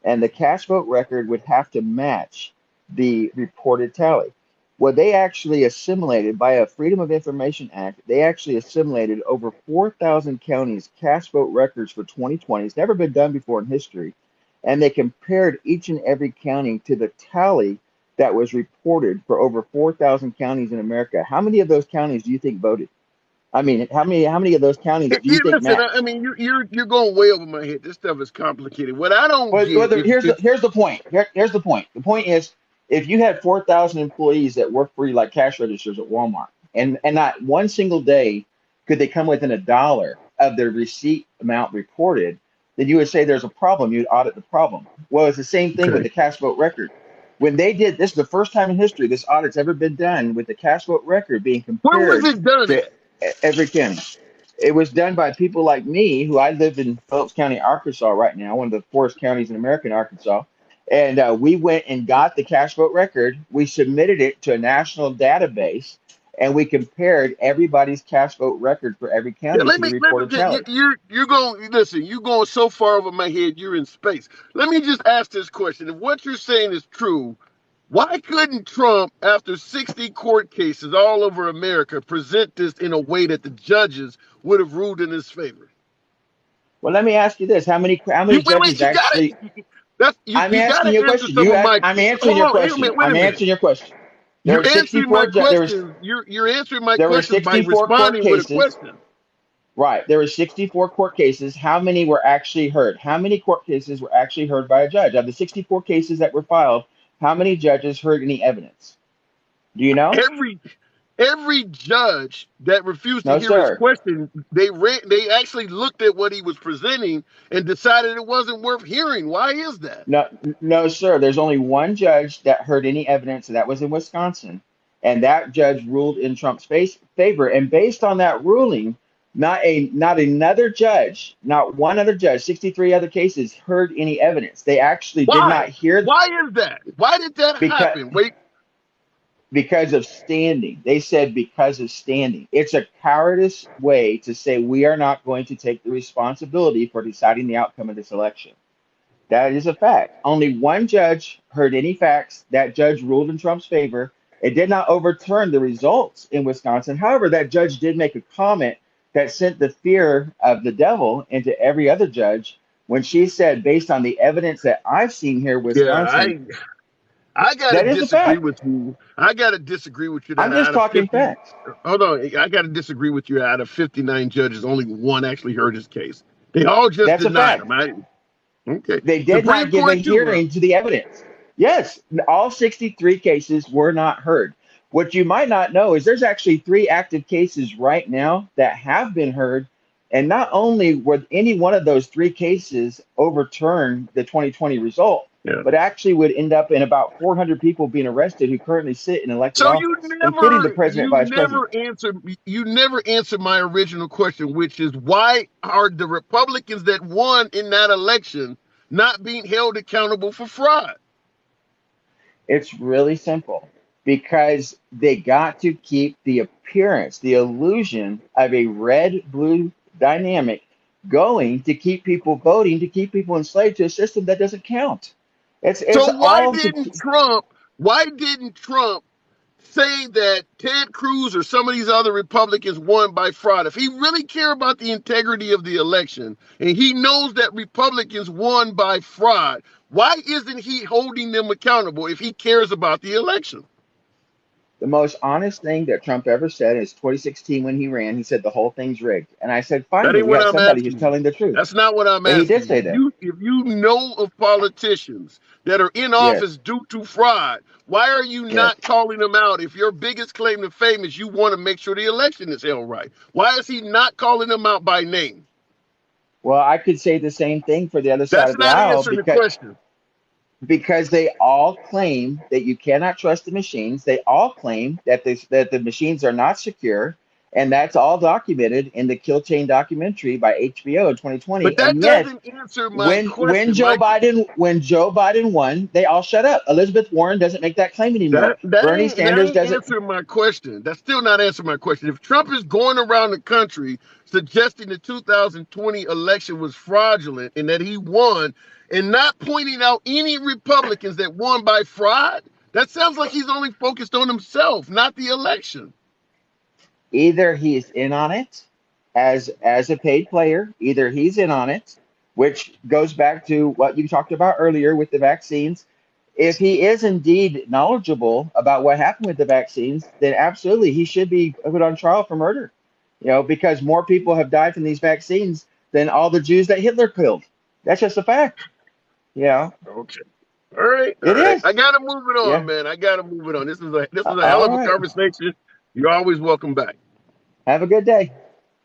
and the cast vote record would have to match the reported tally. Well, they actually assimilated by a Freedom of Information Act. They actually assimilated over 4,000 counties' cast vote records for 2020. It's never been done before in history, and they compared each and every county to the tally that was reported for over 4,000 counties in America. How many of those counties do you think voted? I mean, how many of those counties do you think Listen, I matched? mean, you're going way over my head. This stuff is complicated. What I don't Well, get, here's the point. Here's the point. The point is, if you had 4,000 employees that work for you like cash registers at Walmart, and not one single day could they come within $1 of their receipt amount reported, then you would say there's a problem. You'd audit the problem. Well, it's the same thing with okay, the cash vote record. When they did this, the first time in history this audit's ever been done with the cash vote record being where was compared it done to at? every county. It was done by people like me, who I live in Phillips County, Arkansas right now, one of the poorest counties in America, in Arkansas. And we went and got the cash vote record. We submitted it to a national database, and we compared everybody's cash vote record for every Yeah, county to the let me reported get tally. you're going listen, you're going so far over my head, you're in space. Let me just ask this question. If what you're saying is true, why couldn't Trump, after 60 court cases all over America, present this in a way that the judges would have ruled in his favor? Well, let me ask you this: how many You wait, judges you got actually? it. That's I'm you got asking you a to answer question. some of my. I'm answering Hold your on, question. wait a I'm minute. answering your question. There You're were answering my 64 questions. You're answering my there were questions by 64 court responding with a cases. question. Right. There were 64 court cases. How many were actually heard? How many court cases were actually heard by a judge? Of the 64 cases that were filed, how many judges heard any evidence? Do you know? Every every judge that refused to No, hear his sir. question, they actually looked at what he was presenting and decided it wasn't worth hearing. Why is that? No, no, sir. There's only one judge that heard any evidence, and that was in Wisconsin. And that judge ruled in Trump's favor. And based on that ruling, not another judge, not one other judge, 63 other cases heard any evidence. They actually did Why? not hear Why is that? Why did that because happen? Wait, because of standing. They said because of standing. It's a cowardice way to say we are not going to take the responsibility for deciding the outcome of this election. That is a fact. Only one judge heard any facts. That judge ruled in Trump's favor. It did not overturn the results in Wisconsin. However, that judge did make a comment that sent the fear of the devil into every other judge when she said, based on the evidence that I've seen here in yeah, Wisconsin, I gotta that is a disagree fact. with you. I gotta disagree with you that I'm just out of talking 50, facts. hold on, I gotta disagree with you. Out of 59 judges, only one actually heard his case. They all just That's a denied fact. him. Okay. They did Supreme not give a Court too, huh? hearing to the evidence. Yes, all 63 cases were not heard. What you might not know is there's actually three active cases right now that have been heard. And not only would any one of those three cases overturn the 2020 result, Yeah. but actually would end up in about 400 people being arrested who currently sit in elected So office, including the president, vice president. you never answered my original question, which is why are the Republicans that won in that election not being held accountable for fraud? It's really simple because they got to keep the appearance, the illusion of a red blue dynamic going to keep people voting, to keep people enslaved to a system that doesn't count. It's So all to keep. why didn't Trump say that Ted Cruz or some of these other Republicans won by fraud? If he really care about the integrity of the election and he knows that Republicans won by fraud, why isn't he holding them accountable if he cares about the election? The most honest thing that Trump ever said is 2016 when he ran. He said the whole thing's rigged. And I said, That finally, ain't we what have I'm somebody who's asking you. telling the truth. That's not what I'm And he did asking say that. you. If you know of politicians that are in Yes, office due to fraud, why are you yes. not calling them out? If your biggest claim to fame is you want to make sure the election is held right, why is he not calling them out by name? Well, I could say the same thing for the other side That's of the not aisle answering the because question. because they all claim that you cannot trust the machines. They all claim that the machines are not secure, and that's all documented in the Kill Chain documentary by HBO in But 2020. that And yet, doesn't answer my when question, Joe Mike. Biden won, they all shut up. Elizabeth Warren doesn't make that claim anymore. Bernie That Sanders ain't doesn't. answering my question. That's still not answering my question. If Trump is going around the country suggesting the 2020 election was fraudulent and that he won, and not pointing out any Republicans that won by fraud, that sounds like he's only focused on himself, not the election. Either he's in on it as a paid player, either he's in on it, which goes back to what you talked about earlier with the vaccines. If he is indeed knowledgeable about what happened with the vaccines, then absolutely he should be put on trial for murder. Because more people have died from these vaccines than all the Jews that Hitler killed. That's just a fact. Okay. All right. All It right. is. I gotta move it on, Yeah. man. I gotta move it on. This is a hell All of a right. conversation. You're always welcome back. Have a good day.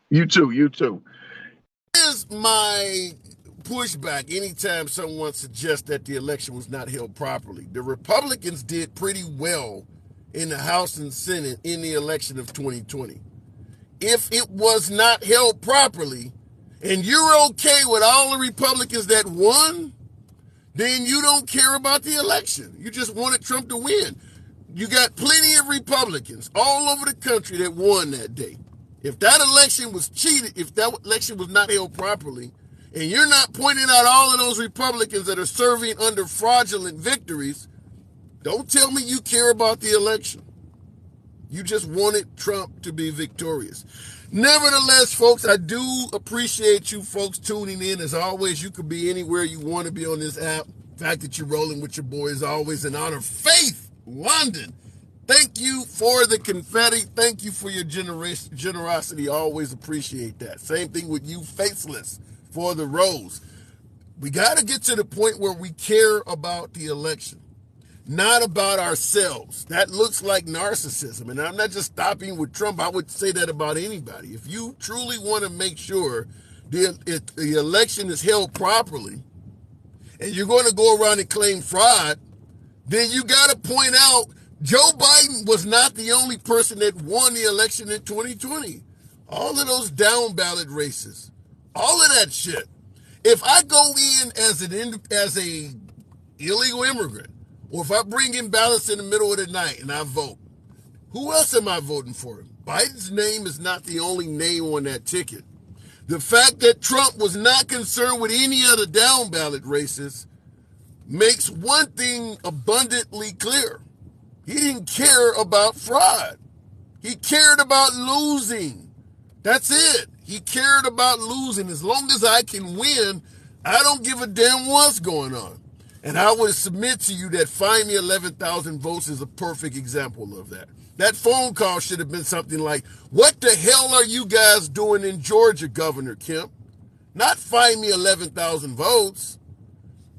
You too. You too. Here's my pushback anytime someone suggests that the election was not held properly. The Republicans did pretty well in the House and Senate in the election of 2020. If it was not held properly, and you're okay with all the Republicans that won, then you don't care about the election. You just wanted Trump to win. You got plenty of Republicans all over the country that won that day. If that election was cheated, if that election was not held properly, and you're not pointing out all of those Republicans that are serving under fraudulent victories, don't tell me you care about the election. You just wanted Trump to be victorious. Nevertheless, folks, I do appreciate you folks tuning in. As always, you could be anywhere you want to be on this app. The fact that you're rolling with your boy is always an honor. Faith, London, thank you for the confetti. Thank you for your generosity. Always appreciate that. Same thing with you, Faceless, for the rose. We got to get to the point where we care about the election, not about ourselves. That looks like narcissism. And I'm not just stopping with Trump. I would say that about anybody. If you truly want to make sure the election is held properly and you're going to go around and claim fraud, then you got to point out Joe Biden was not the only person that won the election in 2020. All of those down ballot races, all of that shit. If I go in as a illegal immigrant, or if I bring in ballots in the middle of the night and I vote, who else am I voting for? Biden's name is not the only name on that ticket. The fact that Trump was not concerned with any other down ballot races makes one thing abundantly clear. He didn't care about fraud. He cared about losing. That's it. He cared about losing. As long as I can win, I don't give a damn what's going on. And I would submit to you that Find Me 11,000 Votes is a perfect example of that. That phone call should have been something like, what the hell are you guys doing in Georgia, Governor Kemp? Not Find Me 11,000 Votes.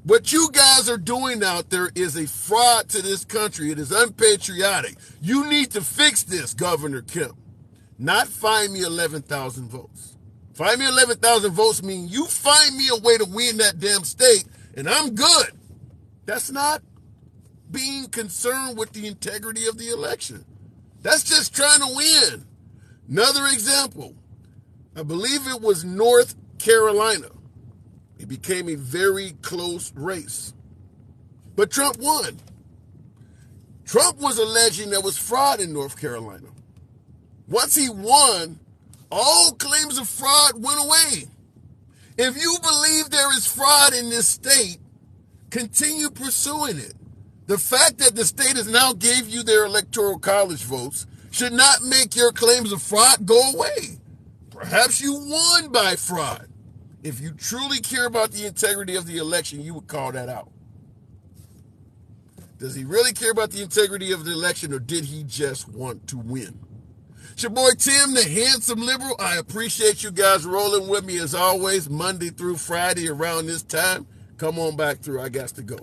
What you guys are doing out there is a fraud to this country. It is unpatriotic. You need to fix this, Governor Kemp. Not Find Me 11,000 Votes. Find Me 11,000 Votes mean you find me a way to win that damn state, and I'm good. That's not being concerned with the integrity of the election. That's just trying to win. Another example, I believe it was North Carolina. It became a very close race. But Trump won. Trump was alleging there was fraud in North Carolina. Once he won, all claims of fraud went away. If you believe there is fraud in this state, continue pursuing it. The fact that the state has now gave you their electoral college votes should not make your claims of fraud go away. Perhaps you won by fraud. If you truly care about the integrity of the election, you would call that out. Does he really care about the integrity of the election, or did he just want to win? It's your boy Tim, the handsome liberal. I appreciate you guys rolling with me as always, Monday through Friday around this time. Come on back through. I got to go.